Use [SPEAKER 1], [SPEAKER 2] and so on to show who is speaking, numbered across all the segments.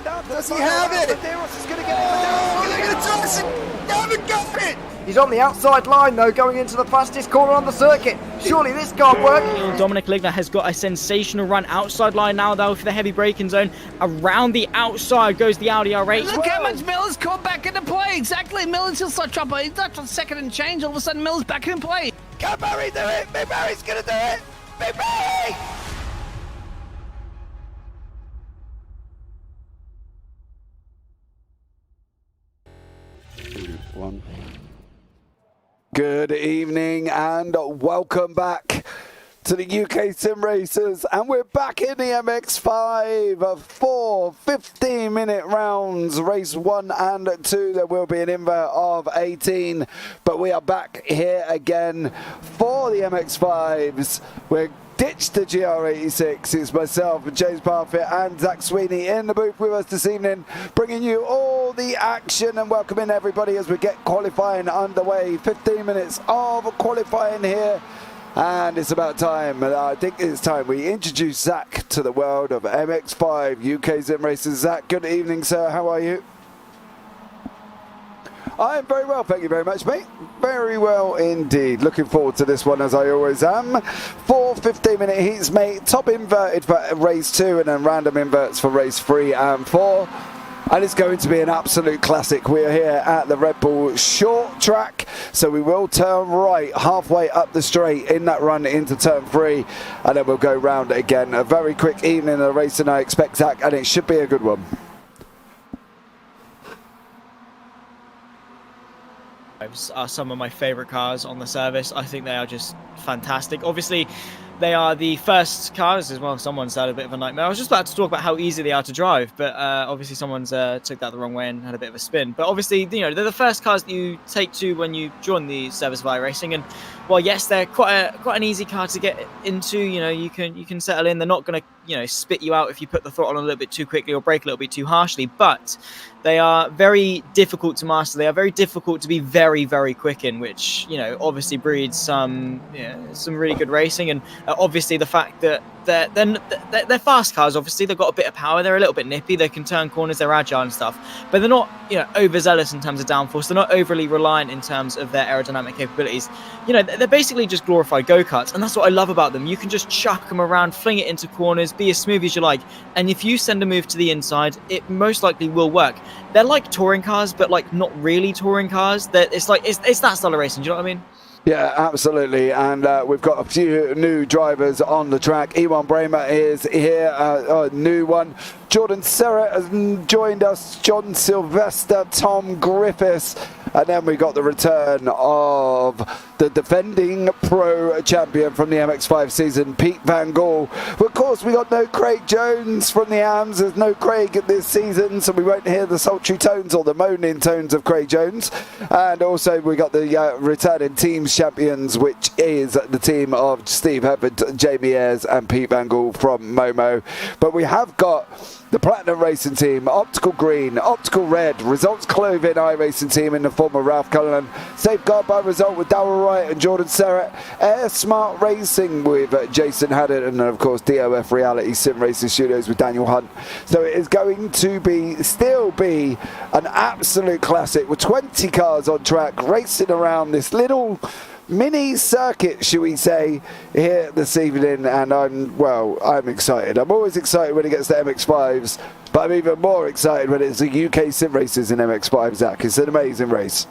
[SPEAKER 1] Does he have it? Oh, look at Johnson! Haven't got it!
[SPEAKER 2] He's on the outside line though, going into the fastest corner on the circuit. Surely this can't work.
[SPEAKER 3] Dominic Ligner has got a sensational run outside line now though for the heavy braking zone. Around the outside goes the Audi R8.
[SPEAKER 4] Look how much Miller's caught back into play. Exactly, Miller's still start dropping. He's not on second and change. All of a sudden, Miller's back in play.
[SPEAKER 1] Can Barry do it? Big Barry's gonna do it! Big Barry! One. Good evening and welcome back to the UK SimRacers, and we're back in the MX5. 4 15-minute rounds, race 1 and 2. There will be an invert of 18, but we are back here again for the MX5s. We're ditched the GR86. It's myself, James Parfitt, and Zach Sweeney in the booth with us this evening, bringing you all the action and welcoming everybody as we get qualifying underway. 15 minutes of qualifying here, and it's about time. I think it's time we introduce Zach to the world of MX5 UK SimRacers. Zach, good evening, sir. How are you? I'm very well, thank you very much, mate. Very well indeed. Looking forward to this one, as I always am. 4 15-minute heats, mate. Top inverted for race 2 and then random inverts for race 3 and 4. And it's going to be an absolute classic. We are here at the Redbull short track, so we will turn right halfway up the straight in that run into turn 3, and then we'll go round it again. A very quick evening of racing, I expect, Zach, and it should be a good one.
[SPEAKER 3] Are some of my favorite cars on the service. I think they are just fantastic. Obviously, they are the first cars as well. Someone's had a bit of a nightmare. I was just about to talk about how easy they are to drive, but obviously someone's took that the wrong way and had a bit of a spin. But obviously, you know, they're the first cars that you take to when you join the service of iRacing. And well, yes, they're quite an easy car to get into. You know, you can settle in. They're not going to, you know, spit you out if you put the throttle on a little bit too quickly or brake a little bit too harshly. But they are very difficult to master. They are very difficult to be very, very quick in, which, you know, obviously breeds some really good racing. And obviously the fact that they're fast cars. Obviously they've got a bit of power. They're a little bit nippy. They can turn corners. They're agile and stuff. But they're not, you know, overzealous in terms of downforce. They're not overly reliant in terms of their aerodynamic capabilities. You know, they're basically just glorified go-karts, and that's what I love about them. You can just chuck them around, fling it into corners, be as smooth as you like, and if you send a move to the inside, it most likely will work. They're like touring cars, but like not really touring cars. It's that style of racing. Do you know what I mean?
[SPEAKER 1] Yeah, absolutely, and we've got a few new drivers on the track. Ewan Bramer is here, a new one. Jordan Serrett has joined us, John Sylvester, Tom Griffiths, and then we got the return of the defending pro champion from the MX5 season, Pete Van Gaal. Of course, we got no Craig Jones from the AMS. There's no Craig this season, so we won't hear the sultry tones or the moaning tones of Craig Jones. And also, we got the returning teams champions, which is the team of Steve Herbert, Jamie Ayres, and Pete Van Gaal from Momo. But we have got the Platinum Racing Team, Optical Green, Optical Red, Results Clothing iRacing Team in the form of Ralph Cullinan, Safeguard by Result with Darryl Wright and Jordan Serrett, Air Smart Racing with Jason Haddon, and of course DOF Reality Sim Racing Studios with Daniel Hunt. So it is going to still be an absolute classic with 20 cars on track racing around this little mini circuit, shall we say, here this evening, and I'm excited. I'm always excited when it gets to MX5s, but I'm even more excited when it's the UK SimRacers in MX5, Zach. It's an amazing race.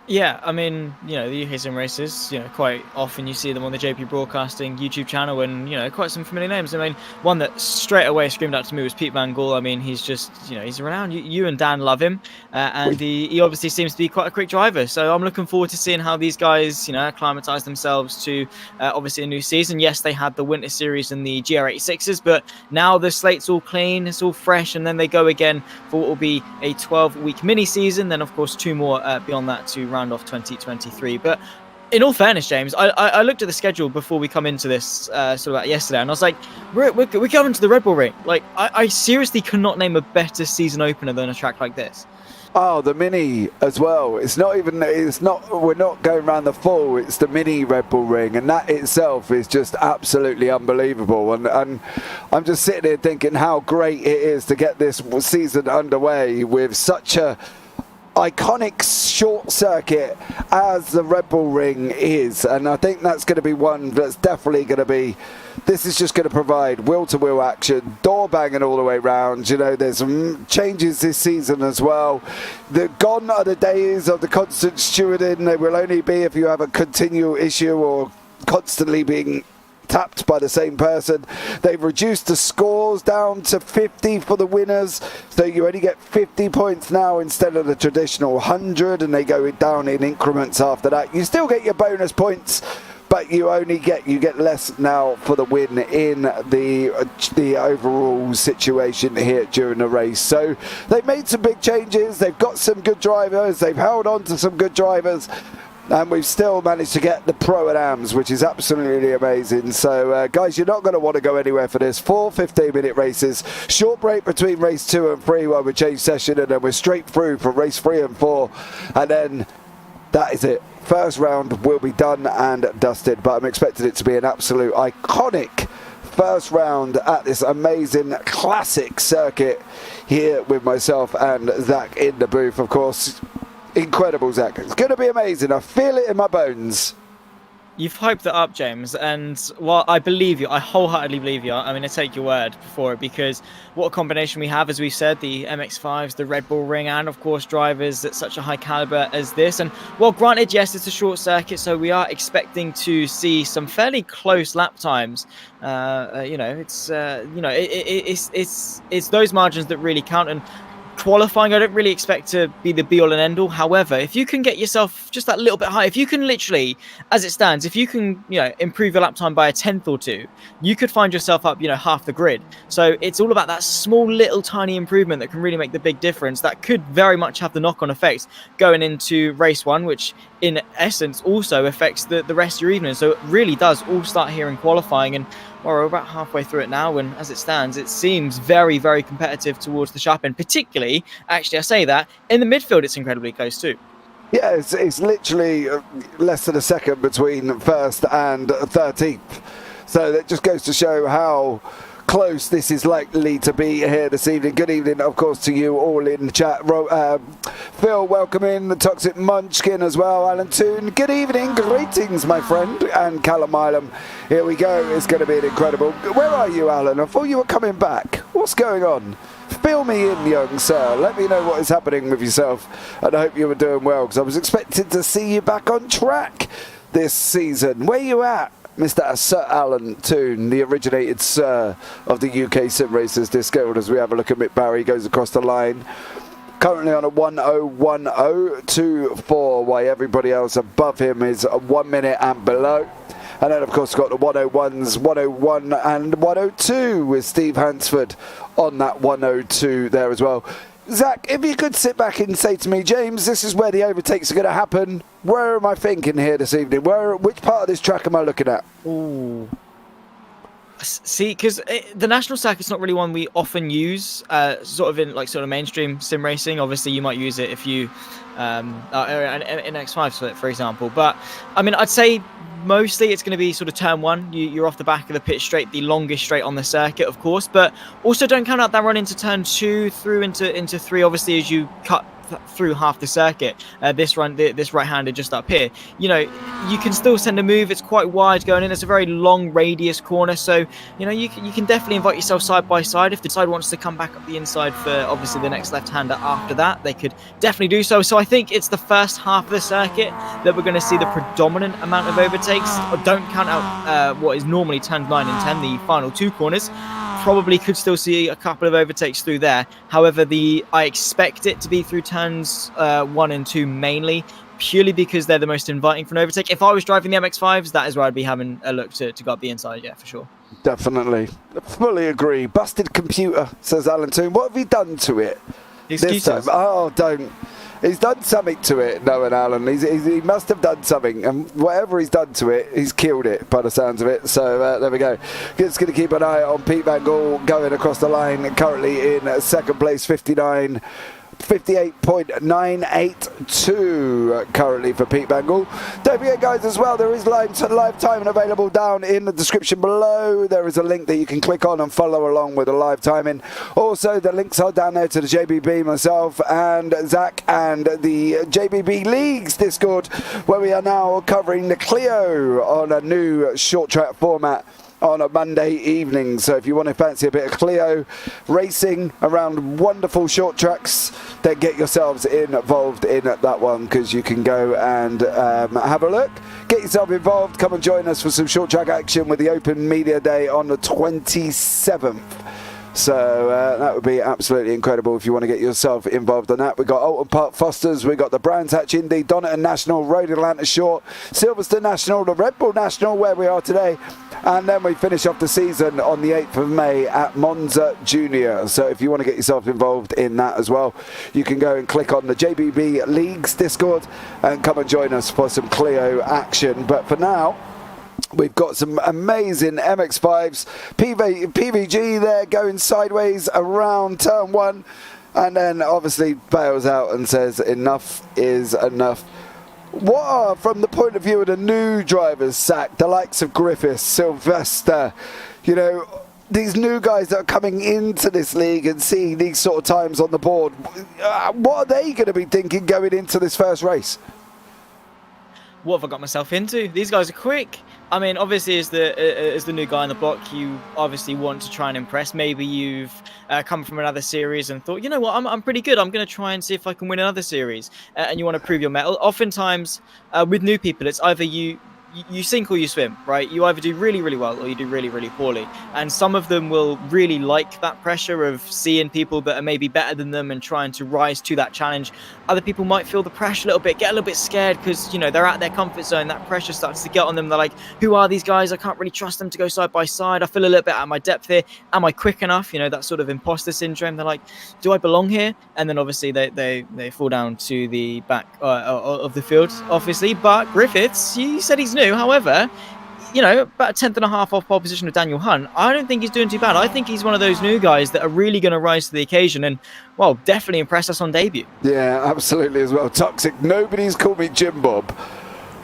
[SPEAKER 3] Yeah, I mean, you know, the UK SimRacers, you know, quite often you see them on the JPBroadcasting YouTube channel, and, you know, quite some familiar names. I mean, one that straight away screamed out to me was Pete Van Gaal. I mean, he's just, you know, he's renowned. You and Dan love him, and he obviously seems to be quite a quick driver. So I'm looking forward to seeing how these guys, you know, acclimatise themselves to obviously a new season. Yes, they had the Winter Series and the GR86s, but now the slate's all clean, it's all fresh, and then they go again for what will be a 12-week mini season. Then, of course, 2 more beyond that to round off 2023. But in all fairness, James, I looked at the schedule before we come into this sort of yesterday, and I was like, we're going to the Red Bull Ring. Like, I seriously cannot name a better season opener than a track like this.
[SPEAKER 1] Oh, the mini as well. It's not, we're not going around the full, it's the mini Red Bull ring, and that itself is just absolutely unbelievable. And I'm just sitting here thinking how great it is to get this season underway with such a iconic short circuit as the Red Bull ring is. And I think that's going to be one that's definitely going to be, this is just going to provide wheel-to-wheel action, door banging all the way round. You know, there's some changes this season as well. Gone are the days of the constant stewarding. They will only be if you have a continual issue or constantly being tapped by the same person. They've reduced the scores down to 50 for the winners, so you only get 50 points now instead of the traditional 100, and they go down in increments after that. You still get your bonus points, but you get less now for the win in the overall situation here during the race. So they've made some big changes. They've got some good drivers. They've held on to some good drivers. And we've still managed to get the Pro-Ams, which is absolutely amazing. So, guys, you're not going to want to go anywhere for this. 4 15-minute races. Short break between race 2 and 3 while we change session. And then we're straight through from race 3 and 4. And then that is it. First round will be done and dusted. But I'm expecting it to be an absolute iconic first round at this amazing classic circuit here with myself and Zach in the booth, of course. Incredible, Zach. It's going to be amazing. I feel it in my bones.
[SPEAKER 3] You've hyped it up, James, and while I believe you, I wholeheartedly believe you. I'm going to take your word for it, because what a combination we have, as we said, the MX5s, the Red Bull ring, and of course drivers at such a high caliber as this. And well, granted, yes, it's a short circuit, so we are expecting to see some fairly close lap times. It's those margins that really count. And qualifying, I don't really expect to be the be all and end all. However, if you can get yourself just that little bit higher, if you can literally, as it stands, if you can, improve your lap time by a 10th or 2, you could find yourself up, half the grid. So it's all about that small little tiny improvement that can really make the big difference. That could very much have the knock-on effects going into race 1, which in essence also affects the rest of your evening. So it really does all start here in qualifying, and well, we're about halfway through it now, and as it stands, it seems very, very competitive towards the sharp end. Particularly, actually, I say that, in the midfield, it's incredibly close too.
[SPEAKER 1] Yeah, it's literally less than a second between first and 13th. So that just goes to show how close this is likely to be here this evening. Good evening, of course, to you all in the chat. Phil, welcome in. The Toxic Munchkin as well. Alan Toon, good evening. Greetings, my friend. And Callum Milam. Here we go. It's going to be an incredible... Where are you, Alan? I thought you were coming back. What's going on? Fill me in, young sir. Let me know what is happening with yourself. And I hope you were doing well, because I was expecting to see you back on track this season. Where you at? Mr. Sir Alan Toon, the originated Sir of the UK SimRacers Discord, as we have a look at Mick Barry, goes across the line. Currently on a 1:01.024, while everybody else above him is 1 minute and below. And then, of course, got the 1:01s, 1:01 and 1:02 with Steve Hansford on that 1:02 there as well. Zach, if you could sit back and say to me, James, this is where the overtakes are going to happen. Where am I thinking here this evening? Which part of this track am I looking at?
[SPEAKER 3] Ooh. See, because the national circuit's not really one we often use, sort of mainstream sim racing. Obviously, you might use it if you an MX5 for example. But I mean, I'd say mostly it's going to be sort of turn 1. You're off the back of the pit straight, the longest straight on the circuit, of course. But also don't count out that run into turn 2 through into 3. Obviously, as you cut through half the circuit, this right-handed just up here, you can still send a move. It's quite wide going in. It's a very long radius corner, so you can definitely invite yourself side by side. If the side wants to come back up the inside for obviously the next left-hander after that, they could definitely do so. So I think it's the first half of the circuit that we're going to see the predominant amount of overtakes. Don't count out what is normally turns 9 and 10, the final 2 corners. Probably could still see a couple of overtakes through there. However, I expect it to be through turns 1 and 2 mainly, purely because they're the most inviting for an overtake. If I was driving the MX5s, that is where I'd be having a look to go up the inside, yeah, for sure.
[SPEAKER 1] Definitely. Fully agree. Busted computer, says Alan Toon. What have you done to it?
[SPEAKER 3] Excuses.
[SPEAKER 1] This time? Oh, don't. He's done something to it, Noah Allen. He must have done something, and whatever he's done to it, he's killed it by the sounds of it. So there we go. Just going to keep an eye on Pete Van Gaal going across the line, currently in second place, 59 58.982 currently for Pete Bengal. Don't forget, guys, as well, there is live timing available down in the description below. There is a link that you can click on and follow along with the live timing. Also, the links are down there to the JBB, myself and Zach, and the JBB Leagues Discord, where we are now covering the Clio on a new short track format on a Monday evening. So if you want to fancy a bit of Clio racing around wonderful short tracks, then get yourselves involved in that one, because you can go and have a look, get yourself involved, come and join us for some short track action with the Open Media Day on the 27th. So that would be absolutely incredible if you want to get yourself involved in that. We've got Alton Park Fosters, we've got the Brands Hatch Indy, Donington National, Road Atlanta Short, Silverstone National, the Redbull National, where we are today. And then we finish off the season on the 8th of May at Monza Junior. So if you want to get yourself involved in that as well, you can go and click on the JBB Leagues Discord and come and join us for some Clio action. But for now, we've got some amazing MX5s, PVG there going sideways around turn 1, and then obviously bails out and says enough is enough. What are, from the point of view of the new drivers, Zach, the likes of Griffiths, Sylvester, you know, these new guys that are coming into this league and seeing these sort of times on the board, what are they going to be thinking going into this first race?
[SPEAKER 3] What have I got myself into? These guys are quick. I mean, obviously, as the new guy on the block, you obviously want to try and impress. Maybe you've come from another series and thought, you know what, I'm pretty good. I'm going to try and see if I can win another series. And you want to prove your mettle. Oftentimes, with new people, it's either you sink or you swim, right? You either do really, really well or you do really, really poorly. And some of them will really like that pressure of seeing people that are maybe better than them and trying to rise to that challenge. Other people might feel the pressure a little bit, get a little bit scared because, you know, they're out their comfort zone. That pressure starts to get on them. They're like, who are these guys? I can't really trust them to go side by side. I feel a little bit out of my depth here. Am I quick enough? You know, that sort of imposter syndrome. They're like, do I belong here? And then obviously they fall down to the back of the field, obviously. But Griffiths, you said he's new. However, you know, about a 10th and a half off pole position of Daniel Hunt. I don't think he's doing too bad. I think he's one of those new guys that are really going to rise to the occasion and, well, definitely impress us on debut. Yeah,
[SPEAKER 1] absolutely as well. Toxic. Nobody's called me Jim Bob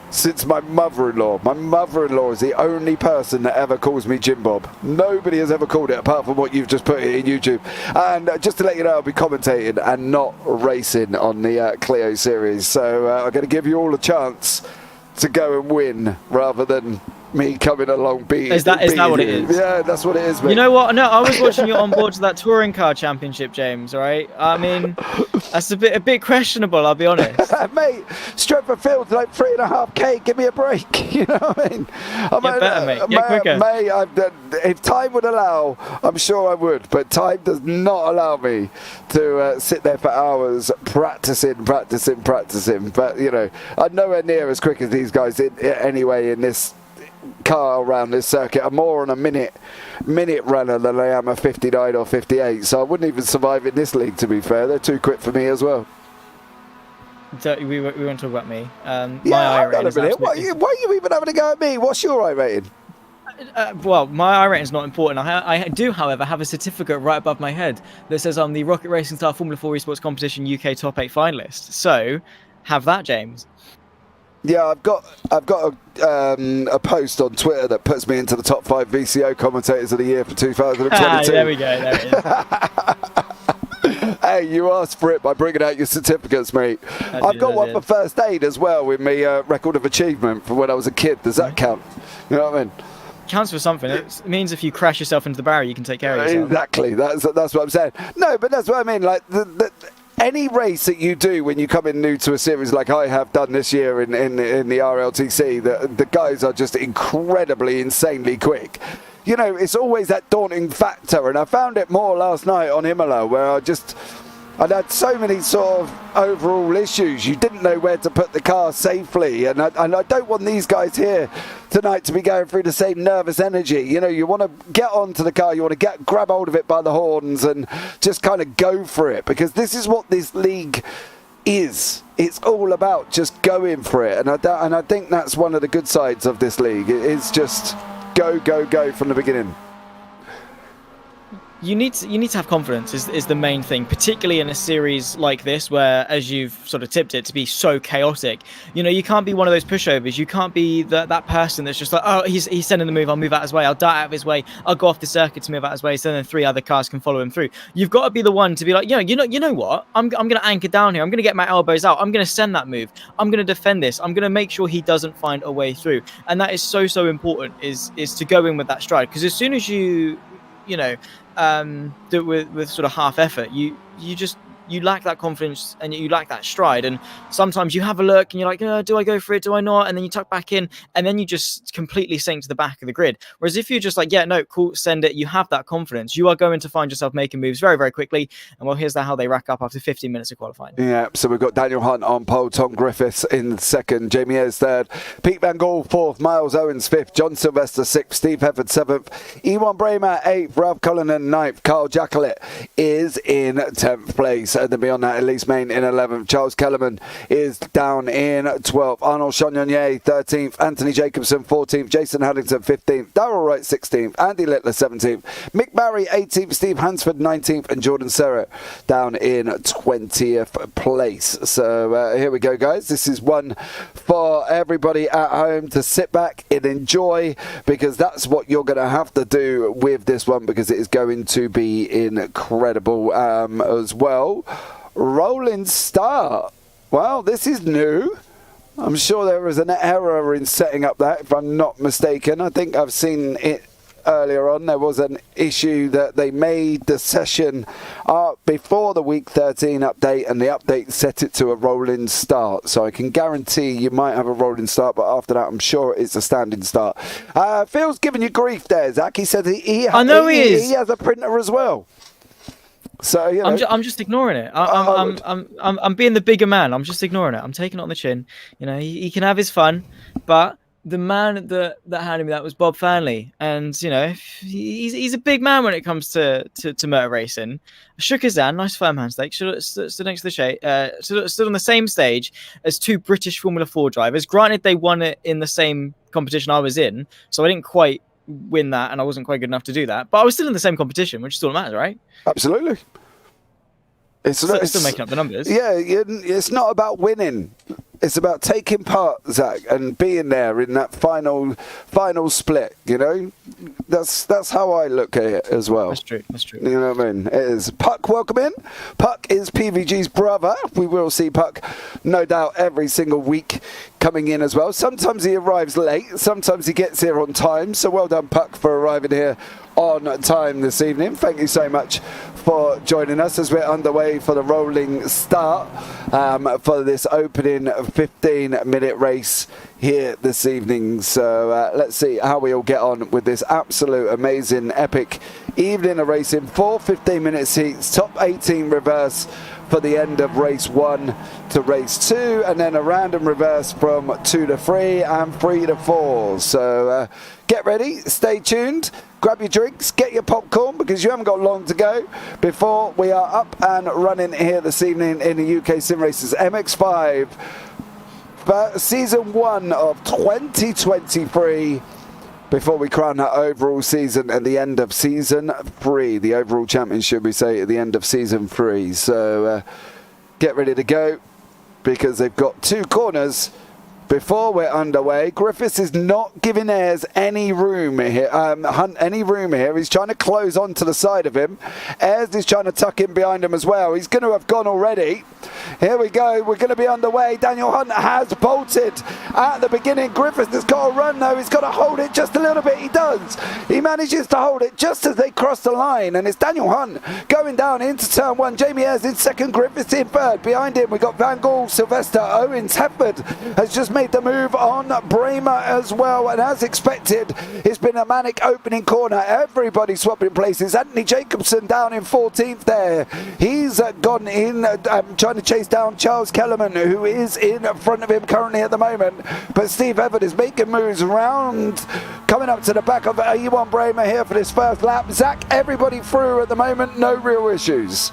[SPEAKER 1] since my mother-in-law. My mother-in-law is the only person that ever calls me Jim Bob. Nobody has ever called it apart from what you've just put in YouTube. And just to let you know, I'll be commentating and not racing on the Clio series. So I'm going to give you all a chance to go and win rather than me coming along beating.
[SPEAKER 3] Is that what it is?
[SPEAKER 1] Yeah, that's what it is, mate.
[SPEAKER 3] You know what? No, I was watching you on board to that touring car championship, James. Right? I mean, that's a bit questionable. I'll be honest.
[SPEAKER 1] Mate, Stretford Field's like 3.5K. Give me a break. You know what I mean?
[SPEAKER 3] Get better, mate. Get quicker.
[SPEAKER 1] Mate, if time would allow, I'm sure I would. But time does not allow me to sit there for hours practicing. But you know, I'm nowhere near as quick as these guys anyway in this car around this circuit. I'm more on a minute runner than I am a 59 or 58, so I wouldn't even survive in this league, to be fair. They're too quick for me as well.
[SPEAKER 3] We won't talk about me.
[SPEAKER 1] My iRating is why are you even having a go at me? What's your iRating?
[SPEAKER 3] Well, my iRating is not important. I do, however, have a certificate right above my head that says I'm the Rocket Racing Star Formula 4 Esports Competition UK Top 8 finalist. So, have that, James.
[SPEAKER 1] Yeah, I've got a post on Twitter that puts me into the top 5 VCO commentators of the year for 2022.
[SPEAKER 3] There we go. There it
[SPEAKER 1] is. Hey, you asked for it by bringing out your certificates, mate. I've got one for first aid as well with my record of achievement for when I was a kid. Does that count? You know what I mean?
[SPEAKER 3] Counts for something. It means if you crash yourself into the barrier, you can take care of yourself.
[SPEAKER 1] Exactly. That's what I'm saying. No, but that's what I mean. Like any race that you do when you come in new to a series like I have done this year in the RLTC, the guys are just incredibly, insanely quick. You know, it's always that daunting factor, and I found it more last night on Imola, where I'd had so many sort of overall issues. You didn't know where to put the car safely, and I don't want these guys here tonight to be going through the same nervous energy. You know, you want to get onto the car, you want to grab hold of it by the horns and just kind of go for it, because this is what this league is. It's all about just going for it, and I think that's one of the good sides of this league. It is just go from the beginning.
[SPEAKER 3] you need to have confidence is the main thing, particularly in a series like this where, as you've sort of tipped it, to be so chaotic. You know, you can't be one of those pushovers. You can't be that person that's just like, oh, he's sending the move, I'll move out of his way, I'll dart out of his way, I'll go off the circuit to move out of his way, so then 3 other cars can follow him through. You've got to be the one to be like, you know what? I'm going to anchor down here. I'm going to get my elbows out. I'm going to send that move. I'm going to defend this. I'm going to make sure he doesn't find a way through. And that is so important. Is to go in with that stride, because as soon as you know, do it with sort of half effort, you lack that confidence and you lack that stride. And sometimes you have a look and you're like, do I go for it? Do I not? And then you tuck back in and then you just completely sink to the back of the grid. Whereas if you're just like, yeah, no, cool, send it, you have that confidence, you are going to find yourself making moves very, very quickly. And well, here's how they rack up after 15 minutes of qualifying.
[SPEAKER 1] Yeah, so we've got Daniel Hunt on pole, Tom Griffiths in second, Jamie Ayres third, Pete Van Gaal fourth, Miles Owens fifth, John Sylvester sixth, Steve Hefford seventh, Ewan Bramer eighth, Ralph Cullinan ninth, Carl Jacquelet is in 10th place. And then beyond that, Elise Main in 11th. Charles Kellerman is down in 12th. Arnold Chagnon 13th. Anthony Jacobson 14th. Jason Haddington 15th. Darrell Wright 16th. Andy Littler 17th. Mick Barry 18th. Steve Hansford 19th. And Jordan Serrett down in 20th place. So here we go, guys. This is one for everybody at home to sit back and enjoy, because that's what you're going to have to do with this one, because it is going to be incredible as well. Rolling start. Well, this is new. I'm sure there was an error in setting up that, if I'm not mistaken. I think I've seen it earlier on. There was an issue that they made the session before the week 13 update, and the update set it to a rolling start. So I can guarantee you might have a rolling start, but after that, I'm sure it's a standing start. Phil's giving you grief there, Zach. He said he has a printer as well. So you know.
[SPEAKER 3] I'm just ignoring it. I'm being the bigger man. I'm just ignoring it. I'm taking it on the chin. You know, he can have his fun, but the man that handed me that was Bob Fanley, and you know, he's a big man when it comes to motor racing. Shook his hand, nice firm handshake. Stood next to the shade. Stood on the same stage as 2 British Formula 4 drivers. Granted, they won it in the same competition I was in, so I didn't quite win that, and I wasn't quite good enough to do that. But I was still in the same competition, which is all that matters, right?
[SPEAKER 1] Absolutely. It's
[SPEAKER 3] still making up the numbers.
[SPEAKER 1] Yeah, it's not about winning. It's about taking part, Zach, and being there in that final split. You know, that's how I look at it as well.
[SPEAKER 3] That's true.
[SPEAKER 1] You know what I mean? It is. Puck, welcome in. Puck is PVG's brother. We will see Puck, no doubt, every single week coming in as well. Sometimes he arrives late. Sometimes he gets here on time. So well done, Puck, for arriving here on time this evening. Thank you so much for joining us as we're underway for the rolling start for this opening 15-minute race here this evening. So let's see how we all get on with this absolute amazing epic evening of racing. 4 15-minute heats, top 18 reverse for the end of race 1 to race 2, and then a random reverse from 2 to 3 and 3 to 4. So get ready, stay tuned, grab your drinks, get your popcorn, because you haven't got long to go before we are up and running here this evening in the UkSimracers MX5 for season 1 of 2023. Before we crown that overall season at the end of season 3, the overall champion, should we say, at the end of season 3. So get ready to go, because they've got 2 corners before we're underway. Griffiths is not giving Ayres any room here. Hunt any room here. He's trying to close onto the side of him. Ayres is trying to tuck in behind him as well. He's going to have gone already. Here we go. We're going to be underway. Daniel Hunt has bolted at the beginning. Griffiths has got to run though. He's got to hold it just a little bit. He does. He manages to hold it just as they cross the line. And it's Daniel Hunt going down into turn 1. Jamie Ayres in second. Griffiths in third. Behind him, we've got Van Gaal, Sylvester, Owens, Hefford has just made the move on Bramer as well, and as expected, it's been a manic opening corner. Everybody swapping places. Anthony Jacobson down in 14th there. He's gone in trying to chase down Charles Kellerman, who is in front of him currently at the moment, but Steve Everett is making moves around, coming up to the back of Ewan Bramer here for this first lap. Zach, everybody through at the moment, no real issues.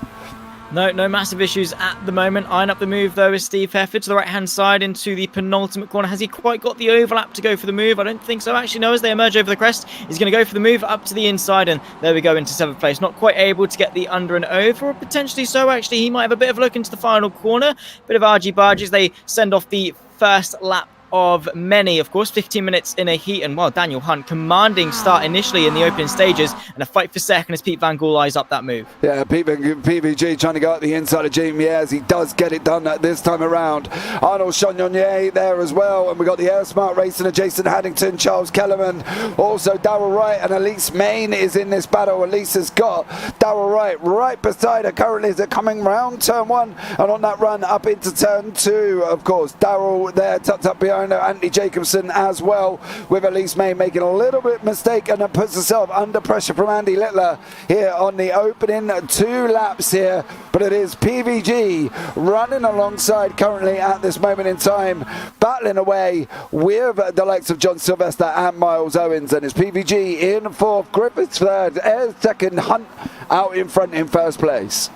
[SPEAKER 3] No massive issues at the moment. Eyeing up the move, though, is Steve Heffer to the right-hand side into the penultimate corner. Has he quite got the overlap to go for the move? I don't think so. Actually, no, as they emerge over the crest, he's going to go for the move up to the inside, and there we go into 7th place. Not quite able to get the under and over, or potentially so, actually. He might have a bit of a look into the final corner. Bit of argy-bargy as they send off the first lap of many, of course. 15 minutes in a heat, and well, Daniel Hunt commanding start initially in the opening stages, and a fight for second as Pete Van Gool eyes up that move.
[SPEAKER 1] Yeah, PVG trying to go up the inside of JPBroadcasting. He does get it done this time around. Arnold Chagnon there as well, and we got the Air Smart racing of Jason Haddington, Charles Kellerman, also Darrell Wright, and Elise Main is in this battle. Elise has got Darrell Wright right beside her currently as they're coming round turn 1, and on that run up into turn 2, of course, Darrell there tucked up behind Anthony Jacobson as well, with Elise May making a little bit mistake and then puts herself under pressure from Andy Littler here on the opening 2 laps here. But it is PVG running alongside currently at this moment in time, battling away with the likes of John Sylvester and Miles Owens, and it's PVG in 4th, Griffiths 3rd, Ayres 2nd, Hunt out in front in 1st place.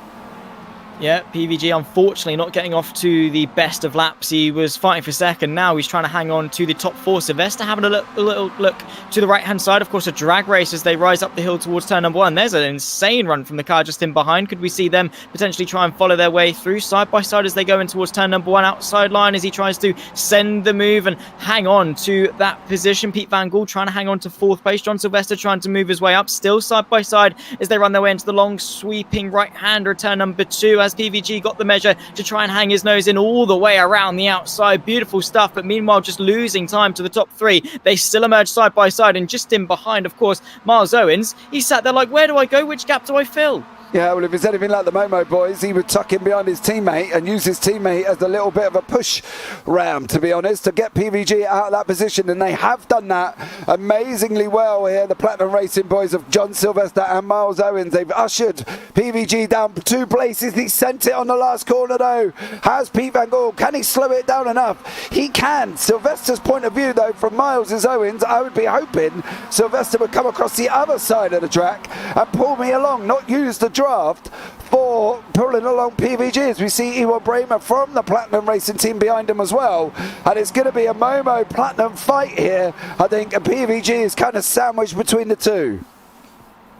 [SPEAKER 3] Yeah, PVG unfortunately not getting off to the best of laps. He was fighting for second. Now he's trying to hang on to the top 4. Sylvester having a little look to the right-hand side. Of course, a drag race as they rise up the hill towards turn number 1. There's an insane run from the car just in behind. Could we see them potentially try and follow their way through side by side as they go in towards turn number 1? Outside line as he tries to send the move and hang on to that position. Pete Van Gool trying to hang on to 4th place. John Sylvester trying to move his way up. Still side by side as they run their way into the long sweeping right-hander turn number 2. As PVG got the measure to try and hang his nose in all the way around the outside. Beautiful stuff, but meanwhile just losing time to the top 3. They still emerge side by side, and just in behind, of course, Miles Owens. He sat there like, where do I go? Which gap do I fill?
[SPEAKER 1] Yeah, well, if it's anything like the Momo boys, he would tuck in behind his teammate and use his teammate as a little bit of a push ram, to be honest, to get PVG out of that position. And they have done that amazingly well here, the Platinum Racing boys of John Sylvester and Miles Owens. They've ushered PVG down 2 places. He sent it on the last corner, though. Has Pete Van Gool? Can he slow it down enough? He can. Sylvester's point of view, though, from Miles is Owens. I would be hoping Sylvester would come across the other side of the track and pull me along, not use the draft for pulling along PVG, as we see Ewan Bramer from the Platinum Racing team behind him as well. And it's going to be a Momo Platinum fight here. I think PVG is kind of sandwiched between the 2.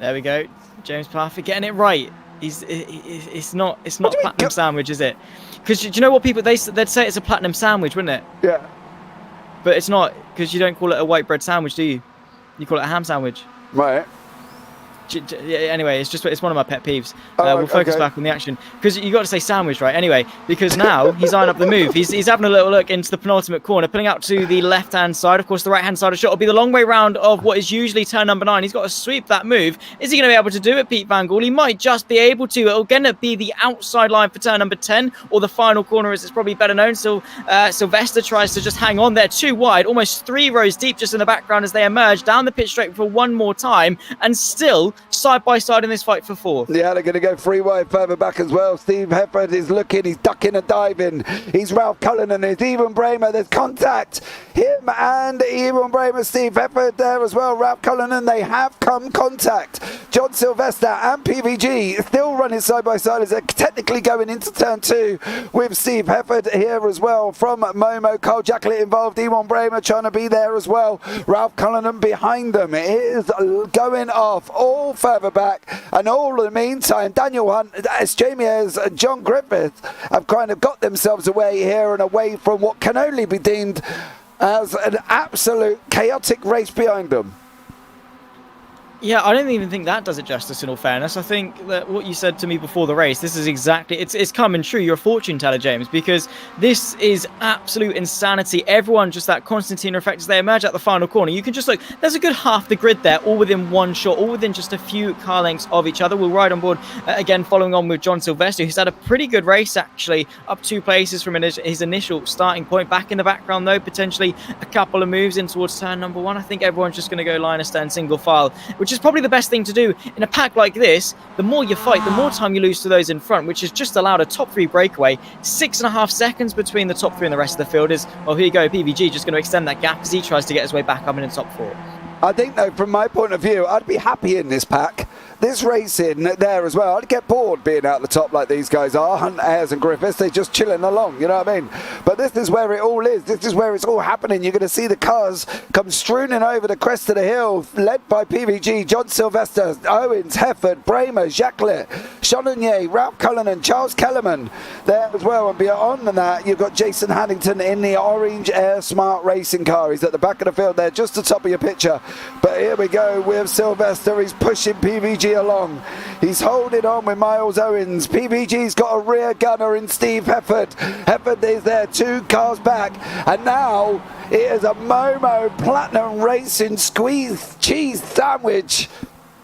[SPEAKER 3] There we go. James Parfitt getting it right. It's not a platinum sandwich, is it? Because do you know what people they'd say it's a platinum sandwich, wouldn't it?
[SPEAKER 1] Yeah.
[SPEAKER 3] But it's not, because you don't call it a white bread sandwich, do you? You call it a ham sandwich.
[SPEAKER 1] Right.
[SPEAKER 3] Anyway, it's one of my pet peeves. We'll focus back on the action, because you got to say sandwich, right? Anyway, because now he's eyeing up the move. He's having a little look into the penultimate corner, pulling out to the left-hand side. Of course, the right-hand side of the shot will be the long way round of what is usually turn number 9. He's got to sweep that move. Is he going to be able to do it, Pete Van Gool? He might just be able to. It'll going to be the outside line for turn number 10, or the final corner, as it's probably better known. So Sylvester tries to just hang on there, 2 wide, almost 3 rows deep, just in the background as they emerge down the pit straight for one more time, and still side by side in this fight for 4th.
[SPEAKER 1] Yeah, they're going to go 3 wide further back as well. Steve Hefford is looking, he's ducking and diving. He's Ralph Cullinan, there's Ewan Bramer, there's contact. Him and Ewan Bramer, Steve Hefford there as well. Ralph Cullinan, they have come contact. John Sylvester and PVG still running side by side as they're technically going into turn 2 with Steve Hefford here as well from Momo. Carl Jacklett involved, Ewan Bramer trying to be there as well. Ralph Cullinan behind them. It is going off all further back, and all in the meantime Daniel Hunt, as Jamie Ayres and John Griffith have kind of got themselves away here and away from what can only be deemed as an absolute chaotic race behind them.
[SPEAKER 3] Yeah, I don't even think that does it justice, in all fairness. I think that what you said to me before the race, this is exactly, it's coming true. You're a fortune teller, James, because this is absolute insanity. Everyone just that Constantine effect as they emerge at the final corner. You can just look, there's a good half the grid there, all within one shot, all within just a few car lengths of each other. We'll ride on board again, following on with John Sylvester, who's had a pretty good race, actually, up 2 places from his initial starting point. Back in the background, though, potentially a couple of moves in towards turn number 1. I think everyone's just going to go line of stern single file, which is probably the best thing to do in a pack like this. The more you fight, the more time you lose to those in front, which has just allowed a top 3 breakaway. 6.5 seconds between the top 3 and the rest of the field is, well, here you go, PVG just going to extend that gap as he tries to get his way back up in the top 4.
[SPEAKER 1] I think, though, from my point of view, I'd be happy in this pack this racing there as well, I'd get bored being out the top like these guys are, Hunt, Ayres and Griffiths. They're just chilling along, you know what I mean? But this is where it all is. This is where it's all happening. You're going to see the cars come strooning over the crest of the hill, led by PVG, John Sylvester, Owens, Hefford, Bramer, Jacqueline, Chalonnier, Ralph Cullinan, Charles Kellerman there as well. And beyond that, you've got Jason Haddington in the orange Air Smart racing car. He's at the back of the field there, just the top of your picture. But here we go with Sylvester. He's pushing PVG along. He's holding on with Miles Owens. PVG's got a rear gunner in Steve Hefford. Hefford is there, 2 cars back. And now it is a Momo Platinum Racing squeeze cheese sandwich.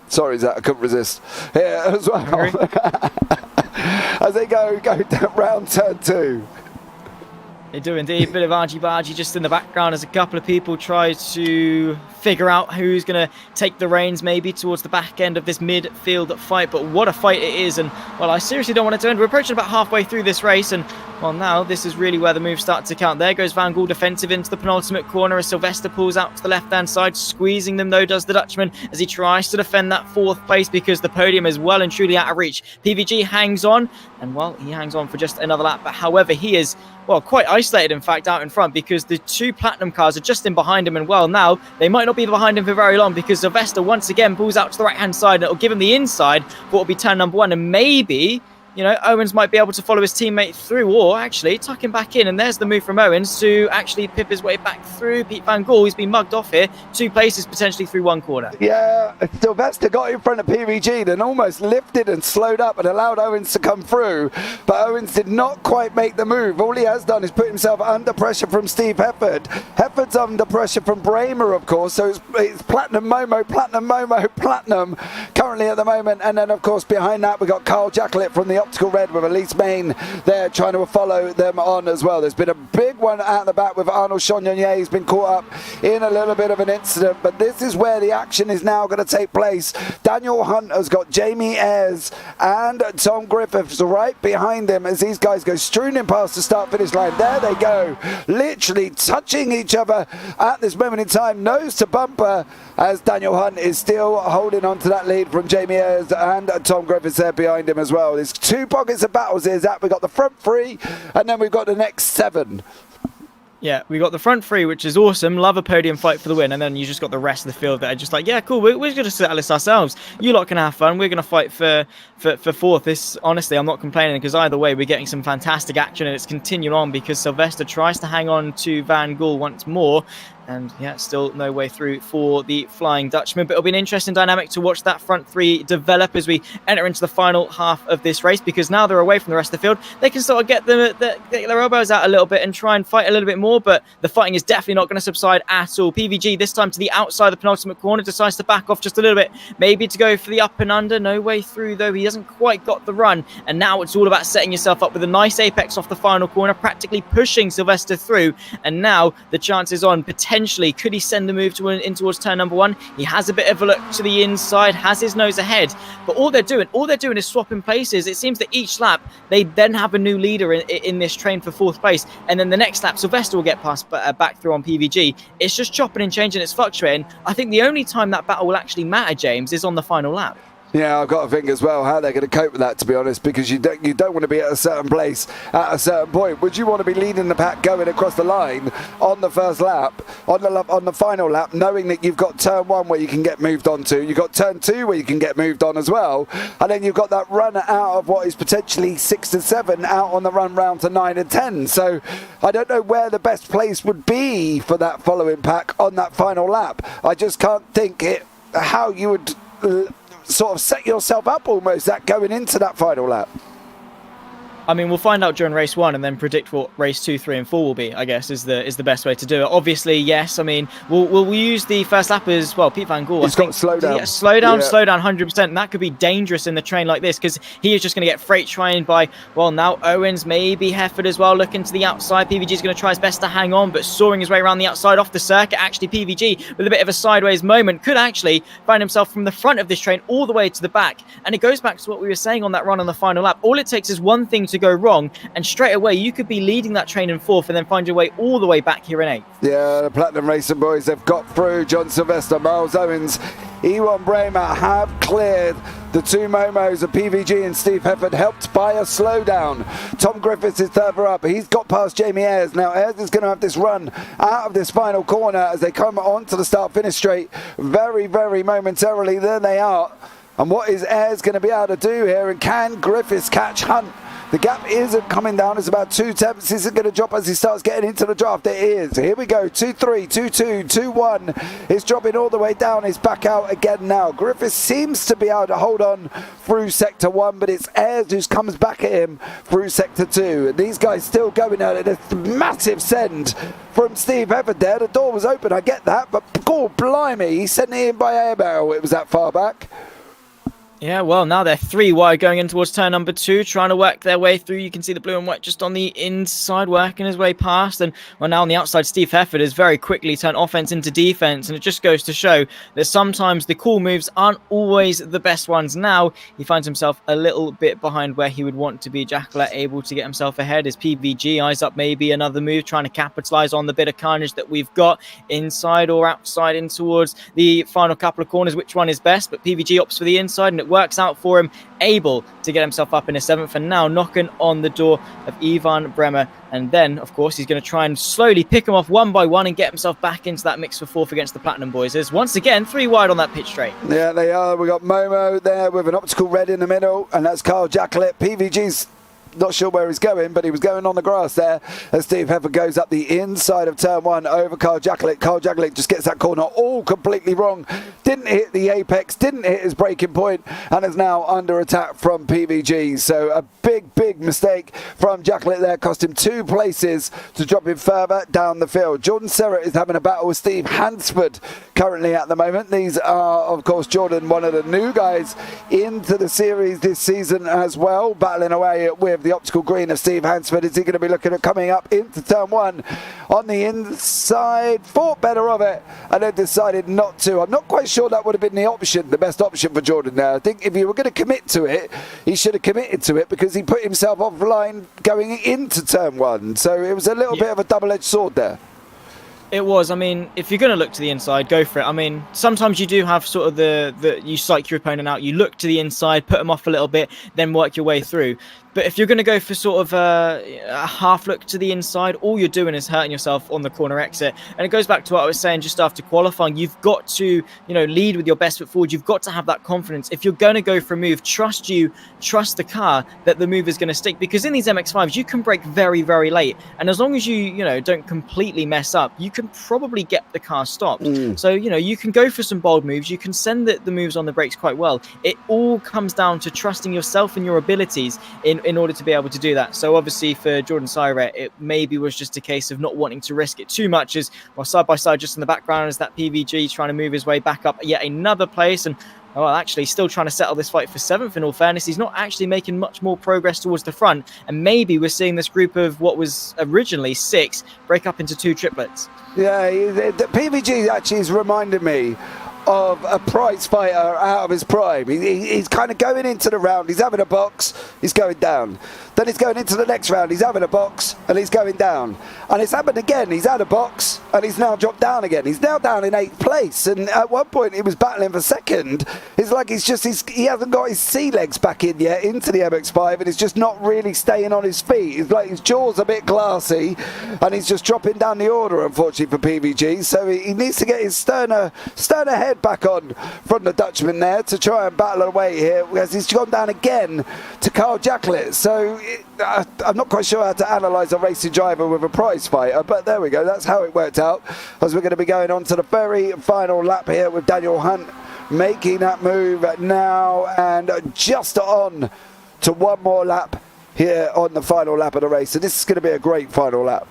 [SPEAKER 1] Sorry, Zach, I couldn't resist. Here as well. As they go down round turn 2.
[SPEAKER 3] They do indeed. A bit of argy-bargy just in the background as a couple of people try to figure out who's going to take the reins maybe towards the back end of this midfield fight. But what a fight it is. And, well, I seriously don't want it to end. We're approaching about halfway through this race. And, well, now this is really where the moves start to count. There goes Van Gaal defensive into the penultimate corner as Sylvester pulls out to the left-hand side. Squeezing them, though, does the Dutchman as he tries to defend that 4th place because the podium is well and truly out of reach. PVG hangs on. And, well, he hangs on for just another lap. But, however, he is, well, quite isolated, in fact, out in front because the 2 Platinum cars are just in behind him. And, well, now they might not be behind him for very long because Sylvester once again pulls out to the right-hand side and it'll give him the inside for what will be turn number 1. And maybe, you know, Owens might be able to follow his teammate through or actually tuck him back in. And there's the move from Owens to actually pip his way back through Pete Van Gaal. He's been mugged off here. 2 places potentially through 1 corner.
[SPEAKER 1] Yeah, Sylvester got in front of PVG, then almost lifted and slowed up and allowed Owens to come through. But Owens did not quite make the move. All he has done is put himself under pressure from Steve Hefford. Hefford's under pressure from Bramer, of course. So it's Platinum Momo, Platinum Momo, Platinum currently at the moment. And then, of course, behind that, we've got Carl Jacqueline from the Optical Red with Elise Main there trying to follow them on as well. There's been a big one out the back with Arnold Chalonnier. He's been caught up in a little bit of an incident, but this is where the action is now going to take place. Daniel Hunt has got Jamie Ayres and Tom Griffiths right behind him as these guys go strooning past the start-finish line. There they go, literally touching each other at this moment in time, nose to bumper, as Daniel Hunt is still holding on to that lead from Jamie Ayres and Tom Griffiths there behind him as well. There's 2 pockets of battles here, Zach. We've got the front 3 and then we've got the next 7.
[SPEAKER 3] Yeah, we got the front 3, which is awesome. Love a podium fight for the win. And then you just got the rest of the field that are just like, yeah, cool, we're going to settle this ourselves. You lot can have fun. We're going to fight for 4th. This, honestly, I'm not complaining because either way, we're getting some fantastic action and it's continuing on because Sylvester tries to hang on to Van Gaal once more. And yeah, still no way through for the Flying Dutchman. But it'll be an interesting dynamic to watch that front 3 develop as we enter into the final half of this race, because now they're away from the rest of the field. They can sort of get their elbows out a little bit and try and fight a little bit more, but the fighting is definitely not going to subside at all. PVG, this time to the outside of the penultimate corner, decides to back off just a little bit, maybe to go for the up and under. No way through, though. He hasn't quite got the run. And now it's all about setting yourself up with a nice apex off the final corner, practically pushing Sylvester through. And now the chance is on, potentially, could he send the move in towards turn number 1? He has a bit of a look to the inside, has his nose ahead, but all they're doing is swapping places. It seems that each lap they then have a new leader in this train for 4th place, and then the next lap Sylvester will get past back through on PVG. It's just chopping and changing, it's fluctuating. I think the only time that battle will actually matter, James, is on the final lap.
[SPEAKER 1] Yeah, I've got to think as well how they're going to cope with that, to be honest, because you don't want to be at a certain place at a certain point. Would you want to be leading the pack going across the line on the first lap, on the final lap, knowing that you've got turn 1 where you can get moved on to, you've got turn 2 where you can get moved on as well, and then you've got that run out of what is potentially 6 to 7 out on the run round to 9 and 10. So I don't know where the best place would be for that following pack on that final lap. I just can't think how you would sort of set yourself up almost that going into that final lap.
[SPEAKER 3] I mean, we'll find out during race 1 and then predict what race 2, 3 and 4 will be, I guess, is the best way to do it. Obviously, yes, I mean, we'll use the first lap as well. Pete Van Gaal,
[SPEAKER 1] He's got slow down.
[SPEAKER 3] Yeah, slow down, 100%. And that could be dangerous in the train like this because he is just going to get freight trained by, well, now Owens, maybe Hefford as well, looking to the outside. PVG is going to try his best to hang on, but soaring his way around the outside off the circuit. Actually, PVG, with a bit of a sideways moment, could actually find himself from the front of this train all the way to the back. And it goes back to what we were saying on that run on the final lap. All it takes is one thing to go wrong, and straight away you could be leading that train in fourth and then find your way all the way back here in eighth.
[SPEAKER 1] Yeah, the Platinum Racing boys have got through. John Sylvester, Miles Owens, Ewan Bramer have cleared the two Momos of PVG and Steve Hefford, helped by a slowdown. Tom Griffiths is further up. He's got past Jamie Ayres. Now Ayres is going to have this run out of this final corner as they come onto the start-finish straight very, very momentarily. There they are. And what is Ayres going to be able to do here? And can Griffiths catch Hunt? The gap isn't coming down. It's about 2 tenths. Is it going to drop as he starts getting into the draft? It is. Here we go. 2-3, 2-2, 2-1. It's dropping all the way down. It's back out again now. Griffiths seems to be able to hold on through sector 1, but it's Ayres who comes back at him through sector 2. And these guys still going at it. A massive send from Steve Hefford there. The door was open. I get that. But, God blimey, he sent it in by air barrel. It was that far back.
[SPEAKER 3] Yeah, well, now they're 3 wide going in towards turn number 2, trying to work their way through. You can see the blue and white just on the inside, working his way past. And well, now on the outside, Steve Hefford has very quickly turned offense into defense. And it just goes to show that sometimes the cool moves aren't always the best ones. Now he finds himself a little bit behind where he would want to be. Jacqueline able to get himself ahead as PVG eyes up maybe another move, trying to capitalize on the bit of carnage that we've got inside or outside in towards the final couple of corners. Which one is best? But PVG opts for the inside, and it works out for him, able to get himself up in a 7th, and now knocking on the door of Ivan Bremer. And then, of course, he's going to try and slowly pick him off one by one and get himself back into that mix for 4th against the Platinum boys. There's once again 3 wide on that pitch straight.
[SPEAKER 1] Yeah, they are. We got Momo there with an optical red in the middle, and that's Carl Jacqueline. PVG's not sure where he's going, but he was going on the grass there as Steve Hefford goes up the inside of turn 1 over Carl Jacqueline. Carl Jacqueline just gets that corner all completely wrong. Didn't hit the apex, didn't hit his braking point, and is now under attack from PVG. So a big, big mistake from Jacqueline there. Cost him 2 places to drop him further down the field. Jordan Serrett is having a battle with Steve Hansford currently at the moment. These are, of course, Jordan, one of the new guys into the series this season as well, battling away with the optical green of Steve Hansford. Is he going to be looking at coming up into turn 1 on the inside? Thought better of it and then decided not to. I'm not quite sure that would have been the best option for Jordan there. I think if you were going to commit to it, he should have committed to it, because he put himself offline going into turn 1. So it was a little bit of a double-edged sword there.
[SPEAKER 3] It was. I mean, if you're going to look to the inside, go for it. I mean, sometimes you do have sort of you psych your opponent out, you look to the inside, put them off a little bit, then work your way through. But if you're going to go for sort of a half look to the inside, all you're doing is hurting yourself on the corner exit. And it goes back to what I was saying just after qualifying. You've got to, lead with your best foot forward. You've got to have that confidence. If you're going to go for a move, trust the car that the move is going to stick. Because in these MX5s, you can brake very, very late. And as long as you don't completely mess up, you can probably get the car stopped. So, you can go for some bold moves. You can send the moves on the brakes quite well. It all comes down to trusting yourself and your abilities in order to be able to do that. So obviously for Jordan Syret, it maybe was just a case of not wanting to risk it too much, as well, side by side just in the background is that PVG trying to move his way back up yet another place. And well, actually still trying to settle this fight for 7th. In all fairness, he's not actually making much more progress towards the front, and maybe we're seeing this group of what was originally 6 break up into 2 triplets. Yeah,
[SPEAKER 1] the PVG actually is reminding me of a prize fighter out of his prime. He's kind of going into the round, he's having a box, he's going down. Then he's going into the next round, he's having a box and he's going down. And it's happened again, he's had a box and he's now dropped down again. He's now down in 8th place, and at one point he was battling for 2nd. It's like he hasn't got his sea legs back in yet into the MX5, and he's just not really staying on his feet. It's like his jaw's a bit glassy and he's just dropping down the order, unfortunately, for PVG. So he needs to get his sterner head back on from the Dutchman there to try and battle away here, because he's gone down again to Carl Jacqueline. So I'm not quite sure how to analyse a racing driver with a prize fighter, but there we go, that's how it worked out, as we're going to be going on to the very final lap here with Daniel Hunt making that move now, and just on to one more lap here on the final lap of the race. So this is going to be a great final lap.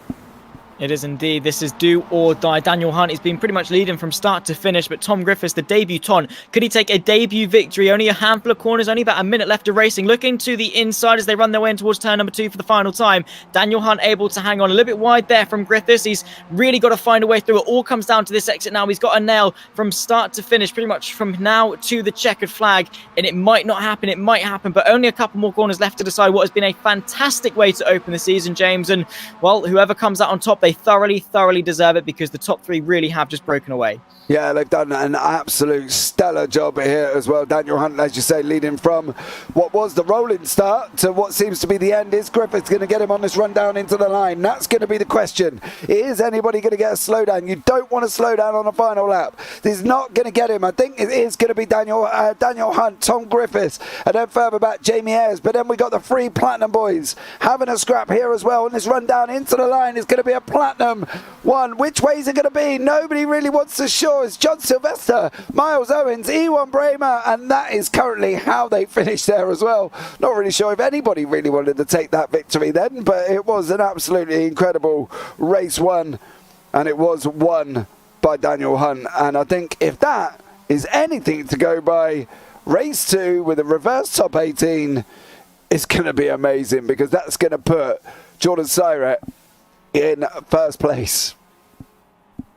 [SPEAKER 3] It is indeed. This is do or die. Daniel Hunt, he's been pretty much leading from start to finish, but Tom Griffiths, the debutant, could he take a debut victory? Only a handful of corners, only about a minute left of racing. Looking to the inside as they run their way in towards turn number 2 for the final time. Daniel Hunt able to hang on a little bit wide there from Griffiths. He's really got to find a way through. It all comes down to this exit now. He's got a nail from start to finish, pretty much from now to the checkered flag, and it might not happen. It might happen, but only a couple more corners left to decide what has been a fantastic way to open the season, James. And, well, whoever comes out on top, they thoroughly deserve it, because the top 3 really have just broken away.
[SPEAKER 1] Yeah, they've done an absolute stellar job here as well. Daniel Hunt, as you say, leading from what was the rolling start to what seems to be the end. Is Griffiths going to get him on this run down into the line? That's going to be the question. Is anybody going to get a slowdown? You don't want to slow down on the final lap. This is not going to get him. I think it is going to be Daniel Hunt, Tom Griffiths, and then further back Jamie Ayres. But then we got the 3 Platinum boys having a scrap here as well. And this run down into the line is going to be a Platinum one. Which way is it going to be? Nobody really wants to show. It's John Sylvester, Miles Owens, Ewan Bramer, and that is currently how they finished there as well. Not really sure if anybody really wanted to take that victory then, but it was an absolutely incredible race one, and it was won by Daniel Hunt. And I think if that is anything to go by, race 2 with a reverse top 18 is going to be amazing, because that's going to put Jordan Syret in first place.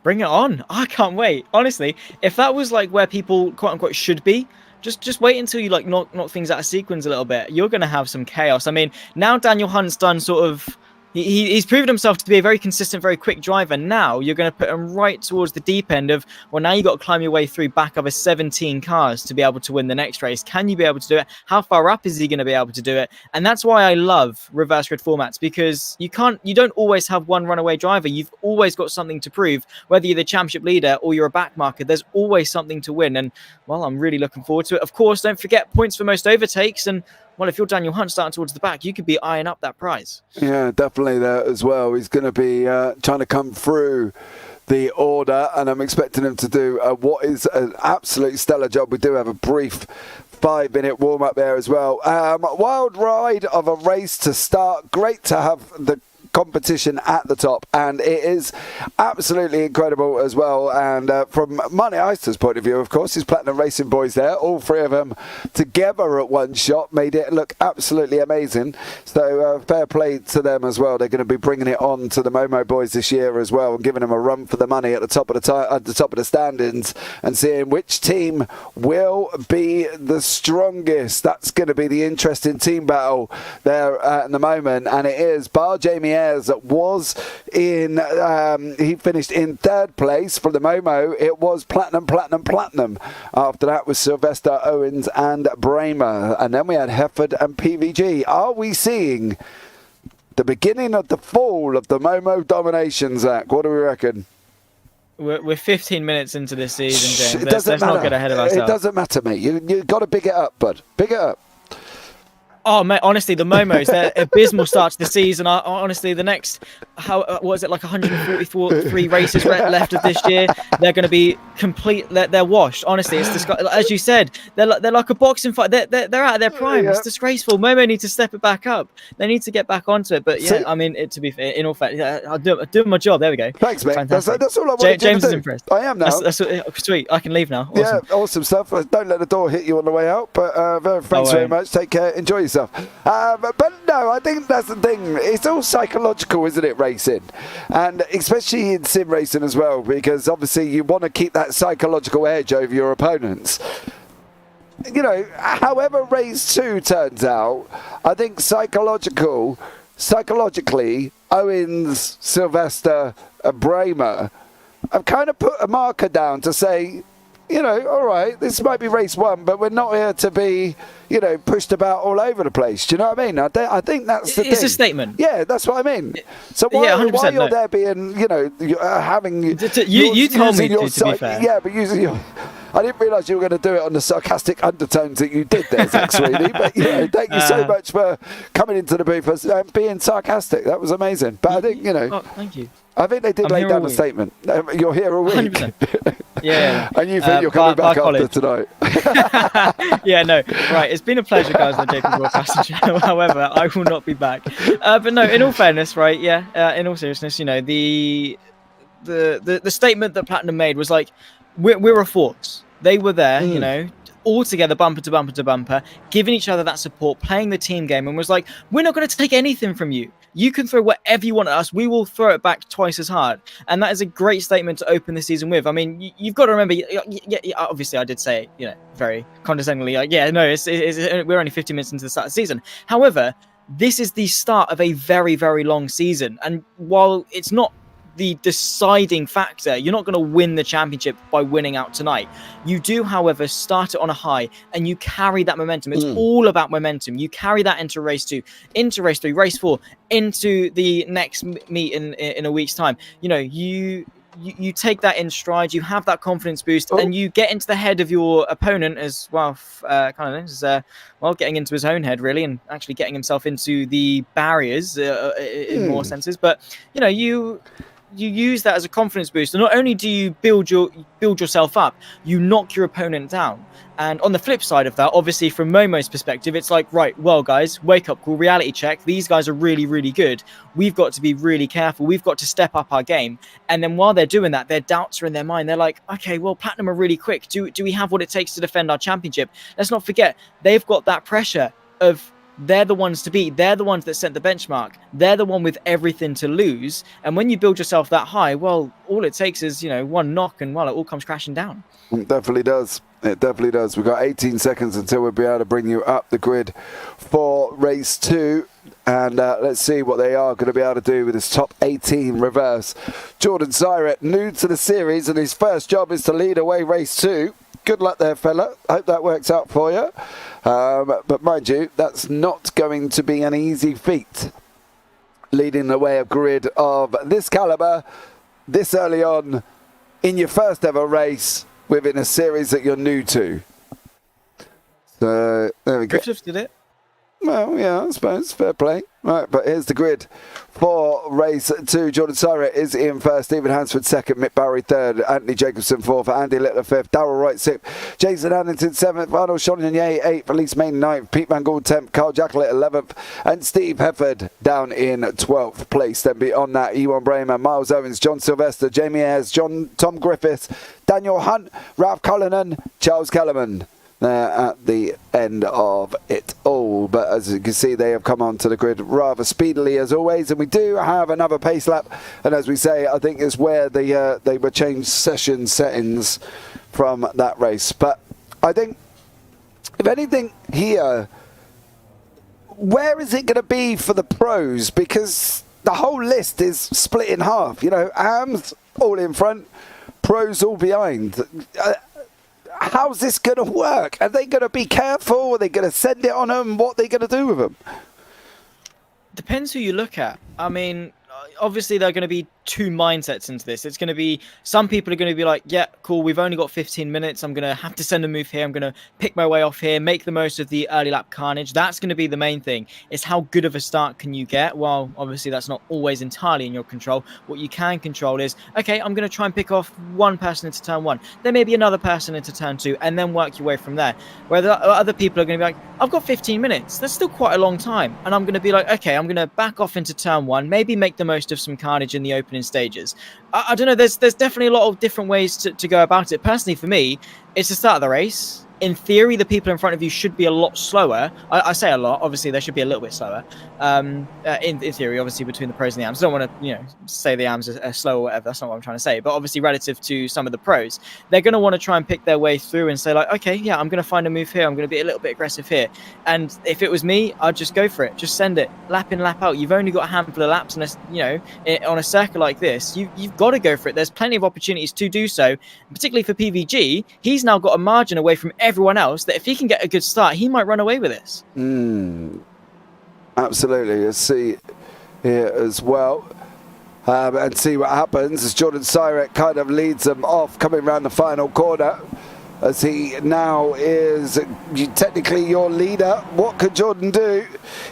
[SPEAKER 3] Bring it on. I can't wait. Honestly, if that was like where people quote unquote should be, just wait until you like knock things out of sequence a little bit. You're going to have some chaos. I mean, now Daniel Hunt's done sort of, he's proven himself to be a very consistent, very quick driver. Now you're going to put him right towards the deep end of, well, now you've got to climb your way through back over 17 cars to be able to win the next race. Can you be able to do it? How far up is he going to be able to do it? And that's why I love reverse grid formats, because you don't always have one runaway driver. You've always got something to prove, whether you're the championship leader or you're a backmarker. There's always something to win. And, well, I'm really looking forward to it. Of course, don't forget points for most overtakes. And, well, if you're Daniel Hunt starting towards the back, you could be eyeing up that prize.
[SPEAKER 1] Yeah, definitely there as well. He's going to be trying to come through the order, and I'm expecting him to do what is an absolutely stellar job. We do have a brief 5-minute warm-up there as well. Wild ride of a race to start. Great to have the competition at the top, and it is absolutely incredible as well. And from Money Ister's point of view, of course, his Platinum Racing boys there, all 3 of them together at one shot, made it look absolutely amazing. So fair play to them as well. They're going to be bringing it on to the Momo boys this year as well, and giving them a run for the money at the top of the standings, and seeing which team will be the strongest. That's going to be the interesting team battle there at the moment. And it is bar Jamie that was in, he finished in 3rd place for the Momo. It was platinum. After that was Sylvester, Owens and Bramer. And then we had Hefford and PVG. Are we seeing the beginning of the fall of the Momo domination, Zach? What do we reckon?
[SPEAKER 3] We're 15 minutes into this season, James.
[SPEAKER 1] It doesn't matter.
[SPEAKER 3] Let's not get ahead of ourselves.
[SPEAKER 1] It doesn't matter, mate. You've got to big it up, bud. Big it up.
[SPEAKER 3] Oh, mate, honestly, the Momos, they're abysmal start to the season. Honestly, the next, what is it, like 143 races left of this year, they're going to be complete, they're washed. Honestly, it's disgusting. As you said, they're like a boxing fight. They're out of their prime. Yeah. It's disgraceful. Momo need to step it back up. They need to get back onto it. But yeah, I mean, to be fair, in all fact, I'm doing my job. There we go.
[SPEAKER 1] Thanks, mate. That's all I wanted
[SPEAKER 3] James
[SPEAKER 1] to do.
[SPEAKER 3] is impressed.
[SPEAKER 1] I am now.
[SPEAKER 3] That's sweet. I can leave now. Awesome.
[SPEAKER 1] Yeah, awesome stuff. Don't let the door hit you on the way out. But thanks very much. Take care. Enjoy yourself. But no, I think that's the thing. It's all psychological, isn't it, racing? And especially in sim racing as well, because obviously you want to keep that psychological edge over your opponents. You know, however race 2 turns out, I think psychologically, Owens, Sylvester, and Bramer have kind of put a marker down to say, you know, all right, this might be race 1, but we're not here to be, you know, pushed about all over the place. Do you know what I mean? I think that's the thing.
[SPEAKER 3] It's a statement.
[SPEAKER 1] Yeah, that's what I mean. So while you're there being, you know, having...
[SPEAKER 3] You told me to be fair.
[SPEAKER 1] Yeah, but using your... I didn't realise you were going to do it on the sarcastic undertones that you did there, Zach Sweeney. But you know, thank you so much for coming into the booth and being sarcastic. That was amazing. But I think, you know,
[SPEAKER 3] oh, thank you.
[SPEAKER 1] I think they did lay down a statement. You're here a week.
[SPEAKER 3] 100%. Yeah.
[SPEAKER 1] And you think you're coming back after tonight.
[SPEAKER 3] Yeah, no. Right. It's been a pleasure, guys, on the JP Broadcasting channel. However, I will not be back. But no, in all fairness, right, yeah, in all seriousness, you know, the statement that Platinum made was like, we're a force. They were there, you know, all together, bumper to bumper to bumper, giving each other that support, playing the team game, and was like, we're not going to take anything from you. You can throw whatever you want at us. We will throw it back twice as hard. And that is a great statement to open the season with. I mean, you've got to remember, obviously I did say, you know, very condescendingly, like, yeah, no, we're only 50 minutes into the start of the season. However, this is the start of a very, very long season. And while it's not the deciding factor, you're not going to win the championship by winning out tonight. You do, however, start it on a high and you carry that momentum. It's all about momentum. You carry that into race 2, into race 3, race 4, into the next meet in a week's time. You know, you take that in stride, you have that confidence boost, and you get into the head of your opponent as well, getting into his own head, really, and actually getting himself into the barriers in more senses. But, you know, you use that as a confidence boost, and not only do you build yourself up, you knock your opponent down. And on the flip side of that, obviously from Momo's perspective, it's like, right, well, guys, wake up call, reality check. These guys are really, really good. We've got to be really careful. We've got to step up our game. And then while they're doing that, their doubts are in their mind. They're like, okay, well, Platinum are really quick. Do we have what it takes to defend our championship? Let's not forget, they've got that pressure of they're the ones to beat. They're the ones that set the benchmark. They're the one with everything to lose. And when you build yourself that high, well, all it takes is, you know, one knock and, well, it all comes crashing down.
[SPEAKER 1] It definitely does. It definitely does. We've got 18 seconds until we'll be able to bring you up the grid for race 2. And let's see what they are going to be able to do with this top 18 reverse. Jordan Syret, new to the series, and his first job is to lead away race 2. Good luck there, fella. Hope that works out for you. But mind you, that's not going to be an easy feat. Leading the way of grid of this caliber, this early on, in your first ever race, within a series that you're new to. So, there we go.
[SPEAKER 3] Griffiths did it.
[SPEAKER 1] Well, yeah, I suppose. Fair play. Right, but here's the grid for race 2. Jordan Syret is in first, Stephen Hansford second, Mick Barry third, Anthony Jacobson fourth, Andy Littler fifth, Darrell Wright sixth, Jason Addington seventh, Arnold Chaudier eighth, Elise Main ninth, Pete Van Gould 10th, Carl Jacklett 11th, and Steve Hefford down in 12th place. Then beyond that, Ewan Bramer, Miles Owens, John Sylvester, Jamie Ayres, Tom Griffiths, Daniel Hunt, Ralph Cullinan, Charles Kellerman. At the end of it all. But as you can see, they have come onto the grid rather speedily as always, and we do have another pace lap, and as we say, I think is where they were changed session settings from that race. But I think if anything here, where is it going to be for the pros? Because the whole list is split in half, you know, AMs all in front, pros all behind. How's this going to work? Are they going to be careful? Are they going to send it on them? What are they going to do with them?
[SPEAKER 3] Depends who you look at. I mean, obviously there are going to be two mindsets into this. It's going to be, some people are going to be like, yeah, cool, we've only got 15 minutes. I'm going to have to send a move here. I'm going to pick my way off here, make the most of the early lap carnage. That's going to be the main thing. It's how good of a start can you get? Well, obviously that's not always entirely in your control. What you can control is, okay, I'm going to try and pick off one person into turn 1. Then maybe another person into turn 2, and then work your way from there. Where the other people are going to be like, I've got 15 minutes. That's still quite a long time. And I'm going to be like, okay, I'm going to back off into turn 1, maybe make the most of some carnage in the opening stages. I don't know, there's definitely a lot of different ways to go about it. Personally, for me, it's the start of the race. In theory, the people in front of you should be a lot slower. I say a lot, obviously they should be a little bit slower. In theory, obviously, between the pros and the AMs. I don't want to, say the AMs are slow or whatever. That's not what I'm trying to say. But obviously, relative to some of the pros, they're going to want to try and pick their way through and say, like, okay, yeah, I'm going to find a move here. I'm going to be a little bit aggressive here. And if it was me, I'd just go for it. Just send it. Lap in, lap out. You've only got a handful of laps. And, on a circuit like this, you've got to go for it. There's plenty of opportunities to do so. Particularly for PVG, he's now got a margin away from everyone else that if he can get a good start, he might run away with this.
[SPEAKER 1] Absolutely. Let's see here as well. And see what happens as Jordan Syret kind of leads them off coming around the final corner. as he now is technically your leader. What could Jordan do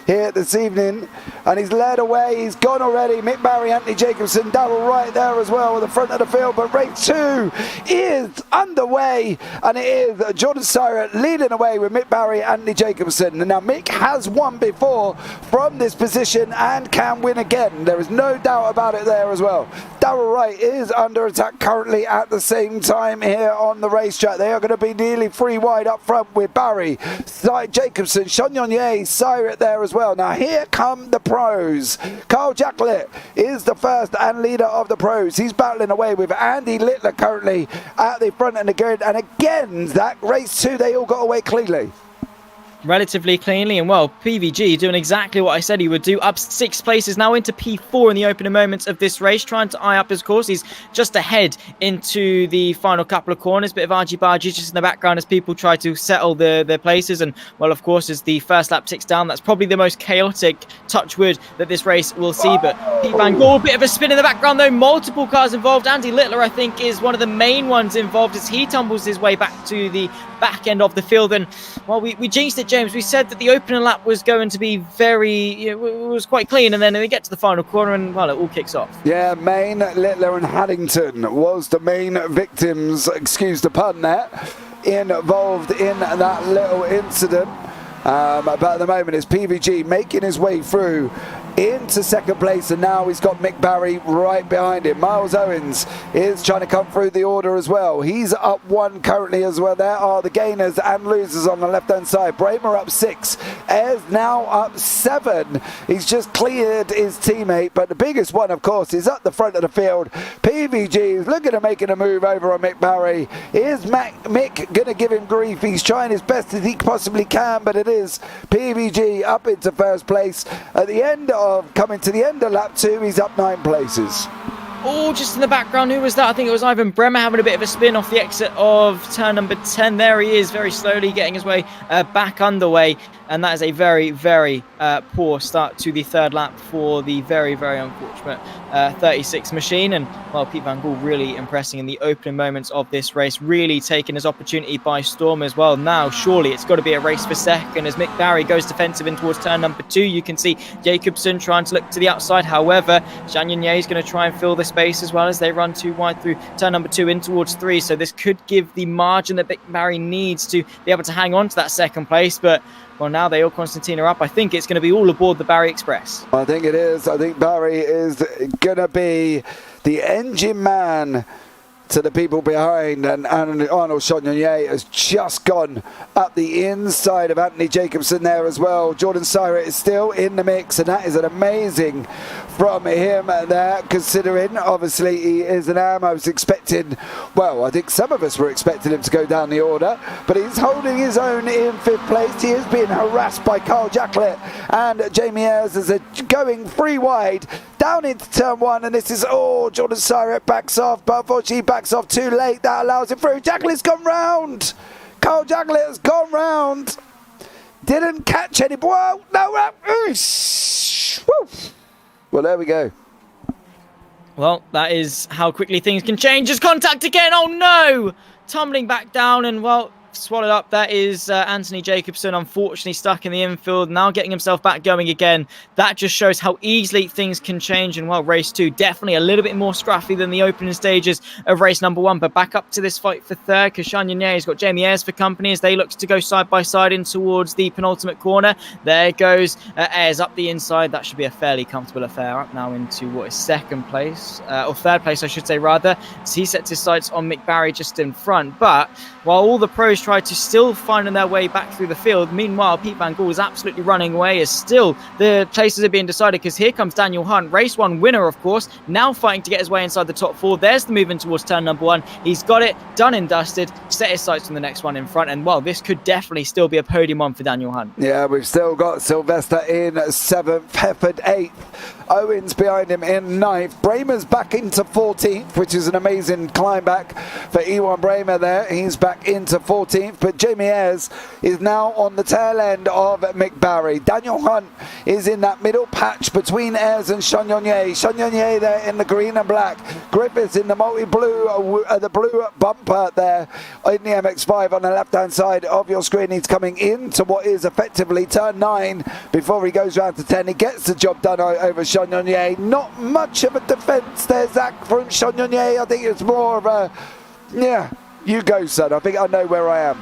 [SPEAKER 1] here this evening? And he's led away. He's gone already. Mick Barry, Anthony Jacobson, Darrell right there as well at the front of the field. But race 2 is underway, and it is Jordan Syrett leading away with Mick Barry, Anthony Jacobson. And now Mick has won before from this position and can win again. There is no doubt about it there as well. Darrell Wright is under attack currently at the same time here on the racetrack. They are going to be nearly 3 wide up front with Barry, Jacobson, Chagnon, Syrett there as well. Now here come the pros. Carl Jacklett is the first and leader of the pros. He's battling away with Andy Littler currently at the front of the grid. And again, that race 2, they all got away cleanly.
[SPEAKER 3] Relatively cleanly, and well, PVG doing exactly what I said he would do, up 6 places now into P4 in the opening moments of this race, trying to eye up his course. He's just ahead into the final couple of corners, bit of argy-bargy just in the background as people try to settle their places. And well, of course, as the first lap ticks down, that's probably the most chaotic, touch wood, that this race will see. But Pete Van Gool, bit of a spin in the background though, multiple cars involved. Andy Littler, I think, is one of the main ones involved as he tumbles his way back to the back end of the field. And well, we jinxed it, James. We said that the opening lap was going to be was quite clean, and then we get to the final corner and well, it all kicks off.
[SPEAKER 1] Yeah, Main, Littler and Haddington was the main victims, excuse the pun there, involved in that little incident. But at the moment it's PVG making his way through into second place, and now he's got Mick Barry right behind him. Miles Owens is trying to come through the order as well. He's up 1 currently as well. There are the gainers and losers on the left hand side. Bramer up 6, Ayres now up 7. He's just cleared his teammate, but the biggest one of course is at the front of the field. PVG is looking at making a move over on Mick Barry. Is Mick going to give him grief? He's trying his best as he possibly can, but it is PVG up into first place. At the end of coming to the end of lap 2, he's up 9 places.
[SPEAKER 3] Oh, just in the background, who was that? I think it was Ivan Bremer having a bit of a spin off the exit of turn number 10. There he is, very slowly getting his way back underway. And that is a very, very poor start to the third lap for the very, very unfortunate 36 machine. And, well, Pete Van Gool really impressing in the opening moments of this race, really taking his opportunity by storm as well. Now, surely it's got to be a race for second as Mick Barry goes defensive in towards turn number 2. You can see Jacobson trying to look to the outside. However, Chagnon is going to try and fill the space as well as they run 2 wide through turn number 2 in towards 3. So this could give the margin that Mick Barry needs to be able to hang on to that second place. But well, now they all Constantine are up. I think it's going to be all aboard the Barry Express.
[SPEAKER 1] I think it is. I think Barry is going to be the engine man to the people behind, and Arnold Chagnon has just gone up the inside of Anthony Jacobson there as well. Jordan Syrett is still in the mix, and that is an amazing from him there, considering obviously he is an AM. I was expecting, well, I think some of us were expecting him to go down the order, but he's holding his own in 5th place. He is being harassed by Carl Jacklett and Jamie Ayres as they're going 3 wide down into turn 1, and this is, Jordan Syrett backs off, but unfortunately he backs off too late. That allows him through. Jacklett's gone round. Carl Jacklett has gone round. Didn't catch any. Whoa, no. Woo. Well, there we go.
[SPEAKER 3] Well, that is how quickly things can change. Just contact again. Oh no! Tumbling back down, and well, swallowed up. That is Anthony Jacobson, unfortunately stuck in the infield, now getting himself back going again. That just shows how easily things can change. And well, race 2 definitely a little bit more scruffy than the opening stages of race number 1, but back up to this fight for third because Chagnon has got Jamie Ayres for company as they look to go side by side in towards the penultimate corner. There goes Ayres up the inside. That should be a fairly comfortable affair. Up now into what is second place, or third place I should say rather, as he sets his sights on Mick Barry just in front. But while all the pros try to still find their way back through the field, meanwhile Pete Van Gool is absolutely running away as still the places are being decided, because here comes Daniel Hunt, race 1 winner of course, now fighting to get his way inside the top 4. There's the movement towards turn number 1. He's got it done and dusted, set his sights on the next one in front, and well, this could definitely still be a podium one for Daniel Hunt.
[SPEAKER 1] Yeah, we've still got Sylvester in 7th, Hefford 8th, Owens behind him in 9th, Bramer's back into 14th, which is an amazing climb back for Ewan Bramer there. He's back into 14th. 14th, but Jamie Ayres is now on the tail end of Mick Barry. Daniel Hunt is in that middle patch between Ayres and Chagnon. Chagnon there in the green and black. Griffiths in the multi-blue, the blue bumper there in the MX5 on the left-hand side of your screen. He's coming into what is effectively turn 9 before he goes round to 10. He gets the job done over Chagnon. Not much of a defence there, Zach, from Chagnon. I think it's more of a, yeah, you go, son. I think I know where I am.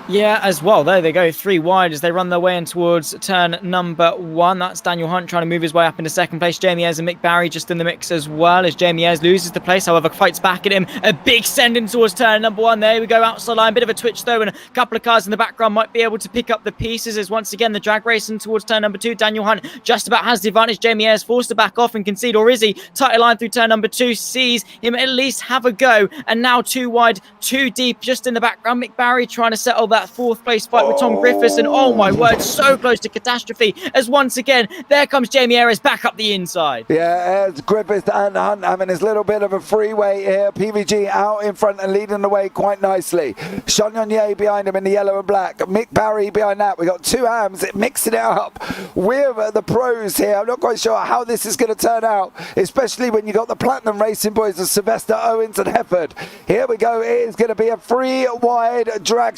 [SPEAKER 3] Yeah, as well. There they go, 3 wide as they run their way in towards turn number 1. That's Daniel Hunt trying to move his way up into second place. Jamie Ayres and Mick Barry just in the mix as well as Jamie Ayres loses the place. However, fights back at him. A big send in towards turn number 1. There we go, outside line. Bit of a twitch though, and a couple of cars in the background might be able to pick up the pieces as once again the drag racing towards turn number 2. Daniel Hunt just about has the advantage. Jamie Ayres forced to back off and concede, or is he? Tighter line through turn number 2. Sees him at least have a go. And now 2 wide, 2 deep just in the background. Mick Barry trying to settle that 4th place fight with Tom Griffiths, and oh my word, so close to catastrophe as once again there comes Jamie Ayres back up the inside.
[SPEAKER 1] Yeah, Ayres, Griffiths and Hunt having his little bit of a freeway here. PVG out in front and leading the way quite nicely. Chagnon behind him in the yellow and black. Mick Barry behind that. We got 2 AMs mixing it up with the pros here. I'm not quite sure how this is going to turn out, especially when you got the Platinum Racing boys of Sylvester, Owens and Hefford. Here we go. It is going to be a 3 wide drag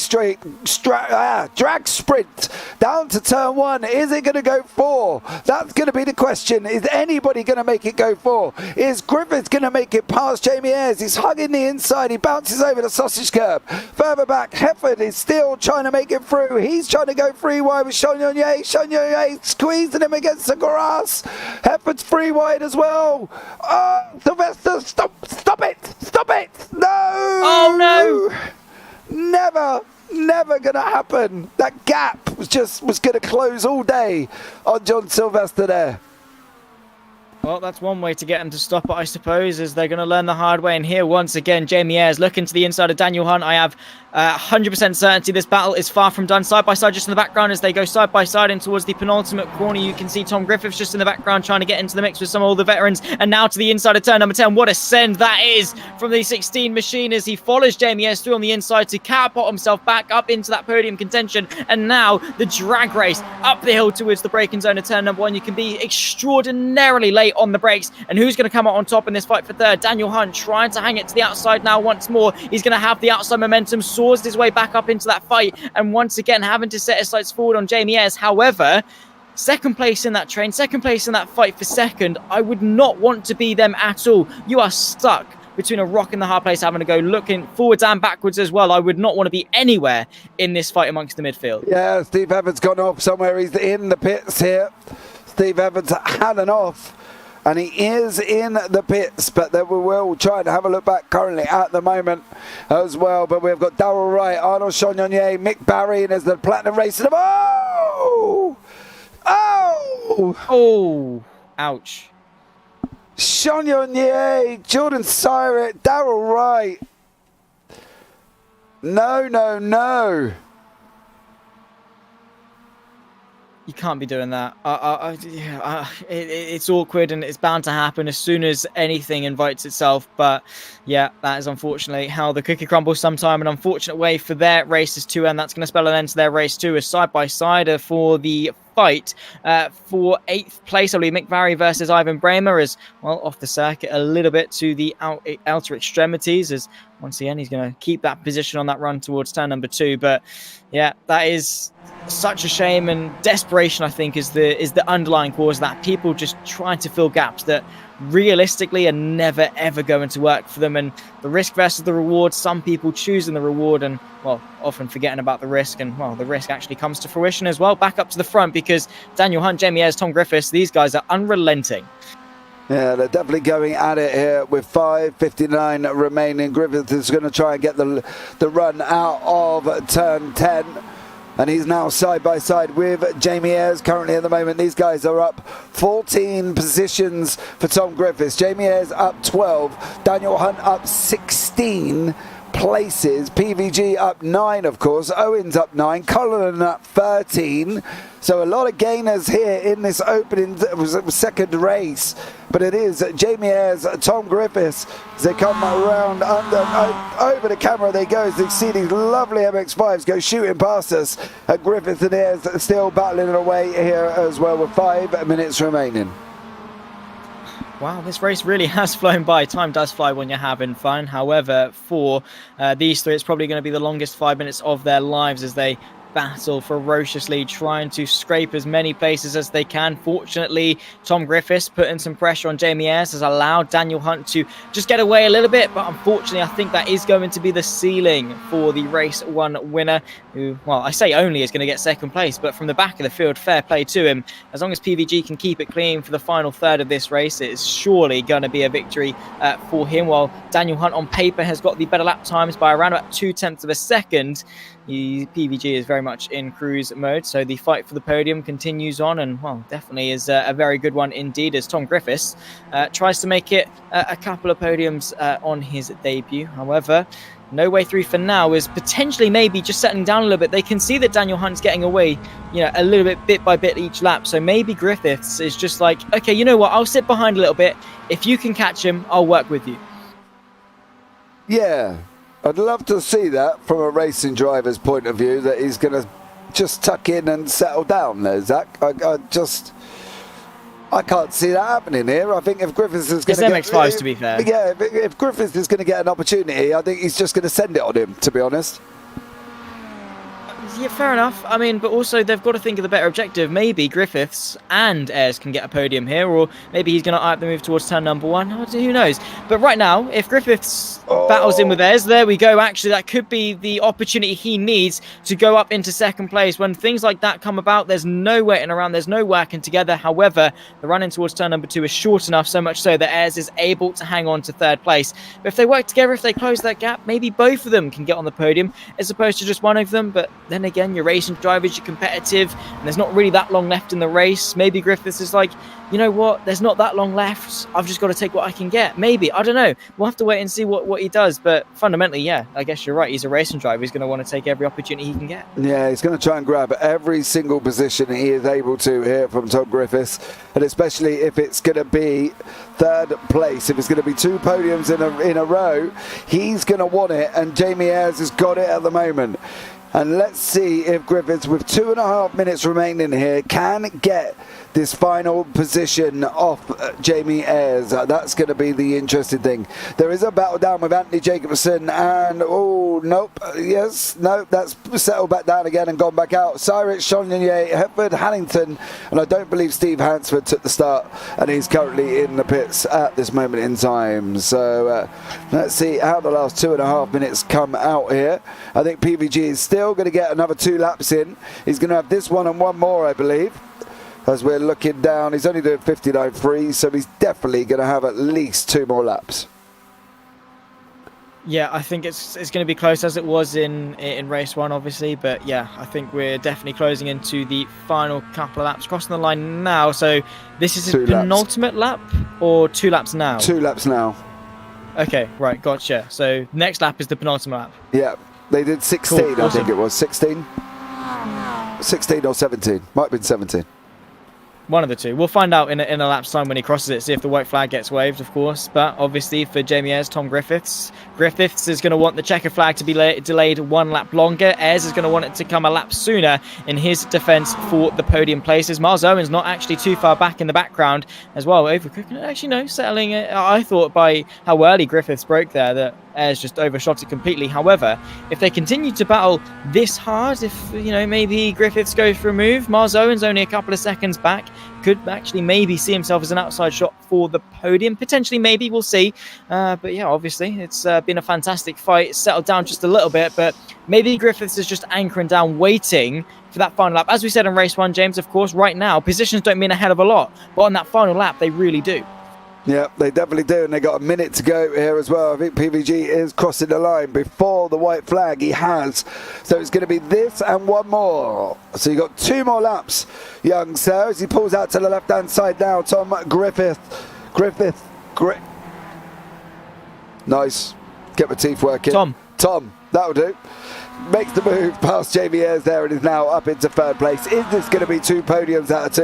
[SPEAKER 1] drag sprint down to turn 1. Is it going to go 4? That's going to be the question. Is anybody going to make it go 4? Is Griffiths going to make it past Jamie Ayres? He's hugging the inside. He bounces over the sausage curb. Further back, Hefford is still trying to make it through. He's trying to go 3 wide with Chagnon. Chagnon squeezing him against the grass. Hefford's 3 wide as well. Oh, Sylvester, stop it. No.
[SPEAKER 3] Oh no.
[SPEAKER 1] Never gonna happen. That gap was gonna close all day on John Sylvester there.
[SPEAKER 3] Well, that's one way to get them to stop it, I suppose, is they're going to learn the hard way. And here, once again, Jamie Ayres looking to the inside of Daniel Hunt. I have 100% certainty this battle is far from done. Side by side, just in the background, as they go side by side in towards the penultimate corner. You can see Tom Griffiths just in the background trying to get into the mix with some of all the veterans. And now to the inside of turn number 10. What a send that is from the 16 machine as he follows Jamie Ayres through on the inside to catapult himself back up into that podium contention. And now the drag race up the hill towards the braking zone of turn number 1. You can be extraordinarily late on the brakes, and who's going to come out on top in this fight for third? Daniel Hunt trying to hang it to the outside now once more. He's going to have the outside momentum, soars his way back up into that fight, and once again having to set his sights forward on Jamie Ayres. However, second place in that train, second place in that fight for second, I would not want to be them at all. You are stuck between a rock and the hard place, having to go looking forwards and backwards as well. I would not want to be anywhere in this fight amongst the midfield.
[SPEAKER 1] Yeah, Steve Evans gone off somewhere. He's in the pits here. Steve Evans had an off, and he is in the pits, but then we will try to have a look back currently at the moment as well. But we've got Darrell Wright, Arnold Chagnon, Mick Barry, and there's the Platinum Racing. Oh!
[SPEAKER 3] Ouch.
[SPEAKER 1] Chagnon, Jordan Syrett, Darrell Wright. No.
[SPEAKER 3] You can't be doing that. It's awkward and it's bound to happen as soon as anything invites itself. But yeah, that is unfortunately how the cookie crumbles sometime. An unfortunate way for their races to end. That's going to spell an end to their race too. A side-by-sider for the fight for 8th place. I believe Mick Barry versus Ivan Bramer is, well, off the circuit a little bit to the outer extremities, as once again he's going to keep that position on that run towards turn number 2. But yeah, that is such a shame, and desperation I think is the underlying cause of that. People just trying to fill gaps that realistically are never ever going to work for them, and the risk versus the reward, some people choosing the reward and, well, often forgetting about the risk, and, well, the risk actually comes to fruition as well. Back up to the front, because Daniel Hunt, Jamie Ayres, Tom Griffiths, these guys are unrelenting.
[SPEAKER 1] Yeah, they're definitely going at it here with 5:59 remaining. Griffiths is going to try and get the run out of turn 10. And he's now side by side with Jamie Ayres currently at the moment. These guys are up 14 positions for Tom Griffiths. Jamie Ayres up 12. Daniel Hunt up 16 places. PVG up 9, of course. Owens up 9. Cullinan up 13. So a lot of gainers here in this opening second race. But it is Jamie Ayres, Tom Griffiths, as they come around over the camera they go, as they see these lovely MX5s go shooting past us. Griffiths and Ayres still battling away here as well with 5 minutes remaining.
[SPEAKER 3] Wow, this race really has flown by. Time does fly when you're having fun. However, for these three, it's probably going to be the longest 5 minutes of their lives as they battle ferociously, trying to scrape as many places as they can. Fortunately, Tom Griffiths putting some pressure on Jamie Ayres has allowed Daniel Hunt to just get away a little bit, but unfortunately I think that is going to be the ceiling for the race 1 winner, who, well, I say only is going to get second place, but from the back of the field, fair play to him. As long as PVG can keep it clean for the final third of this race, it is surely going to be a victory for him, while Daniel Hunt on paper has got the better lap times by around about 0.2 of a second. PVG is very much in cruise mode, so the fight for the podium continues on, and well, definitely is a very good one indeed, as Tom Griffiths tries to make it a couple of podiums on his debut. However, no way through for now, is potentially maybe just settling down a little bit. They can see that Daniel Hunt's getting away, a little bit by bit each lap, so maybe Griffiths is just like, okay, you know what, I'll sit behind a little bit. If you can catch him, I'll work with you.
[SPEAKER 1] Yeah, I'd love to see that from a racing driver's point of view, that he's going to just tuck in and settle down there, Zach. I can't see that happening here. I think if Griffiths is going to
[SPEAKER 3] get... MX5s, to be fair.
[SPEAKER 1] Yeah, if Griffiths is going to get an opportunity, I think he's just going to send it on him, to be honest.
[SPEAKER 3] Yeah, fair enough. I mean, but also they've got to think of the better objective. Maybe Griffiths and Ayres can get a podium here, or maybe he's going to eye up the move towards turn number 1. Who knows? But right now, if Griffiths battles in with Ayres, there we go. Actually, that could be the opportunity he needs to go up into second place. When things like that come about, there's no waiting around, there's no working together. However, the run in towards turn number 2 is short enough, so much so that Ayres is able to hang on to third place. But if they work together, if they close that gap, maybe both of them can get on the podium as opposed to just one of them. But then again, you're racing drivers, you're competitive, and there's not really that long left in the race. Maybe Griffiths is like, you know what, there's not that long left, I've just got to take what I can get. Maybe, I don't know, we'll have to wait and see what he does. But fundamentally, yeah, I guess you're right, he's a racing driver, he's going to want to take every opportunity he can get.
[SPEAKER 1] Yeah, he's going to try and grab every single position he is able to here from Tom Griffiths, and especially if it's going to be third place, if it's going to be 2 podiums in a row, he's going to want it, and Jamie Ayres has got it at the moment. And let's see if Griffiths, with 2.5 minutes remaining here, can get this final position off Jamie Ayres. That's going to be the interesting thing. There is a battle down with Anthony Jacobson, and that's settled back down again and gone back out. Cyrus, Chonier, Hepford, Hannington, and I don't believe Steve Hansford took the start, and he's currently in the pits at this moment in time. So let's see how the last 2.5 minutes come out here. I think PVG is still going to get another 2 laps in. He's going to have this one and one more, I believe. As we're looking down, he's only doing 59.3, so he's definitely going to have at least 2 more laps.
[SPEAKER 3] Yeah, I think it's going to be close, as it was in race 1, obviously. But yeah, I think we're definitely closing into the final couple of laps. Crossing the line now, so this is his penultimate lap, or 2 laps now? 2 laps now. Okay, right, gotcha. So next lap is the penultimate lap.
[SPEAKER 1] Yeah, they did 16, cool, awesome. I think it was. 16 or 17. Might have been 17.
[SPEAKER 3] One of the two. We'll find out in a lap's time when he crosses it, see if the white flag gets waved, of course. But obviously for Jamie Ayres, Tom Griffiths is going to want the checker flag to be delayed 1 lap longer. Ayres is going to want it to come a lap sooner in his defence for the podium places. Miles Owen's not actually too far back in the background as well. Overcooking it, actually no, settling it. I thought by how early Griffiths broke there that Ayres just overshot it completely. However, if they continue to battle this hard, if maybe Griffiths goes for a move, Miles Owen's only a couple of seconds back, could actually maybe see himself as an outside shot for the podium. Potentially, maybe, we'll see. But yeah, obviously, it's been a fantastic fight. It's settled down just a little bit, but maybe Griffiths is just anchoring down, waiting for that final lap. As we said in race 1, James, of course, right now, positions don't mean a hell of a lot, but on that final lap, they really do.
[SPEAKER 1] Yeah, they definitely do, and they got a minute to go here as well. I think PVG is crossing the line before the white flag. He has. So it's going to be this and one more. So you got 2 more laps, young sir, as he pulls out to the left-hand side now. Tom Griffith. Nice. Get my teeth working.
[SPEAKER 3] Tom.
[SPEAKER 1] Tom, that'll do. Makes the move past JPBroadcasting there and is now up into third place. Is this going to be 2 podiums out of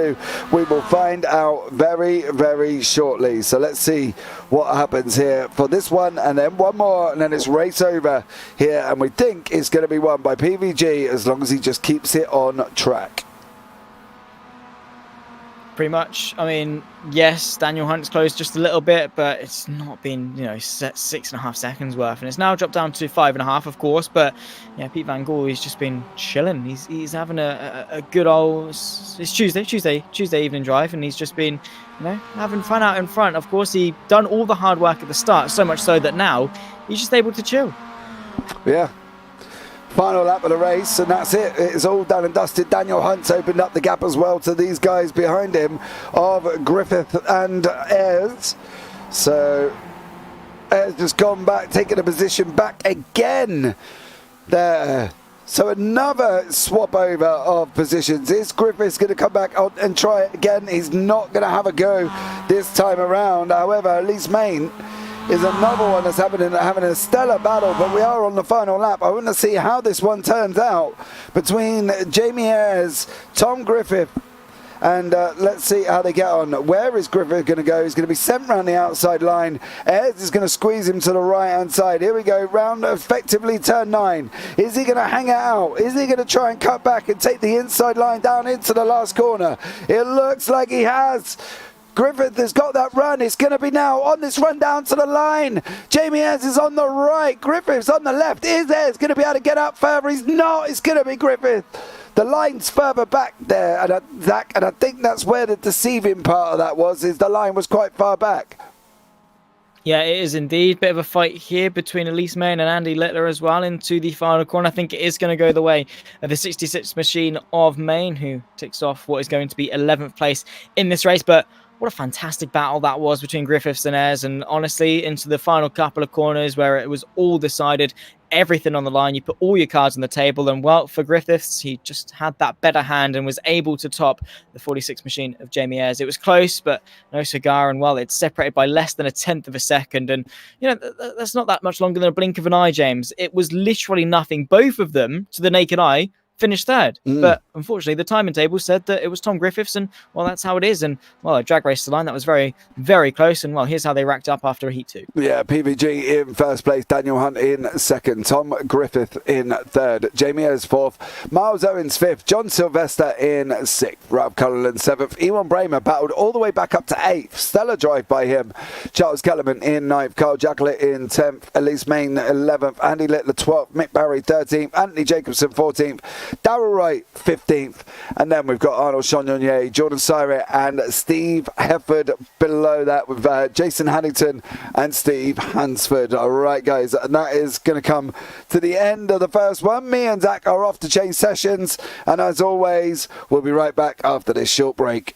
[SPEAKER 1] 2? We will find out very, very shortly. So let's see what happens here for this one, and then one more, and then it's race over here. And we think it's going to be won by PVG as long as he just keeps it on track.
[SPEAKER 3] Pretty much. I mean, yes, Daniel Hunt's closed just a little bit, but it's not been, you know, 6.5 seconds worth, and it's now dropped down to 5.5, of course. But yeah, Pete Van Gool, he's just been chilling. He's having a good old. It's Tuesday evening drive, and he's just been, you know, having fun out in front. Of course, he done all the hard work at the start, so much so that now he's just able to chill.
[SPEAKER 1] Yeah. Final lap of the race, and that's it. It's all done and dusted. Daniel Hunt's opened up the gap as well to these guys behind him of Griffith and Ayres. So Ayres just gone back, taking a position back again there. So another swap over of positions. Is Griffiths going to come back out and try it again? He's not going to have a go this time around. However, at least Main is another one that's having a stellar battle, but we are on the final lap. I want to see how this one turns out between Jamie Ayres, Tom Griffith, and let's see how they get on. Where is Griffith going to go? He's going to be sent round the outside line. Ayres is going to squeeze him to the right-hand side. Here we go, round effectively turn 9. Is he going to hang it out? Is he going to try and cut back and take the inside line down into the last corner? It looks like he has. Griffith has got that run. It's going to be now on this run down to the line. Jamie Ayres is on the right. Griffith's on the left. Is Ayres going to be able to get up further? He's not. It's going to be Griffith. The line's further back there, and I think that's where the deceiving part of that was, is the line was quite far back.
[SPEAKER 3] Yeah, it is indeed. Bit of a fight here between Elise Main and Andy Littler as well into the final corner. I think it is going to go the way of the 66 machine of Main, who ticks off what is going to be 11th place in this race. But what a fantastic battle that was between Griffiths and Ayres, and honestly, into the final couple of corners where it was all decided, everything on the line, you put all your cards on the table, and well, for Griffiths, he just had that better hand and was able to top the 46 machine of Jamie Ayres. It was close, but no cigar, and well, it's separated by less than 1/10 of a second, and you know, that's not that much longer than a blink of an eye, James. It was literally nothing. Both of them, to the naked eye, finished third, but unfortunately the timing table said that it was Tom Griffiths, and well, that's how it is. And well, a drag race to line, that was very, very close, and well, here's how they racked up after Heat 2.
[SPEAKER 1] Yeah, PVG in first place, Daniel Hunt in second, Tom Griffith in third, Jamie Ayres fourth, Miles Owens fifth, John Sylvester in sixth, Ralph Cullen seventh, Ewan Bramer battled all the way back up to eighth, stellar drive by him, Charles Kellerman in ninth, Carl Jacklett in 10th, Elise Main 11th, Andy Littler 12th, Mick Barry 13th, Anthony Jacobson 14th, Darryl Wright 15th, and then we've got Arnold Chagnon, Jordan Syret and Steve Hefford below that, with Jason Hannington and Steve Hansford. All right, guys, and that is going to come to the end of the first one. Me and Zach are off to change sessions, and as always, we'll be right back after this short break.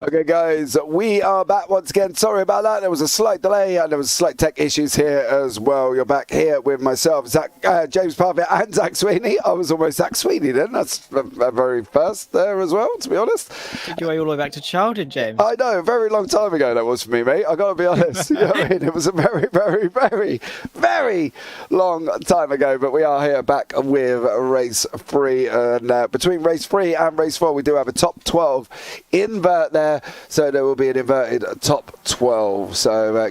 [SPEAKER 1] Okay, guys, we are back once again. Sorry about that. There was a slight delay and there was slight tech issues here as well. You're back here with myself, James Parfitt, and Zach Sweeney. I was almost Zach Sweeney then. That's a very first there as well, to be honest.
[SPEAKER 3] Took you all the way back to childhood, James.
[SPEAKER 1] I know, a very long time ago that was for me, mate. I got to be honest. You know what I mean? It was a very, very, very, very long time ago. But we are here back with race 3. And between race 3 and race 4, we do have a top 12 invert there. So there will be an inverted top 12. So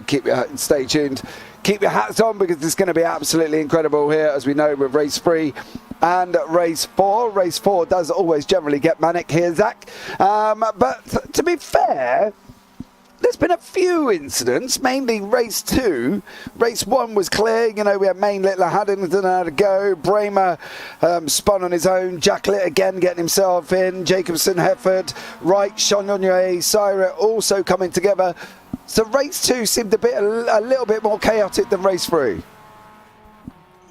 [SPEAKER 1] stay tuned. Keep your hats on because it's going to be absolutely incredible here, as we know, with race 3 and race 4. Race 4 does always generally get manic here, Zach. But to be fair, there's been a few incidents, mainly race 2. Race 1 was clear. You know, we had Main Littler, Haddington had a go. Bramer spun on his own. Jacklet again getting himself in. Jacobson, Hefford, Wright, Chagnon, Syra also coming together. So race 2 seemed a little bit more chaotic than race 3.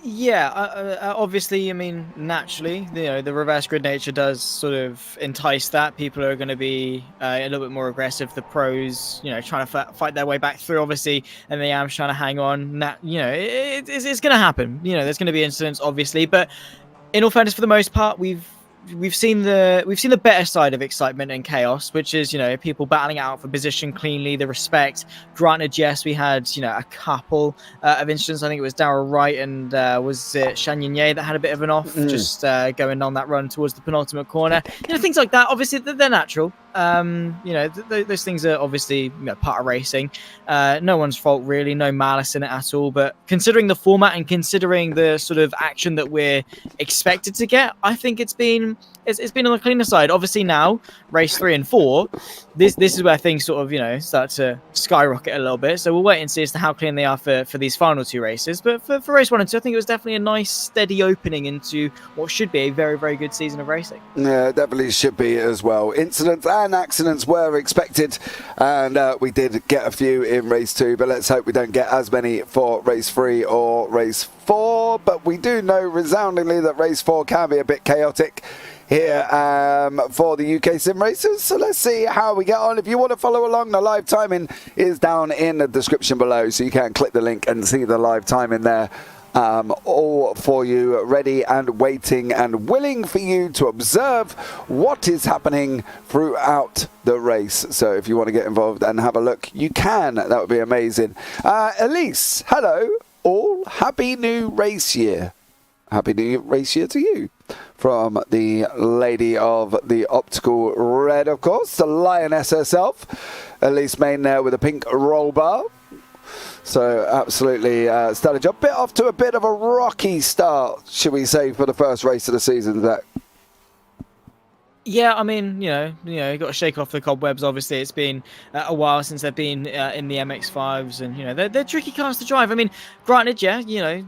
[SPEAKER 3] Yeah, obviously, I mean, naturally, you know, the reverse grid nature does sort of entice that. People are going to be a little bit more aggressive. The pros, you know, trying to fight their way back through, obviously, and the AMs trying to hang on. You know, it's going to happen. You know, there's going to be incidents, obviously, but in all fairness, for the most part, we've seen the better side of excitement and chaos, which is, you know, people battling out for position cleanly, the respect. Granted, yes, we had, you know, a couple of incidents. I think it was Darryl Wright and was it Chagnon that had a bit of an off, just going on that run towards the penultimate corner. You know, things like that. Obviously, they're natural. You know, those things are obviously, you know, part of racing. No one's fault really, no malice in it at all. But considering the format and considering the sort of action that we're expected to get, I think it's been on the cleaner side. Obviously now, race 3 and 4, this is where things sort of, you know, start to skyrocket a little bit. So we'll wait and see as to how clean they are for these final 2 races. But for race 1 and 2, I think it was definitely a nice, steady opening into what should be a very, very good season of racing.
[SPEAKER 1] Yeah, definitely should be as well. Incidents and accidents were expected, and we did get a few in race 2, but let's hope we don't get as many for race 3 or race 4. But we do know resoundingly that race 4 can be a bit chaotic here for the UK SimRacers. So let's see how we get on. If you want to follow along, the live timing is down in the description below, so you can click the link and see the live timing there. All for you, ready and waiting and willing for you to observe what is happening throughout the race. So if you want to get involved and have a look, you can. That would be amazing. Elise, hello all. Happy new race year. Happy new race year to you. From the lady of the optical red, of course, the lioness herself. Elise Main there with a pink roll bar. So absolutely started job. Bit off to a bit of a rocky start, should we say, for the first race of the season, Zach.
[SPEAKER 3] Yeah, I mean, you know, you got to shake off the cobwebs. Obviously, it's been a while since they've been in the MX5s, and you know, they're tricky cars to drive. I mean, granted, yeah, you know,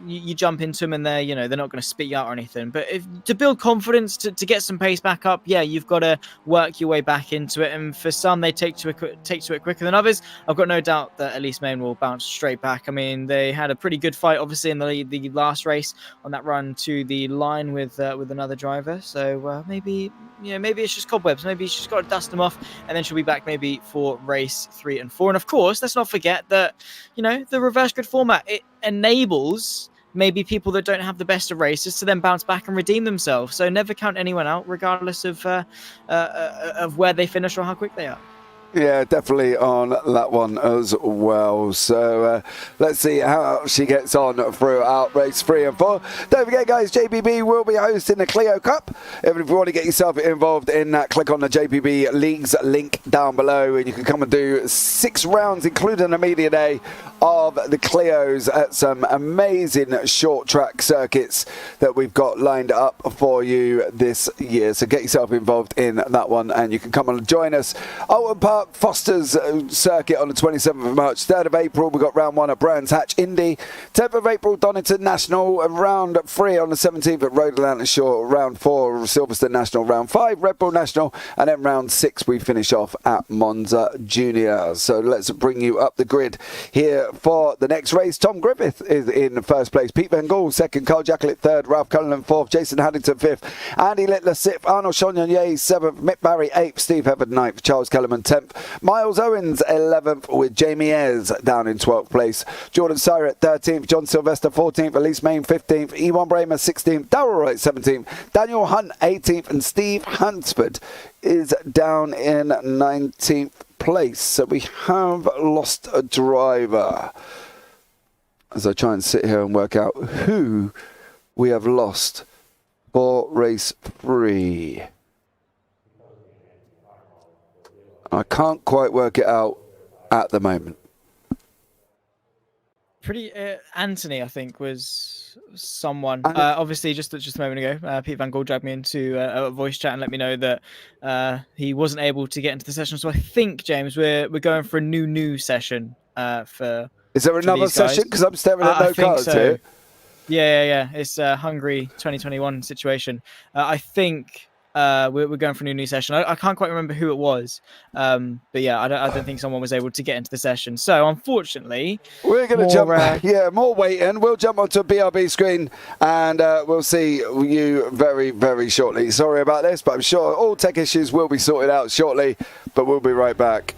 [SPEAKER 3] you jump into them and they're, you know, they're not going to spit you out or anything. But to build confidence, to get some pace back up, yeah, you've got to work your way back into it. And for some, they take to it quicker than others. I've got no doubt that Elise Main will bounce straight back. I mean, they had a pretty good fight, obviously, in the last race on that run to the line with another driver. So maybe. You know, maybe it's just cobwebs. Maybe she's got to dust them off, and then she'll be back maybe for race 3 and 4. And of course, let's not forget that, you know, the reverse grid format, it enables maybe people that don't have the best of races to then bounce back and redeem themselves. So never count anyone out, regardless of where they finish or how quick they are.
[SPEAKER 1] Yeah, definitely on that one as well. So let's see how she gets on throughout race 3 and 4. Don't forget, guys, JPB will be hosting the Clio Cup. If you want to get yourself involved in that, click on the JPB Leagues link down below, and you can come and do 6 rounds, including a media day, of the Clios at some amazing short track circuits that we've got lined up for you this year. So get yourself involved in that one, and you can come and join us. Alton Park Mark Foster's circuit on the 27th of March. 3rd of April, we got round 1 at Brands Hatch Indy. 10th of April, Donington National. Round 3 on the 17th at Road Atlantic Shore. Round 4, Silverstone National. Round 5, Redbull National. And then round 6, we finish off at Monza Junior. So let's bring you up the grid here for the next race. Tom Griffith is in first place. Pete Van Gaal, second. Carl Jacqueline, third. Ralph Cullinan, fourth. Jason Haddington, fifth. Andy Littler, sixth. Arnold Chagnon, seventh. Mick Barry, eighth. Steve Hebbard, ninth. Charles Kellerman, 10th. Miles Owens, 11th, with Jamie Ayres down in 12th place. Jordan Syret, 13th. John Sylvester, 14th. Elise Main, 15th. Ewan Bramer, 16th. Darrell Wright, 17th. Daniel Hunt, 18th. And Steve Hansford is down in 19th place. So we have lost a driver. As I try and sit here and work out who we have lost for race 3. I can't quite work it out at the moment.
[SPEAKER 3] Anthony, I think, was someone. Obviously, just a moment ago, Pete Van Gaal dragged me into a voice chat and let me know that he wasn't able to get into the session. So I think, James, we're going for a new session for. Is there
[SPEAKER 1] another session? Because I'm staring at no cards here.
[SPEAKER 3] Yeah. It's a Hungary 2021 situation. I think we're going for a new session. I can't quite remember who it was. But yeah, I don't think someone was able to get into the session. So unfortunately,
[SPEAKER 1] we're going to jump. More waiting. We'll jump onto a BRB screen and we'll see you very, very shortly. Sorry about this, but I'm sure all tech issues will be sorted out shortly. But we'll be right back.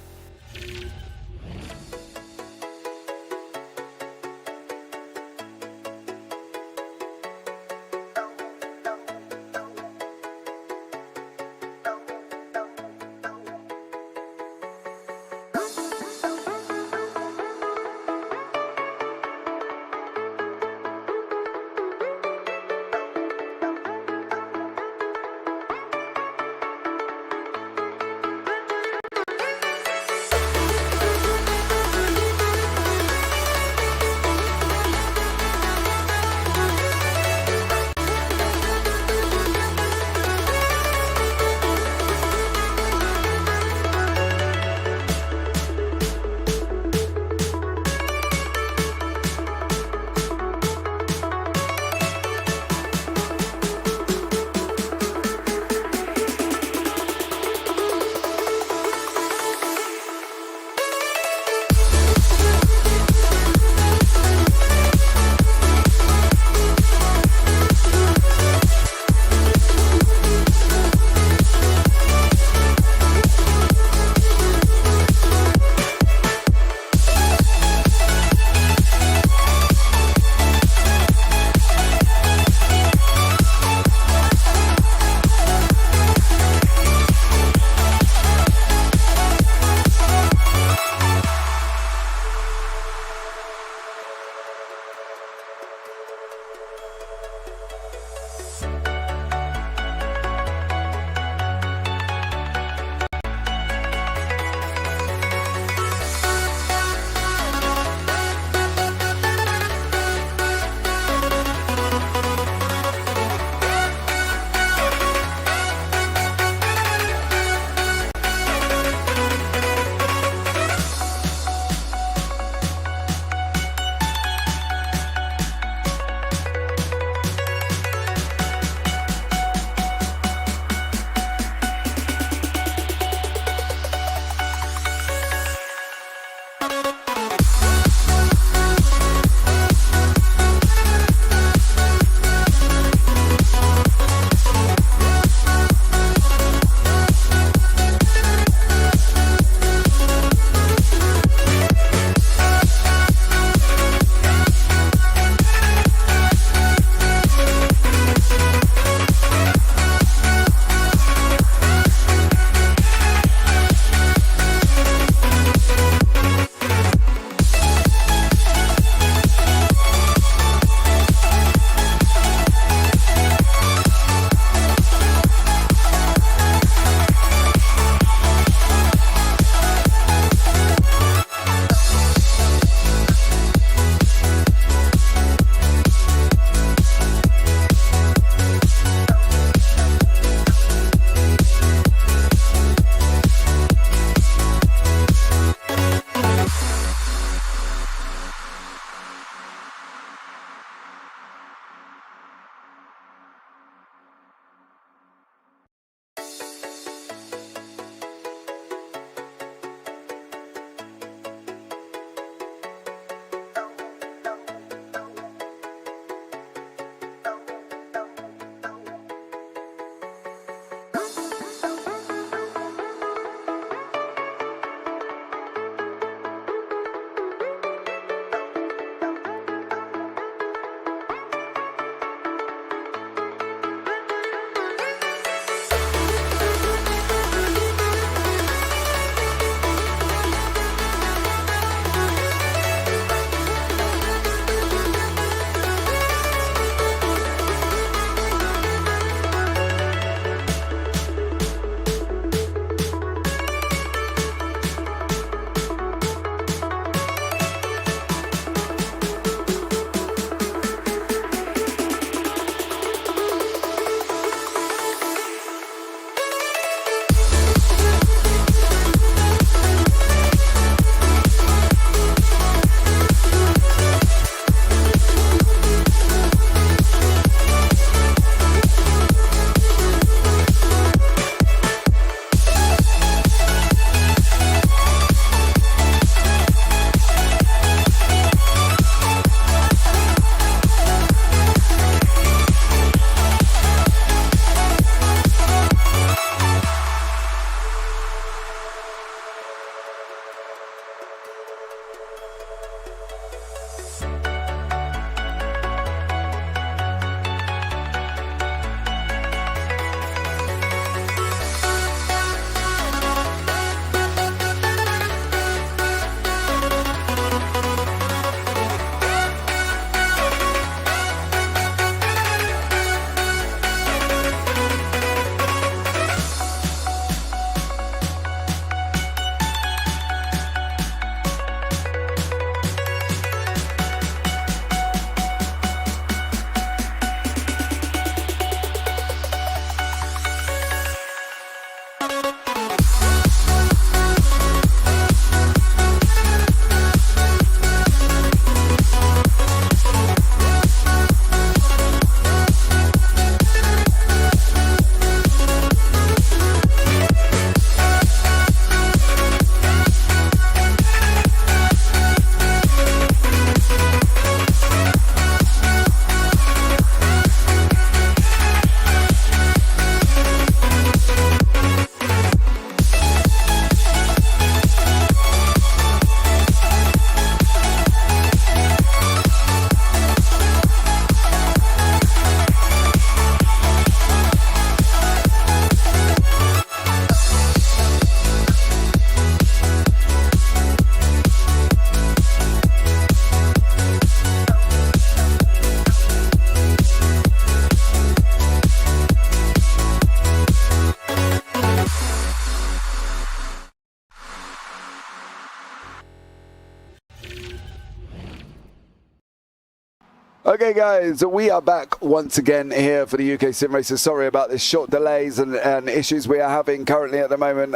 [SPEAKER 1] Okay, guys, we are back once again here for the UkSimracers. Sorry about this short delays and issues we are having currently at the moment.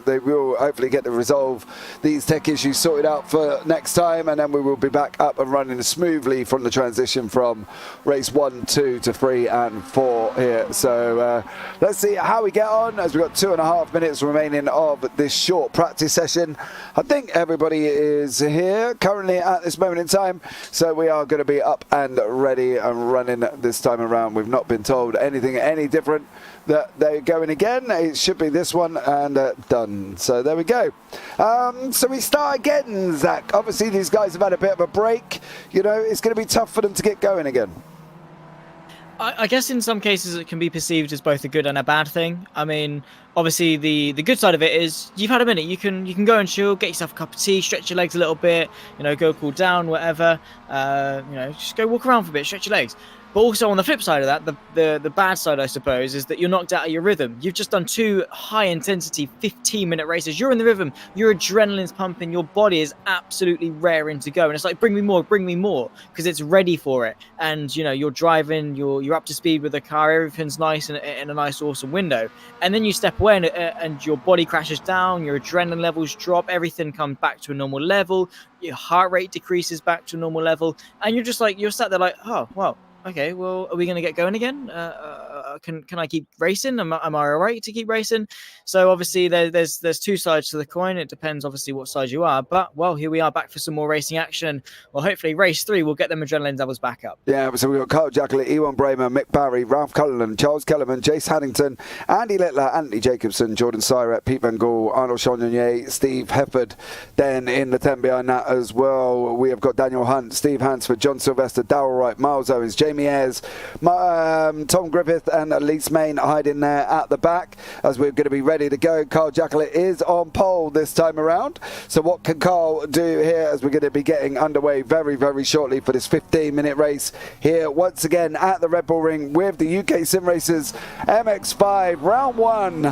[SPEAKER 1] They will hopefully get to resolve these tech issues sorted out for next time, and then we will be back up and running smoothly from the transition from race 1, 2 to 3 and 4 here. So let's see how we get on as we've got 2.5 minutes remaining of this short practice session. I think everybody is here currently at this moment in time, so we are going to be up and ready and running this time around. We've not been told anything any different that they're going again. It should be this one and done. So there we go. So we start again, Zach. Obviously these guys have had a bit of a break. You know, it's going to be tough for them to get going again.
[SPEAKER 3] I guess in some cases it can be perceived as both a good and a bad thing. I mean, obviously the good side of it is you've had a minute. You can go and chill, get yourself a cup of tea, stretch your legs a little bit, you know, go cool down, whatever. You know, just go walk around for a bit, stretch your legs. But also on the flip side of that, the bad side, I suppose, is that you're knocked out of your rhythm. You've just done 2 high-intensity 15-minute races. You're in the rhythm. Your adrenaline's pumping. Your body is absolutely raring to go. And it's like, bring me more, because it's ready for it. And, you know, you're driving, you're up to speed with the car. Everything's nice in a nice, awesome window. And then you step away and your body crashes down. Your adrenaline levels drop. Everything comes back to a normal level. Your heart rate decreases back to a normal level. And you're just like, you're sat there like, oh, well, okay, well, are we going to get going again? Can I keep racing? Am I all right to keep racing? So obviously there's 2 sides to the coin. It depends obviously what side you are. But, well, here we are back for some more racing action. Well, hopefully race 3 will get them adrenaline levels back up.
[SPEAKER 1] Yeah, so we've got Carl Jacklett, Ewan Bramer, Mick Barry, Ralph Cullinan, Charles Kellerman, Jace Haddington, Andy Littler, Anthony Jacobson, Jordan Syret, Pete Van Gaal, Arnold Chagnon, Steve Hefford. Then in the 10 behind that as well, we have got Daniel Hunt, Steve Hansford, John Sylvester, Darrell Wright, Miles Owens, Jamie Ayres, Tom Griffith and Elise Main hiding there at the back as we're going to be ready to go. Carl Jacklett is on pole this time around. So what can Carl do here as we're going to be getting underway very, very shortly for this 15-minute race here once again at the Red Bull Ring with the UkSimracers MX5 round 1.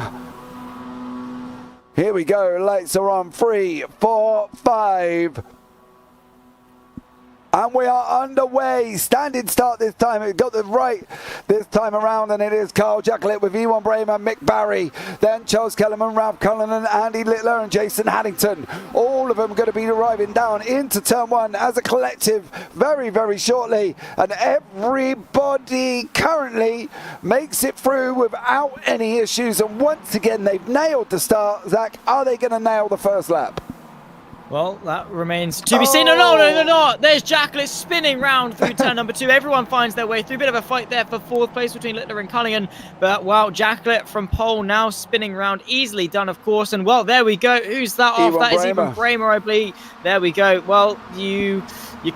[SPEAKER 1] Here we go. Lights are on. 3, 4, 5. And we are underway. Standing start this time. It got the right this time around, and it is Carl Jacklett with Ewan Bramer, Mick Barry, then Charles Kellerman, Ralph Cullinan, Andy Littler, and Jason Haddington. All of them going to be arriving down into turn 1 as a collective very, very shortly. And everybody currently makes it through without any issues. And once again, they've nailed the start. Zach, are they going to nail the first lap?
[SPEAKER 3] Well, that remains to be seen. No, they're not. There's Jacklett spinning round through turn number 2. Everyone finds their way through. Bit of a fight there for 4th place between Littler and Cullinan. But, wow, Jacklett from pole now spinning round. Easily done, of course. And, well, there we go. Who's that off? That is Ewan Bramer, I believe. There we go. Well, you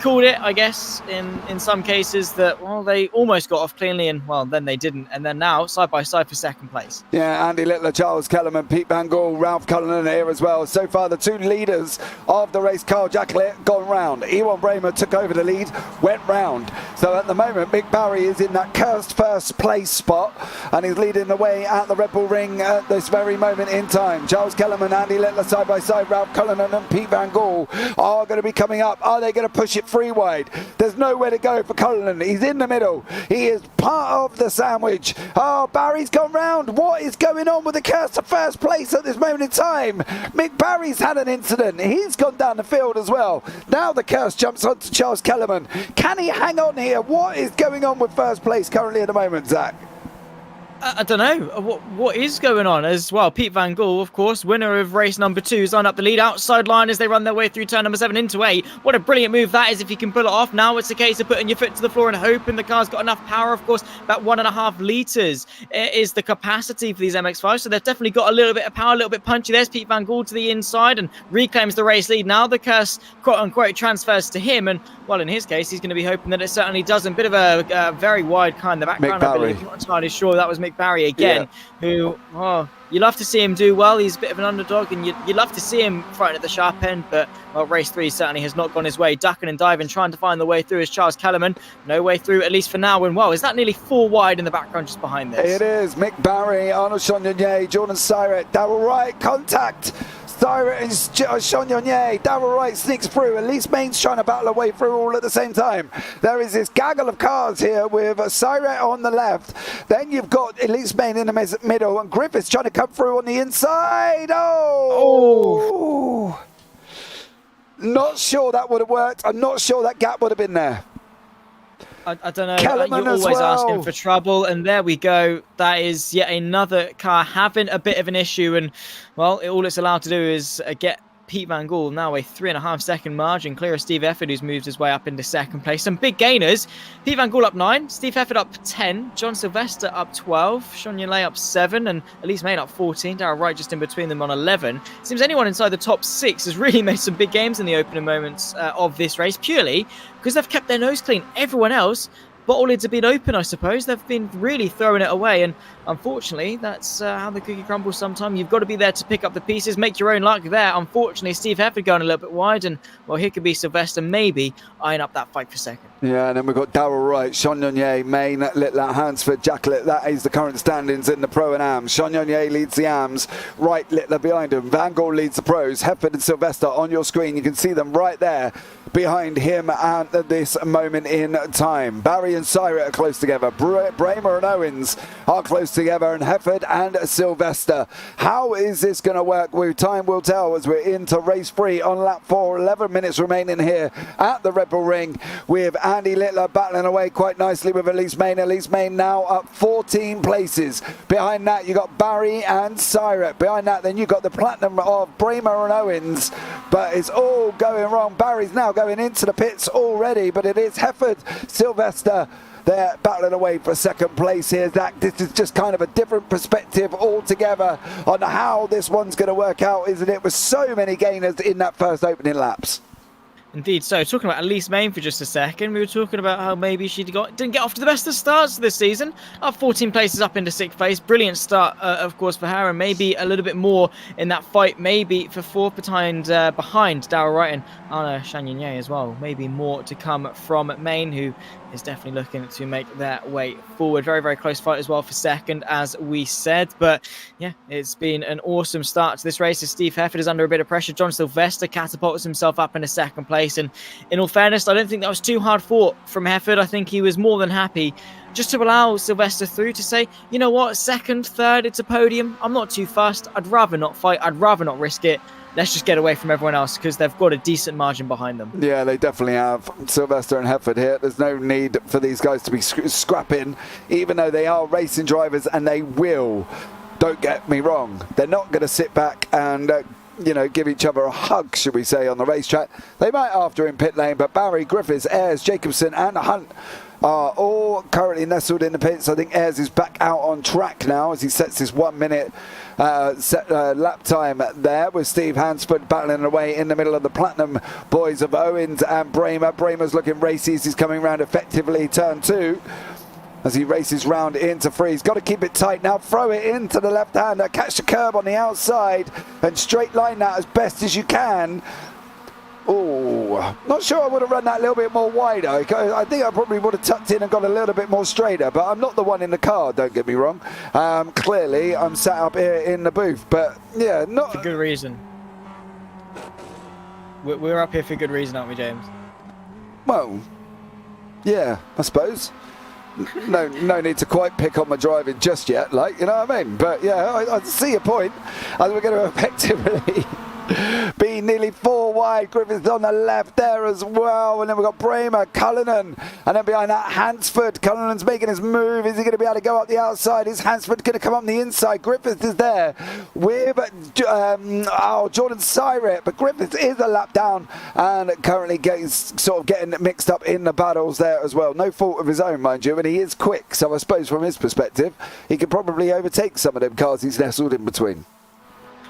[SPEAKER 3] called it, I guess, in some cases that, well, they almost got off cleanly and, well, then they didn't. And then now, side by side for 2nd place.
[SPEAKER 1] Yeah, Andy Littler, Charles Kellerman, Pete Van Gaal, Ralph Cullinan here as well. So far, the 2 leaders of the race, Carl Jacklett, gone round. Ewan Bramer took over the lead, went round. So at the moment, Mick Barry is in that cursed 1st place spot and he's leading the way at the Red Bull Ring at this very moment in time. Charles Kellerman, Andy Littler side by side, Ralph Cullinan and Pete Van Gaal are going to be coming up. Are they going to push it 3 wide? There's nowhere to go for Cullinan. He's in the middle. He is part of the sandwich. Oh, Barry's gone round. What is going on with the cursed 1st place at this moment in time? Mick Barry's had an incident. He's gone down the field as well. Now the curse jumps onto Charles Kellerman. Can he hang on here? What is going on with 1st place currently at the moment, Zach?
[SPEAKER 3] I don't know what is going on as well. Pete Van Gaal, of course, winner of race number 2, is on up the lead outside line as they run their way through turn number 7 into 8. What a brilliant move that is if you can pull it off. Now it's a case of putting your foot to the floor and hoping the car's got enough power. Of course, about 1.5 litres is the capacity for these MX5, so they've definitely got a little bit of power, a little bit punchy. There's Pete Van Gaal to the inside and reclaims the race lead. Now the curse, quote-unquote, transfers to him, and, well, in his case, he's going to be hoping that it certainly doesn't. Bit of a very wide car in the background, I believe. I'm not entirely sure that was Mick Barry again. Yeah. Who, oh, you love to see him do well. He's a bit of an underdog, and you love to see him fighting at the sharp end, but, well, race 3 certainly has not gone his way. Ducking and diving, trying to find the way through is Charles Kellerman. No way through, at least for now. And, well, is that nearly 4 wide in the background just behind this?
[SPEAKER 1] It is. Mick Barry, Arnold Chagnon, Jordan Syret, Darrell Wright, contact. Styra and Sean Yonye. Darrell Wright sneaks through. Elise Main's trying to battle her way through all at the same time. There is this gaggle of cars here with Styra on the left. Then you've got Elise Main in the middle, and Griffiths trying to come through on the inside. Oh! Not sure that would have worked. I'm not sure that gap would have been there.
[SPEAKER 3] I don't know.
[SPEAKER 1] Kellerman
[SPEAKER 3] You're
[SPEAKER 1] as
[SPEAKER 3] always
[SPEAKER 1] well.
[SPEAKER 3] asking for trouble, and there we go. That is yet another car having a bit of an issue, and well, all it's allowed to do is get Pete Van Gool now a 3.5 second margin clear of Steve Efford, who's moved his way up into second place. Some big gainers. Pete Van Gool up 9, Steve Efford up 10, John Sylvester up 12, Sean Yonley up 7, and Elise Main up 14. Darrell Wright just in between them on 11. Seems anyone inside the top 6 has really made some big games in the opening moments of this race, purely because they've kept their nose clean. Everyone else, bottle lids have been open, I suppose. They've been really throwing it away, and unfortunately, that's how the cookie crumbles sometimes. You've got to be there to pick up the pieces, make your own luck there. Unfortunately, Steve Efford going a little bit wide, and well, here could be Sylvester maybe eyeing up that fight for second.
[SPEAKER 1] Yeah, and then we've got Darrell Wright, Sean Yonye, Main, Littler, Hansford, Jacklett. That is the current standings in the Pro and Am. Sean Yonye leads the Ams, Wright, Littler behind him. Van Gool leads the Pros. Hefford and Sylvester on your screen. You can see them right there behind him at this moment in time. Barry and Syra are close together. Bramer and Owens are close together, and Hefford and Sylvester. How is this going to work? Time will tell as we're into race 3 on lap 4. 11 minutes remaining here at the Red Bull Ring, with Andy Littler battling away quite nicely with Elise Main. Elise Main now up 14 places. Behind that, you got Barry and Syra. Behind that, then you got the platinum of Bramer and Owens. But it's all going wrong. Barry's now going into the pits already, but it is Hefford, Sylvester. They're battling away for second place here, Zach. This is just kind of a different perspective altogether on how this one's going to work out, isn't it? With so many gainers in that first opening laps.
[SPEAKER 3] Indeed. So, talking about Elise Main for just a second, we were talking about how maybe she didn't get off to the best of starts this season. Up 14 places up into 6th place. Brilliant start, of course, for her, and maybe a little bit more in that fight, maybe for 4th behind Darrell Wright and Anna Chagnier as well. Maybe more to come from Main, who is definitely looking to make their way forward. Very, very close fight as well for second, as we said. But yeah, it's been an awesome start to this race as Steve Hefford is under a bit of pressure. John Sylvester catapults himself up into second place. And in all fairness, I don't think that was too hard fought from Hefford. I think he was more than happy just to allow Sylvester through, to say, you know what, second, third, it's a podium. I'm not too fussed. I'd rather not fight. I'd rather not risk it. Let's just get away from everyone else because they've got a decent margin behind them.
[SPEAKER 1] Yeah, they definitely have. Sylvester and Hefford here. There's no need for these guys to be scrapping, even though they are racing drivers, and they will. Don't get me wrong. They're not going to sit back and give each other a hug, should we say, on the racetrack. They might after in pit lane, but Barry, Griffiths, Ayres, Jacobson and Hunt are all currently nestled in the pits. I think Ayres is back out on track now as he sets his 1 minute lap time there, with Steve Hansford battling away in the middle of the platinum boys of Owens and Bramer. Bramer's looking racy as he's coming round effectively turn 2. As he races round into 3. He's got to keep it tight now. Throw it into the left-hander. Catch the curb on the outside and straight line that as best as you can. Oh, not sure I would have run that a little bit more wider. I think I probably would have tucked in and got a little bit more straighter, but I'm not the one in the car, don't get me wrong. Clearly, I'm sat up here in the booth, but yeah, not...
[SPEAKER 3] For good reason. We're up here for good reason, aren't we, James?
[SPEAKER 1] Well, yeah, I suppose. No need to quite pick on my driving just yet, like, you know what I mean? But yeah, I see your point. As we're going to effectively be nearly 4 wide. Griffiths on the left there as well, and then we've got Bramer, Cullinan, and then behind that Hansford. Cullinan's making his move. Is he going to be able to go up the outside? Is Hansford going to come on the inside? Griffiths is there with Jordan Syret, but Griffiths is a lap down and currently getting mixed up in the battles there as well. No fault of his own, mind you, and he is quick, so I suppose from his perspective he could probably overtake some of them cars he's nestled in between.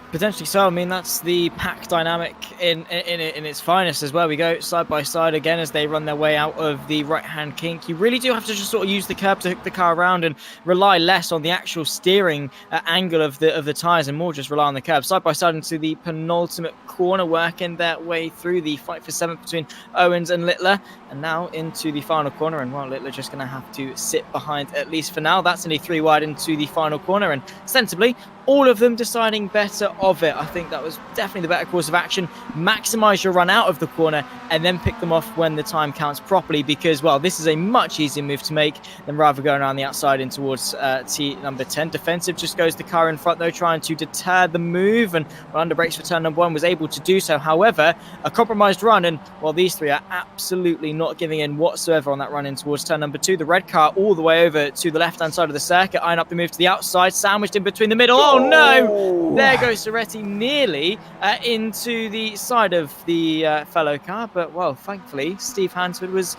[SPEAKER 3] Potentially so. I mean, that's the pack dynamic in its finest as well. We go side by side again as they run their way out of the right-hand kink. You really do have to just sort of use the curb to hook the car around and rely less on the actual steering angle of the tyres and more just rely on the curb. Side by side into the penultimate corner, working their way through the fight for 7th between Owens and Littler, and now into the final corner. And well, Littler just going to have to sit behind, at least for now. That's only 3 wide into the final corner, and sensibly, all of them deciding better of it. I think that was definitely the better course of action. Maximize your run out of the corner and then pick them off when the time counts properly, because, well, this is a much easier move to make than rather going around the outside in towards T number 10. Defensive just goes the car in front, though, trying to deter the move, and under brakes for turn number 1 was able to do so. However, a compromised run, and while these three are absolutely not giving in whatsoever on that run in towards turn number 2, the red car all the way over to the left-hand side of the circuit, eyeing up the move to the outside, sandwiched in between the middle. Oh no! There goes Soretti nearly into the side of the fellow car, but, well, thankfully, Steve Hansford was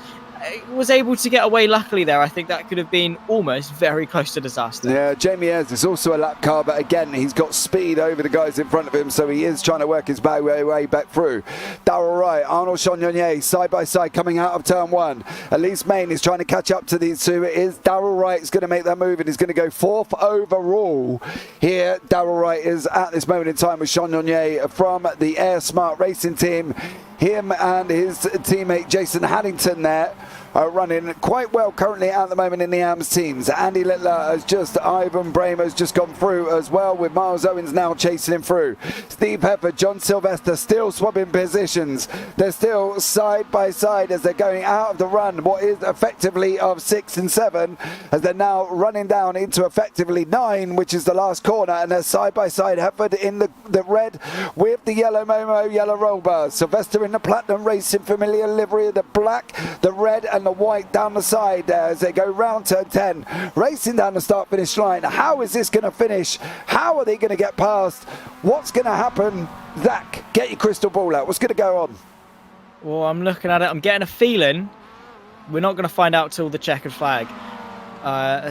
[SPEAKER 3] able to get away luckily there. I think that could have been almost very close to disaster.
[SPEAKER 1] Yeah, Jamie Ayres is also a lap car, but again, he's got speed over the guys in front of him, so he is trying to work his way back through. Darrell Wright, Arnold Chagnon side by side coming out of turn 1. Elise Main is trying to catch up to these two. It is Darrell Wright is going to make that move, and he's going to go 4th overall here. Darrell Wright is at this moment in time with Chagnon from the Air Smart Racing team. Him and his teammate Jason Haddington there are running quite well currently at the moment in the AMS teams. Andy Littler has just, Ivan Bramer has just gone through as well, with Miles Owens now chasing him through. Steve Pepper, John Sylvester still swapping positions. They're still side by side as they're going out of the run, what is effectively of 6 and 7, as they're now running down into effectively 9, which is the last corner, and they're side by side. Hefford in the red with the yellow Momo, yellow roll bar. Sylvester in the platinum racing familiar livery, the black, the red and the white down the side there as they go round turn 10, racing down the start finish line. How is this going to finish? How are they going to get past? What's going to happen? Zach, get your crystal ball out. What's going to go on?
[SPEAKER 3] Well, I'm looking at it. I'm getting a feeling we're not going to find out till the checkered flag.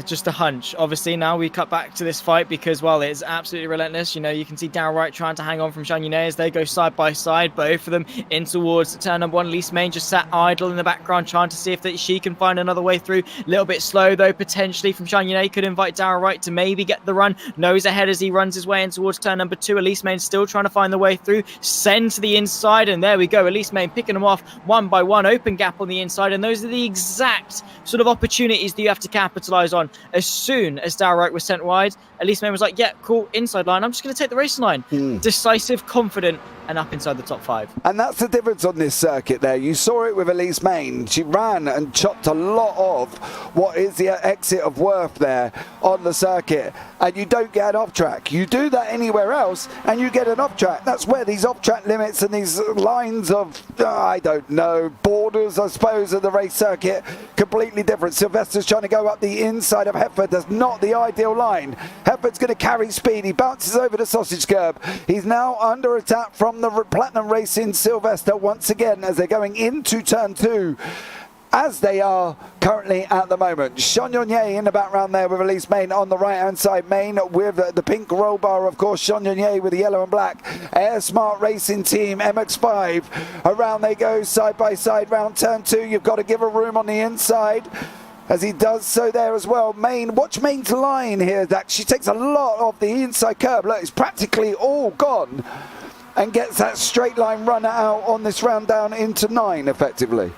[SPEAKER 3] Just a hunch. Obviously, now we cut back to this fight because, well, it's absolutely relentless. You know, you can see Darrell Wright trying to hang on from Chagnon as they go side by side, both of them in towards turn number 1. Elise Main just sat idle in the background, trying to see if she can find another way through. A little bit slow, though, potentially from Chagnon. Could invite Darrell Wright to maybe get the run. Nose ahead as he runs his way in towards turn number 2. Elise Main still trying to find the way through. Send to the inside, and there we go. Elise Main picking them off one by one. Open gap on the inside, and those are the exact sort of opportunities that you have to capitalize on. As soon as Darrell Wright was sent wide, Elise Main was like, yeah, cool, inside line, I'm just going to take the racing line. Decisive, confident, and up inside the top 5.
[SPEAKER 1] And that's the difference on this circuit there. You saw it with Elise Main. She ran and chopped a lot of what is the exit of Worth there on the circuit, and you don't get an off track. You do that anywhere else and you get an off track. That's where these off track limits and these lines of, I don't know, borders, I suppose, of the race circuit, completely different. Sylvester's trying to go up the inside of Hefford. That's not the ideal line. Hefford's going to carry speed. He bounces over the sausage curb. He's now under attack from the Platinum Racing Sylvester once again as they're going into turn 2, as they are currently at the moment. Chagnon in the background there with Elise Main on the right hand side. Main with the pink roll bar, of course. Chagnon with the yellow and black. Air Smart Racing Team MX5. Around they go side by side round turn 2. You've got to give a room on the inside, as he does so there as well. Main, watch Main's line here, Zach. She takes a lot of the inside curb. Look, it's practically all gone, and gets that straight line run out on this round down into 9 effectively.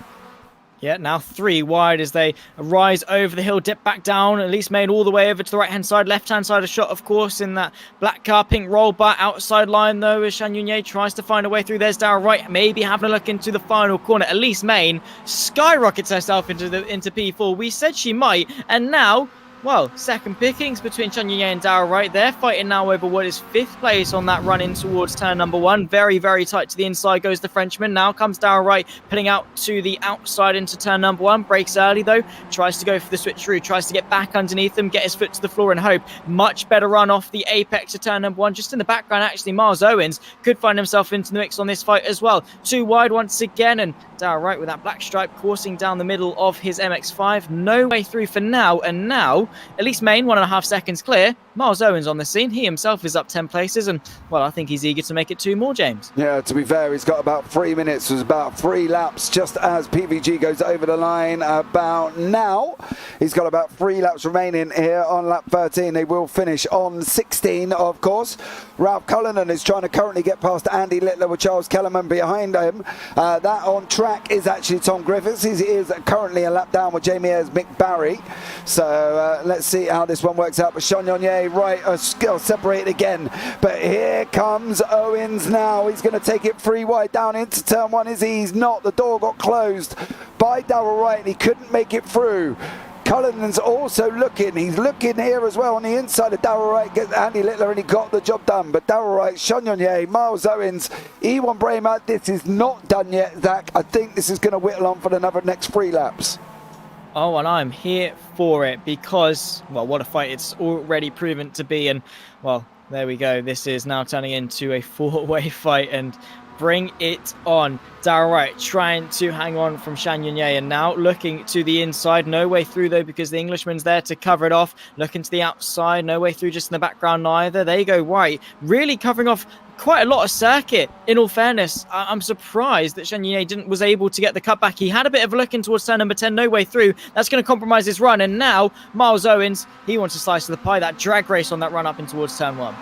[SPEAKER 3] Yeah, now 3 wide as they rise over the hill, dip back down. Elise Main all the way over to the right-hand side. Left-hand side a shot, of course, in that black car, pink roll bar. Outside line, though, as Chagnon tries to find a way through. There's Darrell Wright, maybe having a look into the final corner. Elise Main skyrockets herself into P4. We said she might, and now, well, second pickings between Chagnon and Darrell Wright. They're fighting now over what is 5th place on that run in towards turn number 1. Very, very tight to the inside goes the Frenchman. Now comes Darrell Wright, putting out to the outside into turn number 1. Breaks early, though. Tries to go for the switcheroo. Tries to get back underneath him, get his foot to the floor and hope. Much better run off the apex of turn number 1. Just in the background, actually, Miles Owens could find himself into the mix on this fight as well. 2 wide once again, and Darrell Wright with that black stripe coursing down the middle of his MX5. No way through for now, and now Elise Main 1.5 seconds clear. Miles Owens on the scene. He himself is up 10 places, and, well, I think he's eager to make it 2 more, James.
[SPEAKER 1] Yeah, to be fair, he's got about 3 minutes. There's about 3 laps just as PVG goes over the line about now. He's got about 3 laps remaining here on lap 13. They will finish on 16, of course. Ralph Cullinan is trying to currently get past Andy Littler with Charles Kellerman behind him. That on track is actually Tom Griffiths. He is currently a lap down with Jamie Ayres, Mick Barry. So let's see how this one works out. But Chagnon right, separated again. But here comes Owens now. He's going to take it 3 wide down into turn 1. Is he? He's not. The door got closed by Darrell Wright and he couldn't make it through. Cullinan's also looking. He's looking here as well on the inside of Darrell Wright. Gets Andy Littler and he got the job done. But Darrell Wright, Chagnon, Miles Owens, Ewan Bramer, this is not done yet, Zach. I think this is going to whittle on for another next 3 laps.
[SPEAKER 3] Oh, and I'm here for it because, well, what a fight it's already proven to be. And, well, there we go. This is now turning into a 4-way fight and bring it on. Darrell Wright trying to hang on from Chagnon and now looking to the inside. No way through, though, because the Englishman's there to cover it off. Looking to the outside. No way through just in the background neither. There you go, Wright. Really covering off quite a lot of circuit, in all fairness. I'm surprised that Chagnon was able to get the cut back. He had a bit of a look in towards turn number 10, no way through. That's going to compromise his run. And now, Miles Owens, he wants a slice of the pie. That drag race on that run up in towards turn 1.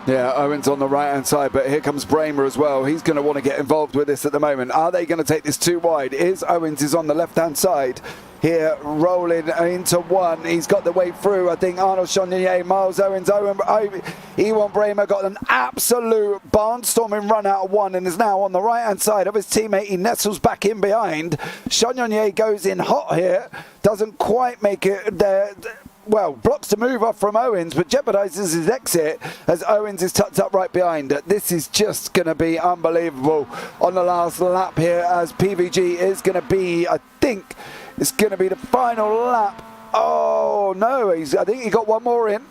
[SPEAKER 1] Yeah, Owens on the right-hand side, but here comes Bramer as well. He's going to want to get involved with this at the moment. Are they going to take this too wide? Owens is on the left-hand side here, rolling into 1. He's got the way through. I think Arnold Chagnon, Miles Owens, Ewan Bramer got an absolute barnstorming run out of 1 and is now on the right-hand side of his teammate. He nestles back in behind. Chagnon goes in hot here. Doesn't quite make it there. Well, blocks to move off from Owens, but jeopardizes his exit as Owens is tucked up right behind. This is just going to be unbelievable on the last lap here as PVG is going to be, I think, it's going to be the final lap. Oh, no, I think he got one more in.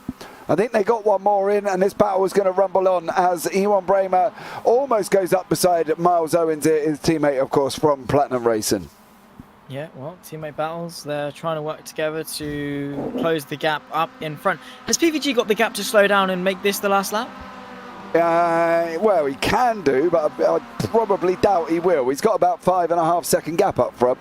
[SPEAKER 1] I think they got one more in, and this battle is going to rumble on as Ewan Bramer almost goes up beside Miles Owens, his teammate, of course, from Platinum Racing.
[SPEAKER 3] Yeah, well, teammate battles. They're trying to work together to close the gap up in front. Has PVG got the gap to slow down and make this the last lap?
[SPEAKER 1] Well, he can do, but I probably doubt he will. He's got about 5.5 second gap up front.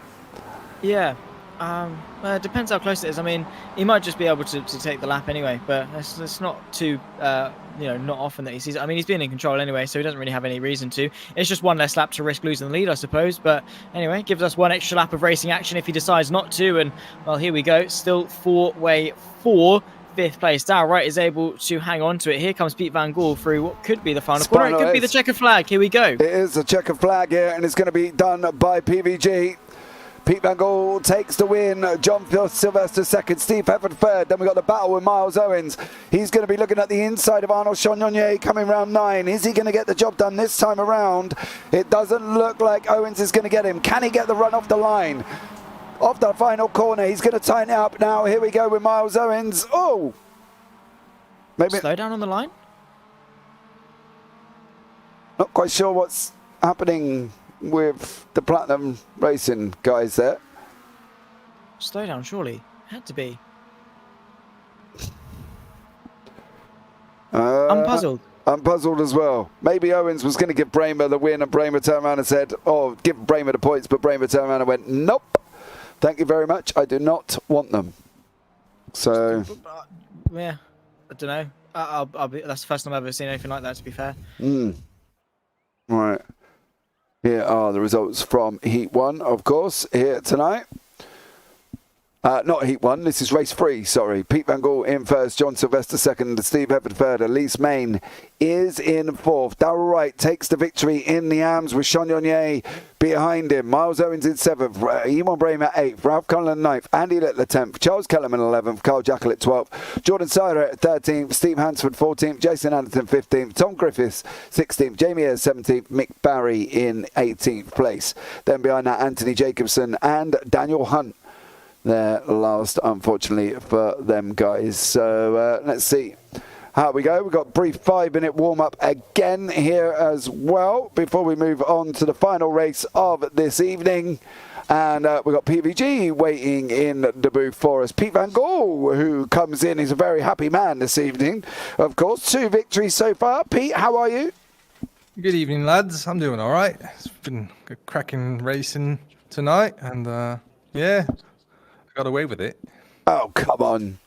[SPEAKER 3] Yeah. Well, it depends how close it is. I mean, he might just be able to take the lap anyway, but it's not too, not often that he sees it. I mean, he's been in control anyway, so he doesn't really have any reason to. It's just one less lap to risk losing the lead, I suppose. But anyway, gives us one extra lap of racing action if he decides not to. And, well, here we go. Still 4-way for 5th place. Darrell Wright is able to hang on to it. Here comes Pete Van Gool through what could be the final corner. It could be the checkered flag. Here we go.
[SPEAKER 1] It is a checkered flag here, and it's going to be done by PVG. Pete Van Gool takes the win. John Sylvester second. Steve Hefford third. Then we got the battle with Miles Owens. He's going to be looking at the inside of Arnold Chagnon coming round 9. Is he going to get the job done this time around? It doesn't look like Owens is going to get him. Can he get the run off the line? Off the final corner. He's going to tighten it up now. Here we go with Miles Owens. Oh! Maybe
[SPEAKER 3] slow down on the line?
[SPEAKER 1] Not quite sure what's happening with the Platinum Racing guys there.
[SPEAKER 3] Slow down, surely. Had to be. I'm puzzled.
[SPEAKER 1] I'm puzzled as well. Maybe Owens was going to give Bramer the win and Bramer turned around and said, oh, give Bramer the points, but Bramer turned around and went, nope. Thank you very much. I do not want them. So...
[SPEAKER 3] yeah, I don't know. That's the first time I've ever seen anything like that, to be fair.
[SPEAKER 1] Right. Here are the results from Heat 1, of course, here tonight. Not Heat 1, this is race 3, sorry. Pete Van Gool in first, John Sylvester second, Steve Hefford third, Elise Main is in fourth. Darrell Wright takes the victory in the arms with Chagnon behind him. Miles Owens in seventh, Ewan Bramer eighth, Ralph Cullen ninth, Andy Littler 10th, Charles Kellerman 11th, Carl Jackal at 12th, Jordan Sider at 13th, Steve Hansford 14th, Jason Anderson 15th, Tom Griffiths 16th, Jamie Ayres 17th, Mick Barry in 18th place. Then behind that, Anthony Jacobson and Daniel Hunt. There last, unfortunately, for them guys. So let's see how we go. We've got a brief 5-minute warm-up again here as well before we move on to the final race of this evening. And we've got PVG waiting in the booth for us. Pete Van Gool, who comes in, he's a very happy man this evening. Of course, 2 victories so far. Pete, how are you?
[SPEAKER 5] Good evening, lads. I'm doing all right. It's been a cracking racing tonight. And, yeah... got away with it.
[SPEAKER 1] Oh, come on,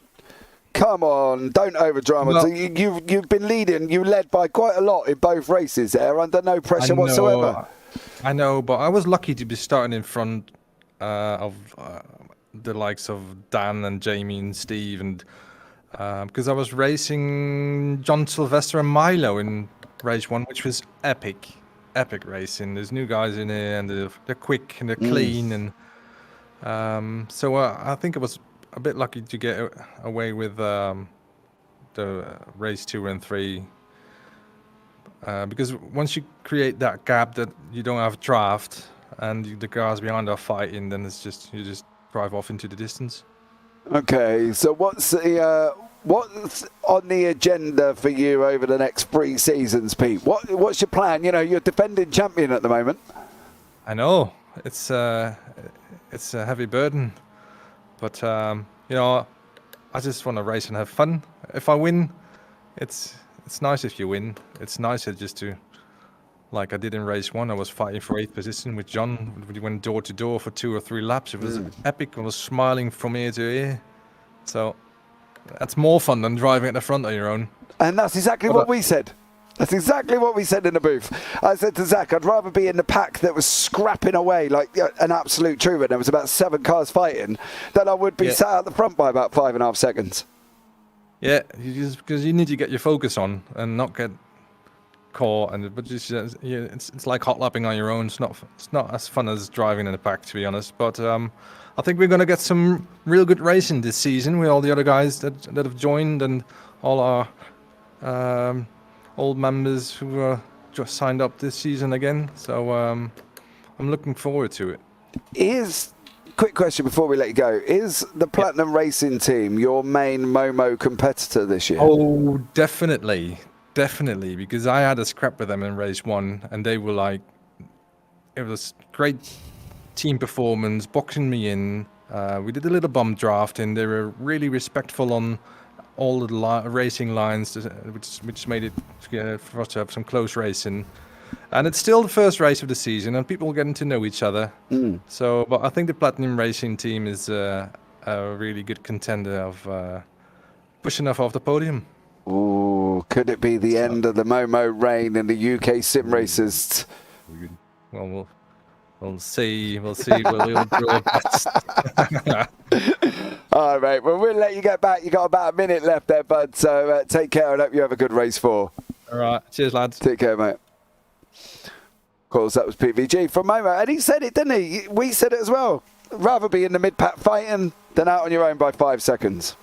[SPEAKER 1] don't overdrama.
[SPEAKER 5] Well,
[SPEAKER 1] you've been leading, you led by quite a lot in both races there, under no pressure whatsoever.
[SPEAKER 5] I know, but I was lucky to be starting in front of the likes of Dan and Jamie and Steve, and because I was racing John Sylvester and Milo in race 1, which was epic racing. There's new guys in here, and they're quick and they're clean, and so I think I was a bit lucky to get away with the race 2 and 3. Because once you create that gap that you don't have draft and the cars behind are fighting, then it's just you just drive off into the distance.
[SPEAKER 1] Okay, so what's on the agenda for you over the next 3 seasons, Pete? What's your plan? You know, you're defending champion at the moment.
[SPEAKER 5] I know it's a heavy burden, but you know, I just want to race and have fun. If I win, it's nice if you win. It's nicer just to, like I did in race 1, I was fighting for 8th position with John. We went door to door for 2 or 3 laps. It was epic. I was smiling from ear to ear. So that's more fun than driving at the front on your own.
[SPEAKER 1] And that's exactly what we said. That's exactly what we said in the booth. I said to Zach, I'd rather be in the pack that was scrapping away like an absolute trooper. There was about 7 cars fighting, than I would be sat at the front by about 5.5 seconds.
[SPEAKER 5] Yeah, because you need to get your focus on and not get caught. But it's like hot lapping on your own. It's not as fun as driving in a pack, to be honest. But I think we're going to get some real good racing this season with all the other guys that have joined and all our old members who are just signed up this season again. So I'm looking forward to it.
[SPEAKER 1] Quick question before we let you go. Is the Platinum Racing team your main Momo competitor this year?
[SPEAKER 5] Oh, definitely, because I had a scrap with them in race 1, and they were like, it was great team performance, boxing me in. We did a little bum draft, and they were really respectful on all the racing lines, which made it for us to have some close racing. And it's still the first race of the season, and people are getting to know each other. So, but I think the Platinum Racing team is a really good contender of pushing us off the podium.
[SPEAKER 1] Ooh, could it be the end of the Momo reign in the UK SimRacers?
[SPEAKER 5] Well, we'll see. We'll do our best.
[SPEAKER 1] All right, well, we'll let you get back. You got about a minute left there, bud. So take care and hope you have a good race 4.
[SPEAKER 5] All right, cheers, lads.
[SPEAKER 1] Take care, mate. Of course, that was PVG from Momo, and he said it, didn't he? We said it as well. Rather be in the mid-pack fighting than out on your own by 5 seconds.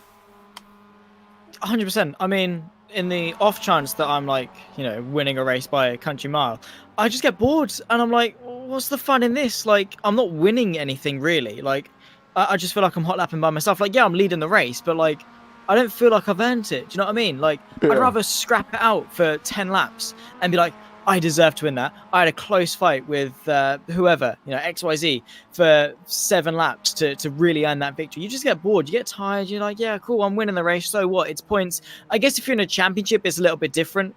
[SPEAKER 3] 100%. I mean, in the off chance that I'm like, you know, winning a race by a country mile, I just get bored, and I'm like, what's the fun in this? Like, I'm not winning anything really. Like, I just feel like I'm hot lapping by myself. Like, yeah, I'm leading the race, but like, I don't feel like I've earned it. Do you know what I mean? Like, I'd rather scrap it out for 10 laps and be like, I deserve to win that. I had a close fight with whoever, you know, XYZ for 7 laps to really earn that victory. You just get bored. You get tired. You're like, yeah, cool, I'm winning the race. So what? It's points. I guess if you're in a championship, it's a little bit different.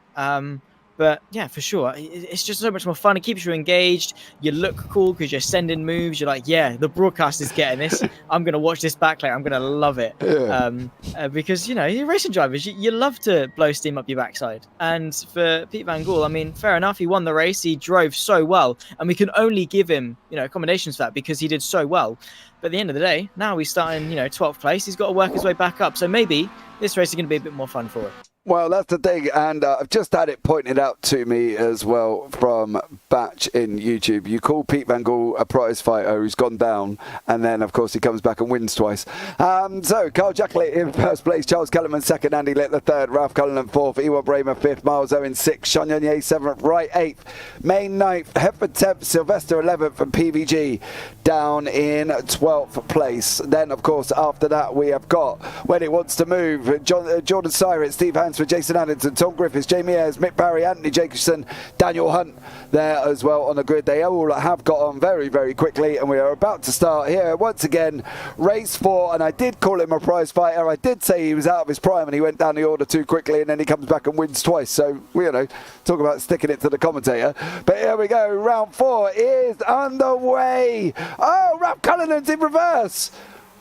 [SPEAKER 3] But yeah, for sure. It's just so much more fun. It keeps you engaged. You look cool because you're sending moves. You're like, yeah, the broadcast is getting this. I'm going to watch this back later. I'm going to love it. Yeah. Because, you know, you're racing drivers. You love to blow steam up your backside. And for Pete Van Gool, I mean, fair enough. He won the race. He drove so well. And we can only give him, you know, accommodations for that because he did so well. But at the end of the day, now he's starting, you know, 12th place. He's got to work his way back up. So maybe this race is going to be a bit more fun for him.
[SPEAKER 1] Well, that's the thing, and I've just had it pointed out to me as well from Batch in YouTube. You call Pete Van Gool a prize fighter who's gone down, and then, of course, he comes back and wins twice. So, Carl Jackley in first place, Charles Kellerman second, Andy Littler third, Ralph Cullen fourth, Ewan Bramer fifth, Miles Owen sixth, Sean Yonier seventh, Wright eighth, Main ninth, Hepford 10th, Sylvester 11th, and PVG down in 12th place. Then, of course, after that, we have got, when it wants to move, Jordan Syrett, Steve Hans for Jason Anderson, Tom Griffiths, Jamie Ayres, Mick Barry, Anthony Jacobson, Daniel Hunt there as well on the grid. They all have got on very, very quickly, and we are about to start here once again, race 4. And I did call him a prize fighter. I did say he was out of his prime and he went down the order too quickly, and then he comes back and wins twice. So, you know, talk about sticking it to the commentator. But here we go. Round 4 is underway. Oh, Ralph Cullen's in reverse.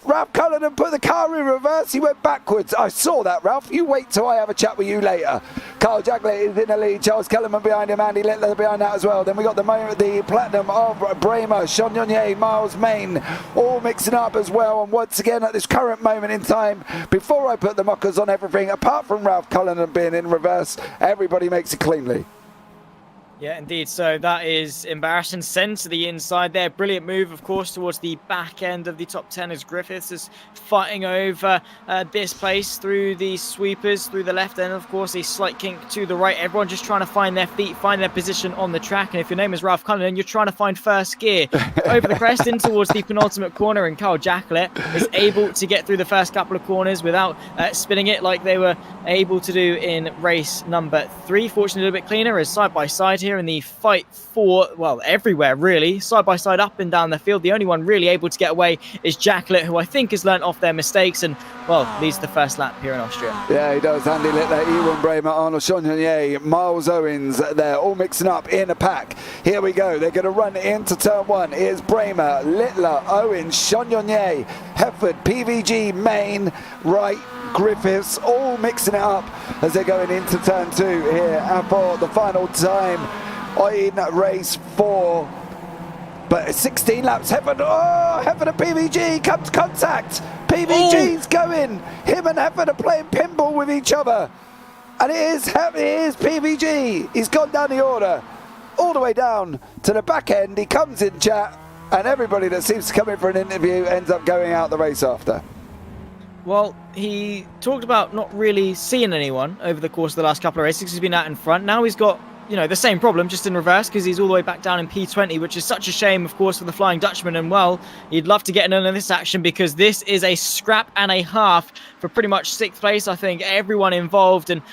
[SPEAKER 1] Ralph Cullinan put the car in reverse. He went backwards. I saw that, Ralph. You wait till I have a chat with you later. Carl Jacklett is in the lead. Charles Kellerman behind him. Andy Littler behind that as well. Then we got the platinum of Bramer, Sean Yonye, Miles Main, all mixing up as well. And once again, at this current moment in time, before I put the mockers on everything, apart from Ralph Cullinan being in reverse, everybody makes it cleanly.
[SPEAKER 3] Yeah, indeed. So that is embarrassing. Send to the inside there. Brilliant move, of course, towards the back end of the top 10 as Griffiths is fighting over this place through the sweepers, through the left end. Of course, a slight kink to the right. Everyone just trying to find their feet, find their position on the track. And if your name is Ralph Cullinan, you're trying to find first gear. Over the crest in towards the penultimate corner, and Carl Jacklett is able to get through the first couple of corners without spinning it like they were able to do in race number 3. Fortunately, a little bit cleaner as side by side here in the fight for, well, everywhere really, side by side up and down the field. The only one really able to get away is Jacklett, who I think has learnt off their mistakes and, well, leads the first lap here in Austria.
[SPEAKER 1] Yeah, he does. Andy Littler, Ewan Bramer, Arnold Chagnon, Miles Owens, they're all mixing up in a pack. Here we go. They're going to run into turn 1. Here's Bramer, Littler, Owens, Chagnon, Hefford, PVG, Main, Wright, Griffiths, all mixing it up as they're going into turn 2 here and for the final time in race 4. But 16 laps, Hefford and PVG comes contact. PVG's going. Him and Hefford are playing pinball with each other. And it is PVG. He's gone down the order, all the way down to the back end. He comes in chat, and everybody that seems to come in for an interview ends up going out the race after.
[SPEAKER 3] Well, he talked about not really seeing anyone over the course of the last couple of races. He's been out in front. Now he's got, you know, the same problem, just in reverse, because he's all the way back down in P20, which is such a shame, of course, for the Flying Dutchman. And, well, he'd love to get in on this action because this is a scrap and a half for pretty much 6th place. I think everyone involved and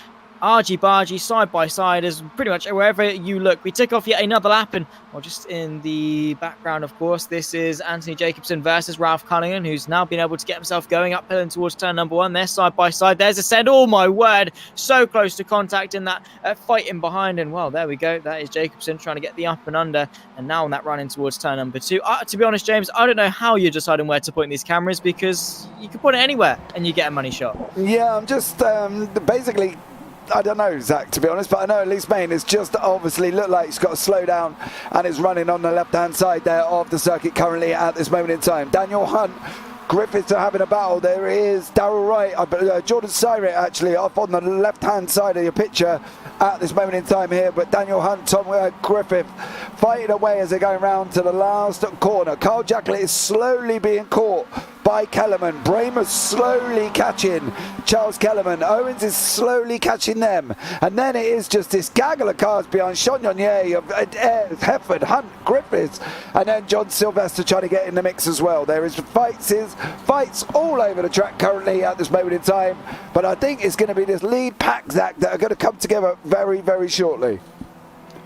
[SPEAKER 3] argy-bargy, side by side, as pretty much wherever you look. We tick off yet another lap, and, well, just in the background, of course, this is Anthony Jacobson versus Ralph Cullinan, who's now been able to get himself going uphill and towards turn number 1. They're side by side. There's a send. Oh, my word. So close to contact in that fight in behind. And, well, there we go. That is Jacobson trying to get the up and under. And now on that run in towards turn number 2. To be honest, James, I don't know how you're deciding where to point these cameras because you can point it anywhere and you get a money shot.
[SPEAKER 1] Yeah, I'm just basically... I don't know, Zach, to be honest, but I know at least Main is just obviously looked like he's got to slow down and is running on the left-hand side there of the circuit currently at this moment in time. Daniel Hunt, Griffiths are having a battle. There is Darryl Wright, Jordan Syrett actually off on the left-hand side of your picture at this moment in time here, but Daniel Hunt, Tom Griffith fighting away as they're going round to the last corner. Carl Jacklett is slowly being caught by Kellerman. Bramer's slowly catching Charles Kellerman. Owens is slowly catching them. And then it is just this gaggle of cars behind Sean Yonye, Hefford, Hunt, Griffiths, and then John Sylvester trying to get in the mix as well. There is fights all over the track currently at this moment in time. But I think it's going to be this lead pack, Zach, that are going to come together very, very shortly.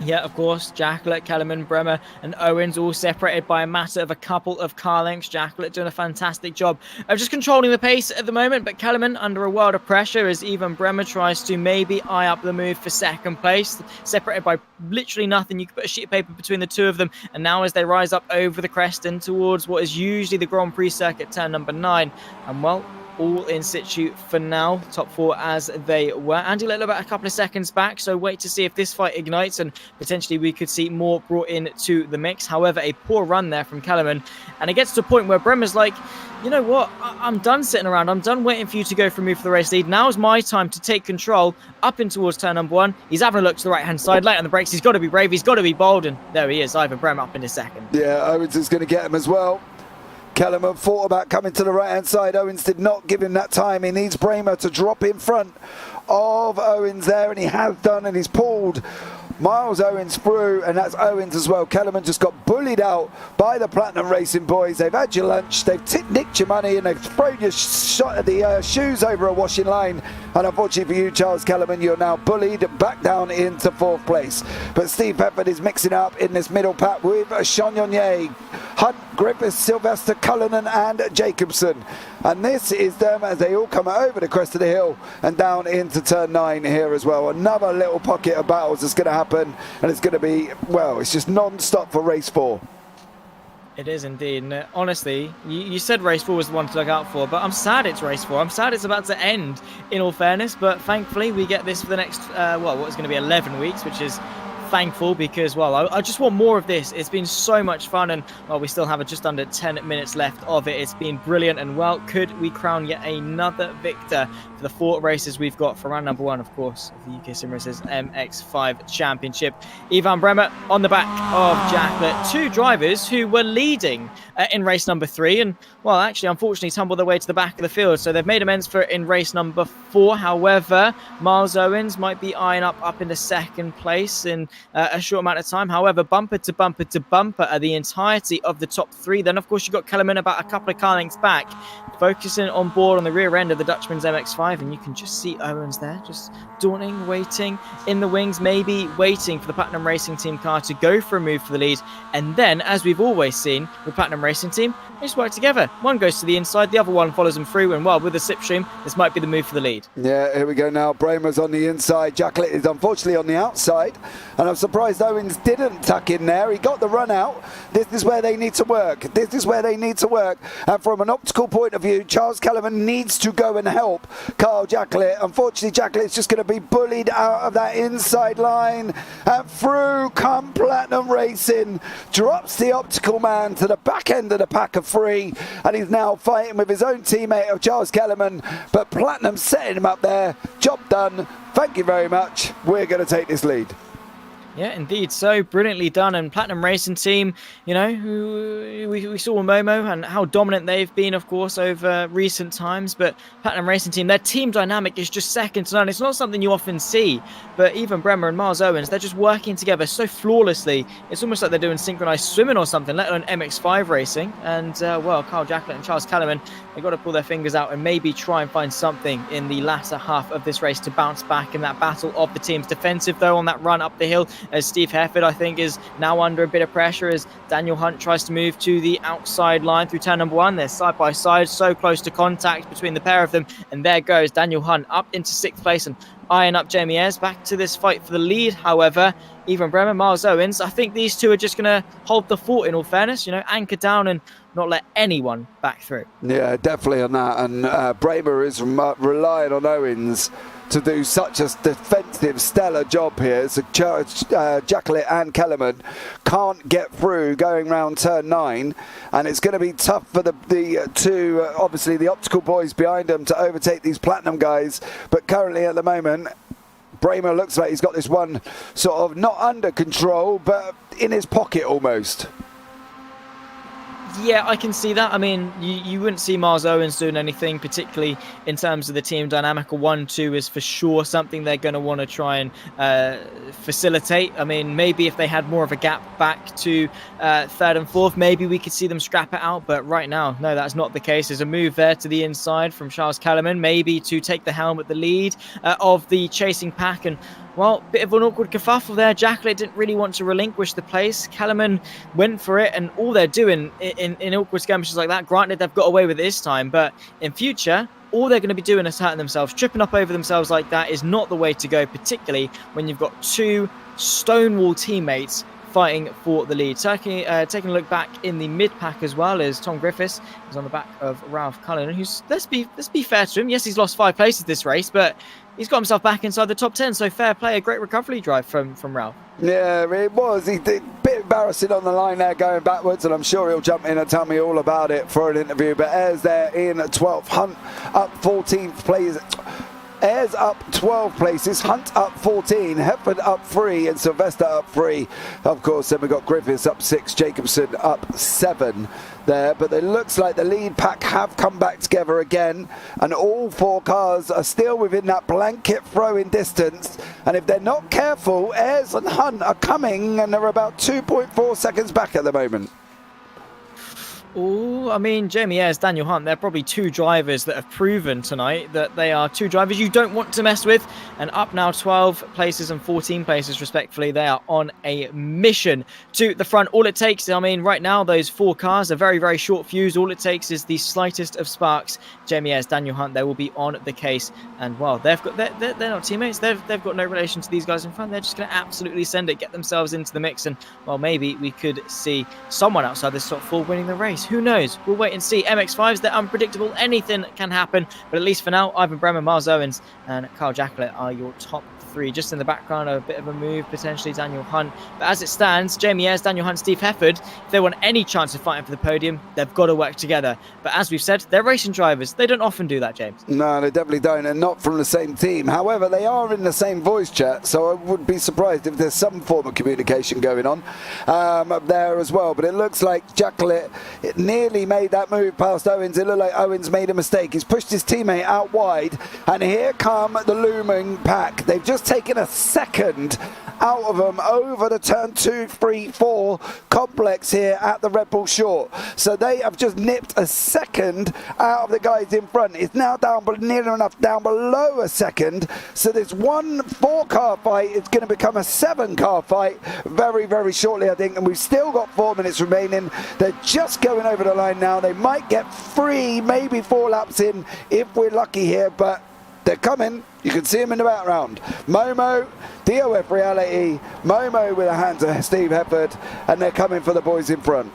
[SPEAKER 3] Yeah, of course, Jacklett, Kellerman, Bremer and Owens all separated by a matter of a couple of car lengths. Jacklett doing a fantastic job of just controlling the pace at the moment, but Kellerman under a world of pressure as even Bremer tries to maybe eye up the move for 2nd place. Separated by literally nothing. You could put a sheet of paper between the two of them, and now as they rise up over the crest and towards what is usually the Grand Prix circuit, turn number 9, and, well, all in situ for now, top 4 as they were. Andy Littler about a couple of seconds back, so wait to see if this fight ignites and potentially we could see more brought into the mix. However, a poor run there from Kellerman, and it gets to a point where Bremer's like, you know what, I'm done sitting around, I'm done waiting for you to go for a move for the race lead. Now's my time to take control up in towards turn number 1. He's having a look to the right hand side, late on the brakes. He's got to be brave, he's got to be bold, and there he is, Ivan Bremer up in his 2nd.
[SPEAKER 1] Yeah, Owens is going to get him as well. Kellerman thought about coming to the right-hand side. Owens did not give him that time. He needs Bramer to drop in front of Owens there, and he has done, and he's pulled Miles Owens through, and that's Owens as well. Kellerman just got bullied out by the Platinum Racing boys. They've had your lunch, they've nicked your money, and they've thrown your shoes over a washing line. And unfortunately for you, Charles Kellerman, you're now bullied back down into 4th place. But Steve Hefford is mixing up in this middle pack with Sean Yonye, Hunt, Griffiths, Sylvester, Cullinan and Jacobson. And this is them as they all come over the crest of the hill and down into turn 9 here as well. Another little pocket of battles is going to happen, and it's going to be, well, it's just non-stop for race 4.
[SPEAKER 3] It is indeed. And honestly, you said race 4 was the one to look out for, but I'm sad it's race 4. I'm sad it's about to end, in all fairness. But thankfully, we get this for the next, what is going to be 11 weeks, which is thankful because, well, I just want more of this. It's been so much fun, and well, we still have just under 10 minutes left of it. It's been brilliant, and well, could we crown yet another victor for the 4 races we've got for round number 1, of course, of the UkSimracers MX5 Championship. Ivan Bremer on the back of Jacklet, 2 drivers who were leading in race number 3, and well, actually, unfortunately, tumbled their way to the back of the field, so they've made amends for it in race number 4. However, Miles Owens might be eyeing up into second place in a short amount of time. However, bumper to bumper to bumper are the entirety of the top 3. Then, of course, you've got Kellerman about a couple of car lengths back, focusing on board on the rear end of the Dutchman's MX5, and you can just see Owens there, just daunting, waiting in the wings, maybe waiting for the Platinum Racing Team car to go for a move for the lead. And then, as we've always seen with Platinum Racing Team, they just work together. One goes to the inside, the other one follows them through, and well, with the slipstream, this might be the move for the lead.
[SPEAKER 1] Yeah, here we go now. Bremer's on the inside. Jacklet is unfortunately on the outside, and I'm surprised Owens didn't tuck in there. He got the run out. This is where they need to work. This is where they need to work. And from an optical point of view, Charles Kellerman needs to go and help Carl Jacklet. Unfortunately, Jacklet is just going to be bullied out of that inside line, and through come Platinum Racing. Drops the optical man to the back end of the pack of 3, and he's now fighting with his own teammate of Charles Kellerman, but Platinum setting him up there. Job done. Thank you very much. We're going to take this lead.
[SPEAKER 3] Yeah, indeed. So brilliantly done. And Platinum Racing Team, you know, we saw Momo and how dominant they've been, of course, over recent times. But Platinum Racing Team, their team dynamic is just second to none. It's not something you often see. But even Bremer and Miles Owens, they're just working together so flawlessly. It's almost like they're doing synchronized swimming or something, let alone MX5 racing. And, well, Carl Jacklet and Charles Kellerman, they've got to pull their fingers out and maybe try and find something in the latter half of this race to bounce back in that battle of the teams. Defensive, though, on that run up the hill, as Steve Herford, I think, is now under a bit of pressure as Daniel Hunt tries to move to the outside line through turn number 1. They're side by side, so close to contact between the pair of them. And there goes Daniel Hunt up into 6th place and eyeing up Jamie Ayres back to this fight for the lead. However, Ivan Bremer, Miles Owens, I think these two are just going to hold the fort, in all fairness, you know, anchor down and not let anyone back through. Yeah,
[SPEAKER 1] definitely on that. And Bremer is relying on Owens to do such a defensive, stellar job here. So Jacklet and Kellerman can't get through going round turn 9, and it's going to be tough for the two, obviously the optical boys behind them, to overtake these Platinum guys. But currently at the moment, Bremer looks like he's got this one sort of not under control, but in his pocket almost.
[SPEAKER 3] Yeah, I can see that. I mean, you wouldn't see Miles Owens doing anything, particularly in terms of the team dynamic. A 1-2 is for sure something they're going to want to try and facilitate. I mean, maybe if they had more of a gap back to 3rd and 4th, maybe we could see them scrap it out. But right now, no, that's not the case. There's a move there to the inside from Charles Kellerman, maybe to take the helm at the lead of the chasing pack. And well, bit of an awkward kerfuffle there. Jacklet didn't really want to relinquish the place. Kellerman went for it, and all they're doing in awkward skirmishes like that, granted they've got away with it this time, but in future, all they're going to be doing is hurting themselves. Tripping up over themselves like that is not the way to go, particularly when you've got 2 Stonewall teammates fighting for the lead. Taking a look back in the mid-pack as well as Tom Griffiths is on the back of Ralph Cullen, who's, let's be fair to him, yes, he's lost 5 places this race, but he's got himself back inside the top 10, so fair play, a great recovery drive from Ralph.
[SPEAKER 1] Yeah, it was. He did a bit embarrassing on the line there going backwards, and I'm sure he'll jump in and tell me all about it for an interview. But Ayres there in 12th, Hunt up 14th place. Ayres up 12 places, Hunt up 14, Hepford up 3, and Sylvester up 3. Of course, then we've got Griffiths up 6, Jacobson up 7 there. But it looks like the lead pack have come back together again, and all 4 cars are still within that blanket throwing distance. And if they're not careful, Ayres and Hunt are coming, and they're about 2.4 seconds back at the moment.
[SPEAKER 3] Oh, I mean, Jamie Ayres, Daniel Hunt, they're probably two drivers that have proven tonight that they are two drivers you don't want to mess with. And up now 12 places and 14 places, respectively. They are on a mission to the front. All it takes, I mean, right now, those four cars are very, very short fuse. All it takes is the slightest of sparks. Jamie Ayres, Daniel Hunt, they will be on the case. And, well, they're not teammates. They've got no relation to these guys in front. They're just going to absolutely send it, get themselves into the mix. And, well, maybe we could see someone outside this top four winning the race. Who knows? We'll wait and see. MX5s, they're unpredictable. Anything can happen. But at least for now, Ivan Bremer, Miles Owens, and Kyle Jacklett are your top three. Just in the background, a bit of a move, potentially Daniel Hunt. But as it stands, Jamie Ayres, Daniel Hunt, Steve Hefford, if they want any chance of fighting for the podium, they've got to work together. But as we've said, they're racing drivers. They don't often do that, James.
[SPEAKER 1] No, they definitely don't, and not from the same team. However, they are in the same voice chat, so I would be surprised if there's some form of communication going on up there as well. But it looks like Jacklett nearly made that move past Owens. It looked like Owens made a mistake. He's pushed his teammate out wide, and here come the looming pack. They've just taken a second out of them over the turn 2, 3, 4 complex here at the Red Bull Short. So they have just nipped a second out of the guys in front. It's now down, but near enough down below a second. So this 1 4-car fight is going to become a 7-car fight very, very shortly, I think. And we've still got 4 minutes remaining. They're just going over the line now. They might get 3, maybe 4 laps in if we're lucky here, but they're coming. You can see them in the background. Momo, DOF Reality, Momo with a hand to Steve Hefford, and they're coming for the boys in front.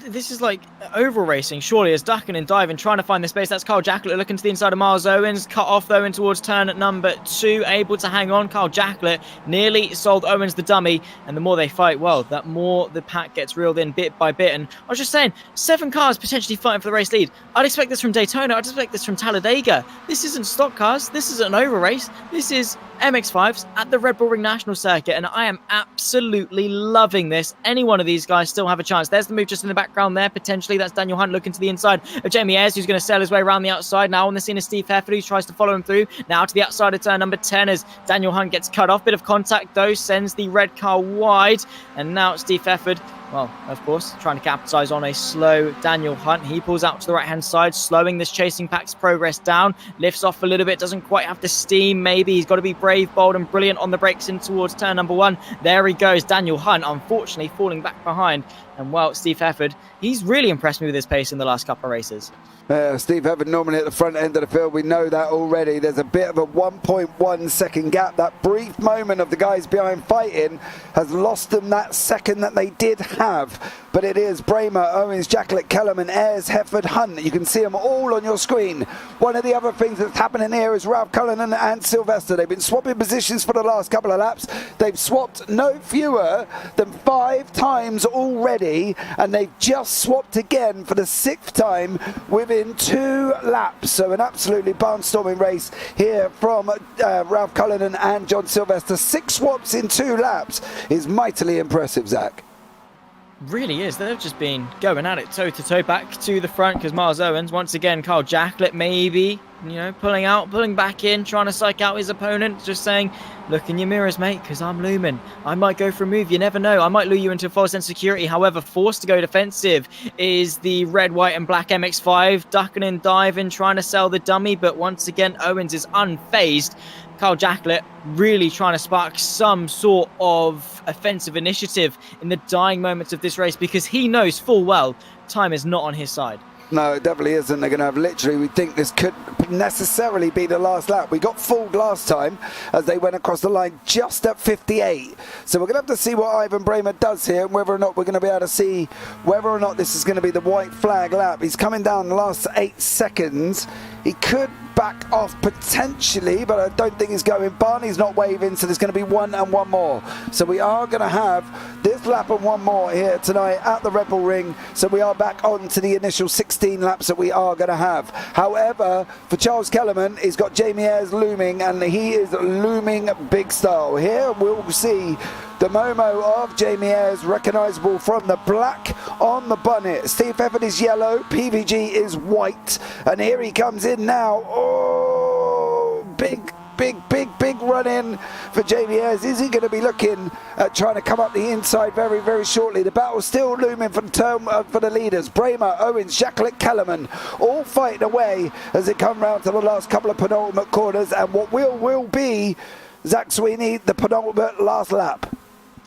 [SPEAKER 3] This is like oval racing, surely, as ducking and diving, trying to find the space. That's Kyle Jacklett looking to the inside of Miles Owens. Cut off, though, in towards turn number 2. Able to hang on. Kyle Jacklett nearly sold Owens the dummy. And the more they fight, well, that more the pack gets reeled in bit by bit. And I was just saying, 7 cars potentially fighting for the race lead. I'd expect this from Daytona. I'd expect this from Talladega. This isn't stock cars. This isn't an oval race. This is MX5s at the Red Bull Ring National Circuit. And I am absolutely loving this. Any one of these guys still have a chance. There's the move just in the background there, potentially. That's Daniel Hunt looking to the inside of Jamie Ayres, who's going to sail his way around the outside. Now on the scene is Steve Hefford, who tries to follow him through. Now to the outside of turn number 10 as Daniel Hunt gets cut off. Bit of contact, though, sends the red car wide. And now Steve Hefford, well, of course, trying to capitalise on a slow Daniel Hunt. He pulls out to the right-hand side, slowing this chasing pack's progress down. Lifts off a little bit, doesn't quite have the steam, maybe. He's got to be brave, bold, and brilliant on the brakes in towards turn number 1. There he goes. Daniel Hunt, unfortunately, falling back behind. And, well, Steve Hefford, he's really impressed me with his pace in the last couple of races.
[SPEAKER 1] Steve Hefford normally at the front end of the field. We know that already. There's a bit of a 1.1 second gap. That brief moment of the guys behind fighting has lost them that second that they did have. But it is Bremer, Owens, Jacklett, Kellerman, Ayres, Hefford, Hunt. You can see them all on your screen. One of the other things that's happening here is Ralph Cullinan and Sylvester. They've been swapping positions for the last couple of laps. They've swapped no fewer than 5 times already, and they've just swapped again for the 6th time within 2 laps. So an absolutely barnstorming race here from Ralph Cullinan and John Sylvester. 6 swaps in 2 laps is mightily impressive, Zach.
[SPEAKER 3] Really is. They've just been going at it toe to toe back to the front because Miles Owens, once again, Kyle Jacklett maybe, pulling back in, trying to psych out his opponent, just saying, look in your mirrors, mate, because I'm looming. I might go for a move. You never know. I might lure you into a false sense of security. However, forced to go defensive is the red, white, and black MX5, ducking and diving, trying to sell the dummy. But once again, Owens is unfazed. Kyle Jacklett really trying to spark some sort of offensive initiative in the dying moments of this race because he knows full well time is not on his side.
[SPEAKER 1] No, it definitely isn't. They're going to have literally, we think this could necessarily be the last lap. We got fooled last time as they went across the line just at 58. So we're going to have to see what Ivan Bremer does here and whether or not we're going to be able to see whether or not this is going to be the white flag lap. He's coming down the last 8 seconds. He could back off potentially, but I don't think he's going. Barney's not waving, so there's going to be 1 and 1 more. So we are going to have this lap and 1 more here tonight at the Red Bull Ring. So we are back on to the initial 16 laps that we are going to have. However, for Charles Kellerman, he's got Jamie Ayres looming, and he is looming big style. Here we'll see the Momo of Jamie Ayres, recognisable from the black on the bonnet. Steve Hefford is yellow, PVG is white, and here he comes in now. Oh, big big run in for JBS. Is he going to be looking at trying to come up the inside very, very shortly? The battle still looming for the leaders. Bramer, Owens, Jacqueline, Kellerman, all fighting away as they come round to the last couple of penultimate corners, and what will be, Zach Sweeney, the penultimate last lap.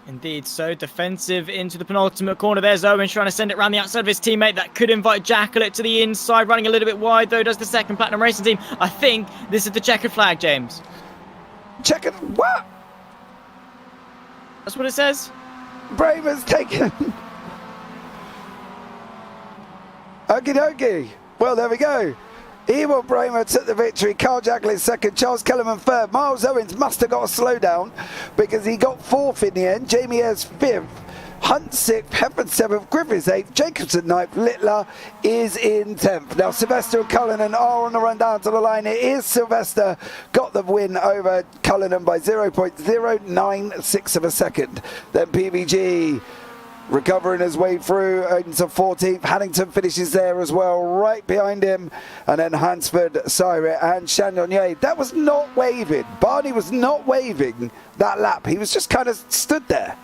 [SPEAKER 3] Indeed, so defensive into the penultimate corner. There's Owens trying to send it around the outside of his teammate. That could invite Jacqueline to the inside, running a little bit wide, though, does the second Platinum Racing team. I think this is the checkered flag, James.
[SPEAKER 1] Checkered what?
[SPEAKER 3] That's what it says.
[SPEAKER 1] Bramer's taken. Okie dokie. Well, there we go. Ewan Bramer took the victory, Carl Jacqueline second, Charles Kellerman third. Miles Owens must have got a slowdown because he got fourth in the end. Jamie Ayres fifth, Hunt sixth, Hefford seventh, Griffiths eighth, Jacobson ninth, Littler is in 10th. Now Sylvester and Cullinan are on the run down to the line. It is Sylvester got the win over Cullinan by 0.096 of a second. Then PVG recovering his way through into 14th. Haddington finishes there as well, right behind him. And then Hansford, Syret and Chandonnier. That was not waving. Barney was not waving that lap. He was just kind of stood there.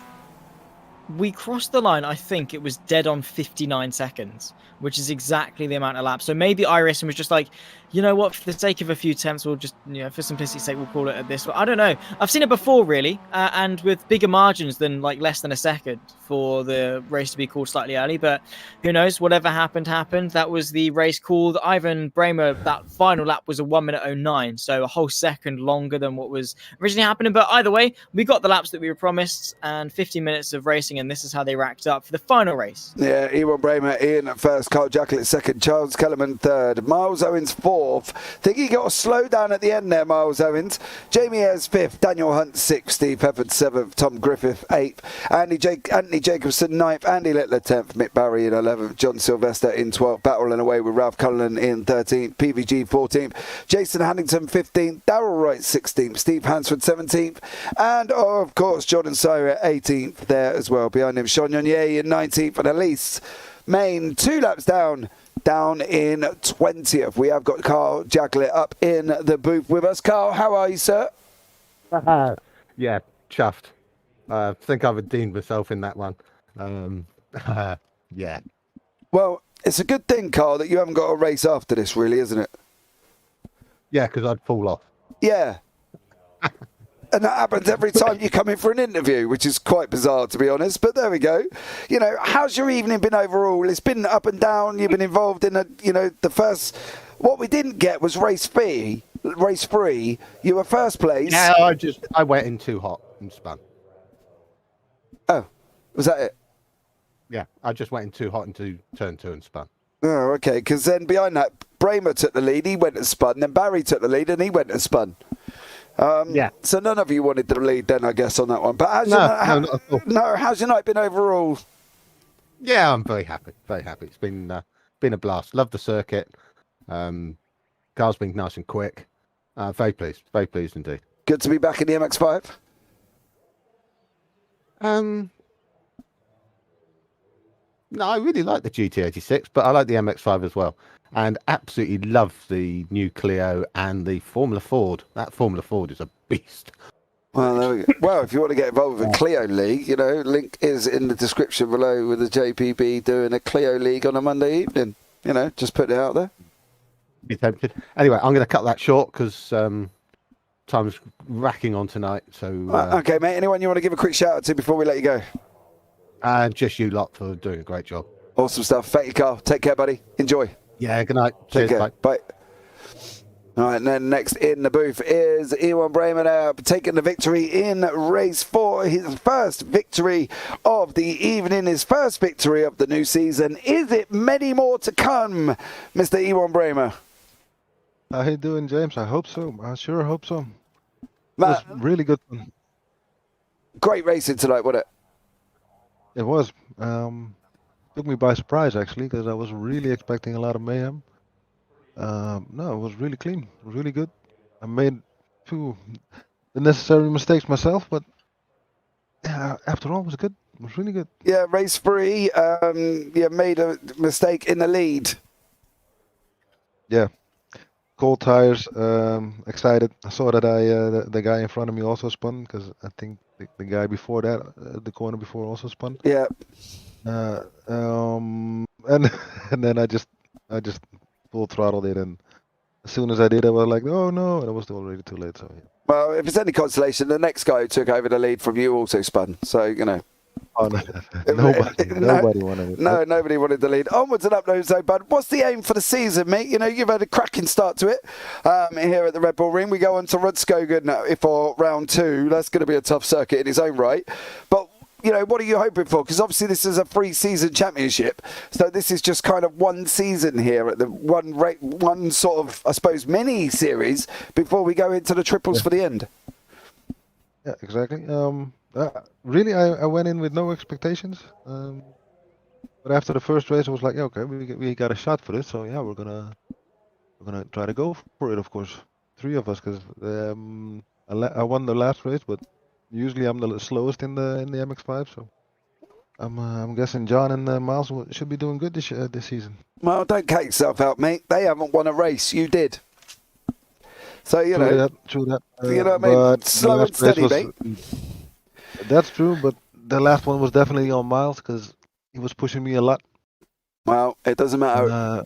[SPEAKER 3] We crossed the line, I think it was dead on 59 seconds, which is exactly the amount of laps. So maybe iRacing was just like, you know what, for the sake of a few attempts, we'll just, for simplicity's sake, we'll call it at this. I don't know. I've seen it before, really, and with bigger margins than like less than a second for the race to be called slightly early. But who knows? Whatever happened, happened. That was the race called. Ivan Bramer, that final lap was a 1:09, so a whole second longer than what was originally happening. But either way, we got the laps that we were promised and 15 minutes of racing, and this is how they racked up for the final race.
[SPEAKER 1] Yeah, Ewan Bramer in first, Carl Jacqueline second, Charles Kellerman third, Miles Owens fourth. Think he got a slowdown at the end there, Miles Owens. Jamie Ayres fifth, Daniel Hunt sixth, Steve Hefford seventh, Tom Griffith eighth, Anthony Jacobson ninth, Andy Littler 10th, Mick Barry in 11th, John Sylvester in 12th, battling away with Ralph Cullinan in 13th, PVG 14th, Jason Haddington 15th, Darrell Wright 16th, Steve Hansford 17th, and of course Jordan Syrer 18th there as well. Behind him, Sean Yonye in 19th, and Elise Main 2 laps down in 20th. We have got Carl Jacqueline up in the booth with us. Carl, how are you, sir?
[SPEAKER 6] Yeah, chuffed. I think I redeemed myself in that one. Yeah.
[SPEAKER 1] Well, it's a good thing, Carl, that you haven't got a race after this, really, isn't it?
[SPEAKER 6] Yeah, because I'd fall off.
[SPEAKER 1] Yeah. And that happens every time you come in for an interview, which is quite bizarre, to be honest. But there we go. How's your evening been overall? It's been up and down. You've been involved in the first. What we didn't get was race three. You were first place.
[SPEAKER 6] Yeah, I went in too hot and spun.
[SPEAKER 1] Oh, was that it?
[SPEAKER 6] Yeah, I just went in too hot into turn 2 and spun.
[SPEAKER 1] Oh, okay. Because then behind that, Bramer took the lead. He went and spun. Then Barry took the lead and he went and spun.
[SPEAKER 6] Yeah.
[SPEAKER 1] So none of you wanted the lead then, I guess, on that one. But how's your night been overall?
[SPEAKER 6] Yeah, I'm very happy. Very happy. It's been a blast. Love the circuit. Car's been nice and quick. Very pleased. Very pleased indeed.
[SPEAKER 1] Good to be back in the MX5.
[SPEAKER 6] No, I really like the GT86, but I like the MX5 as well. And absolutely love the new Clio and the Formula Ford. That Formula Ford is a beast.
[SPEAKER 1] Well, there we go. Well, if you want to get involved with a Clio League, link is in the description below with the JPB doing a Clio League on a Monday evening. Just put it out there.
[SPEAKER 6] Be tempted. Anyway, I'm going to cut that short because time's racking on tonight. So
[SPEAKER 1] okay, mate. Anyone you want to give a quick shout out to before we let you go?
[SPEAKER 6] Just you lot for doing a great job.
[SPEAKER 1] Awesome stuff. Thank you, Carl. Take care, buddy. Enjoy.
[SPEAKER 6] Yeah, good night.
[SPEAKER 1] Take
[SPEAKER 6] Cheers.
[SPEAKER 1] care.
[SPEAKER 6] Bye.
[SPEAKER 1] All right, and then next in the booth is Ewan Bramer taking the victory in race 4. His first victory of the evening, his first victory of the new season. Is it many more to come, Mr. Ewan Bramer?
[SPEAKER 7] How you doing, James? I hope so. I sure hope so. It
[SPEAKER 1] Matt,
[SPEAKER 7] was really good fun.
[SPEAKER 1] great racing tonight, wasn't it?
[SPEAKER 7] It was. Took me by surprise, actually, because I was really expecting a lot of mayhem. No, it was really clean. It was really good. I made the necessary mistakes myself, but yeah, after all, it was good. It was really good.
[SPEAKER 1] Yeah, race 3, you made a mistake in the lead.
[SPEAKER 7] Yeah. cold tires. Excited. I saw that the guy in front of me also spun because I think the guy before that, the corner before, also spun.
[SPEAKER 1] Yeah.
[SPEAKER 7] And and then I just full throttled it, and as soon as I did, I was like, oh no, and it was already too late. So yeah.
[SPEAKER 1] Well, if it's any consolation, the next guy who took over the lead from you also spun. So, you know.
[SPEAKER 7] Oh, no. Nobody wanted it.
[SPEAKER 1] No, nobody wanted the lead. Onwards and upwards, though, bud. What's the aim for the season, mate? You know, you've had a cracking start to it here at the Red Bull Ring. We go on to Rudskogen for round 2. That's going to be a tough circuit in its own right. But, you know, what are you hoping for? Because obviously this is a three-season championship. So this is just kind of one season here at the one sort of, I suppose, mini-series before we go into the triples for the end.
[SPEAKER 7] Yeah, exactly. Really, I went in with no expectations. But after the first race, I was like, yeah, okay, we got a shot for this. So yeah, we're gonna try to go for it. Of course, 3 of us, because I won the last race, but usually I'm the slowest in the MX5. So I'm guessing John and Miles should be doing good this season.
[SPEAKER 1] Well, don't count yourself out, mate. They haven't won a race. You did. So, you know.
[SPEAKER 7] True that.
[SPEAKER 1] You know what I mean? Slow and steady, mate.
[SPEAKER 7] That's true, but the last one was definitely on Miles because he was pushing me a lot.
[SPEAKER 1] Well, it doesn't matter.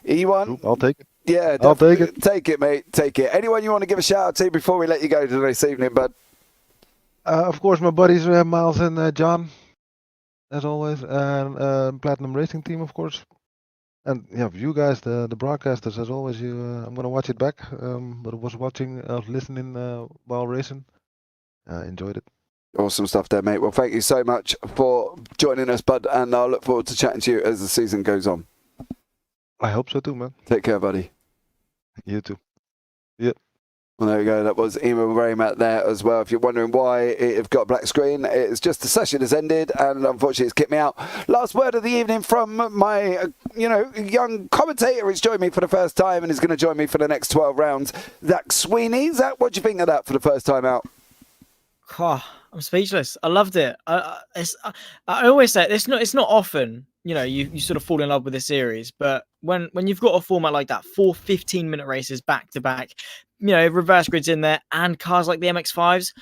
[SPEAKER 1] E1?
[SPEAKER 7] I'll take it.
[SPEAKER 1] Yeah,
[SPEAKER 7] I'll take it.
[SPEAKER 1] Take it, mate. Take it. Anyone you want to give a shout out to before we let you go this evening, bud?
[SPEAKER 7] Of course, my buddies Miles and John, as always, and Platinum Racing Team, of course. And yeah, you guys, the broadcasters, as always. I'm gonna watch it back. But I was listening while racing. Enjoyed it.
[SPEAKER 1] Awesome stuff there, mate. Well, thank you so much for joining us, bud, and I'll look forward to chatting to you as the season goes on.
[SPEAKER 7] I hope so too, man.
[SPEAKER 1] Take care, buddy.
[SPEAKER 7] You too. Yeah.
[SPEAKER 1] Well, there we go. That was Emma Raymat there as well. If you're wondering why it's got a black screen, it's just the session has ended, and unfortunately it's kicked me out. Last word of the evening from my, young commentator who's joined me for the first time and is going to join me for the next 12 rounds. Zach Sweeney. Zach, what do you think of that for the first time out?
[SPEAKER 3] Oh, I'm speechless. I loved it. I always say it's not often, you sort of fall in love with a series, but when you've got a format like that, 4 15-minute races back to back, reverse grids in there and cars like the MX5s,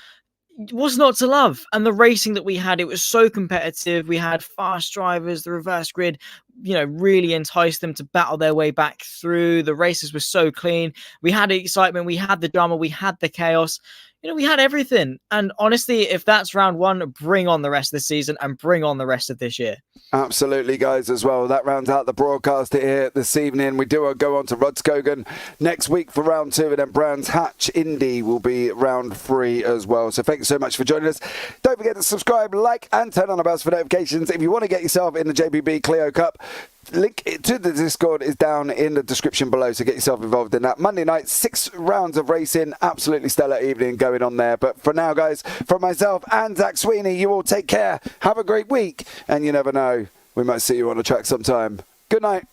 [SPEAKER 3] what's not to love? And the racing that we had, it was so competitive. We had fast drivers. The reverse grid, really enticed them to battle their way back through. The races were so clean. We had the excitement. We had the drama. We had the chaos. We had everything. And honestly, if that's round 1, bring on the rest of the season and bring on the rest of this year.
[SPEAKER 1] Absolutely, guys, as well. That rounds out the broadcast here this evening. We do go on to Rudskogen next week for round 2, and then Brands Hatch Indy will be round 3 as well. So thank you so much for joining us. Don't forget to subscribe, like, and turn on the bells for notifications. If you want to get yourself in the JPB Clio Cup, link to the Discord is down in the description below, so get yourself involved in that. Monday night, 6 rounds of racing. Absolutely stellar evening going on there. But for now, guys, from myself and Zach Sweeney, you all take care. Have a great week. And you never know, we might see you on the track sometime. Good night.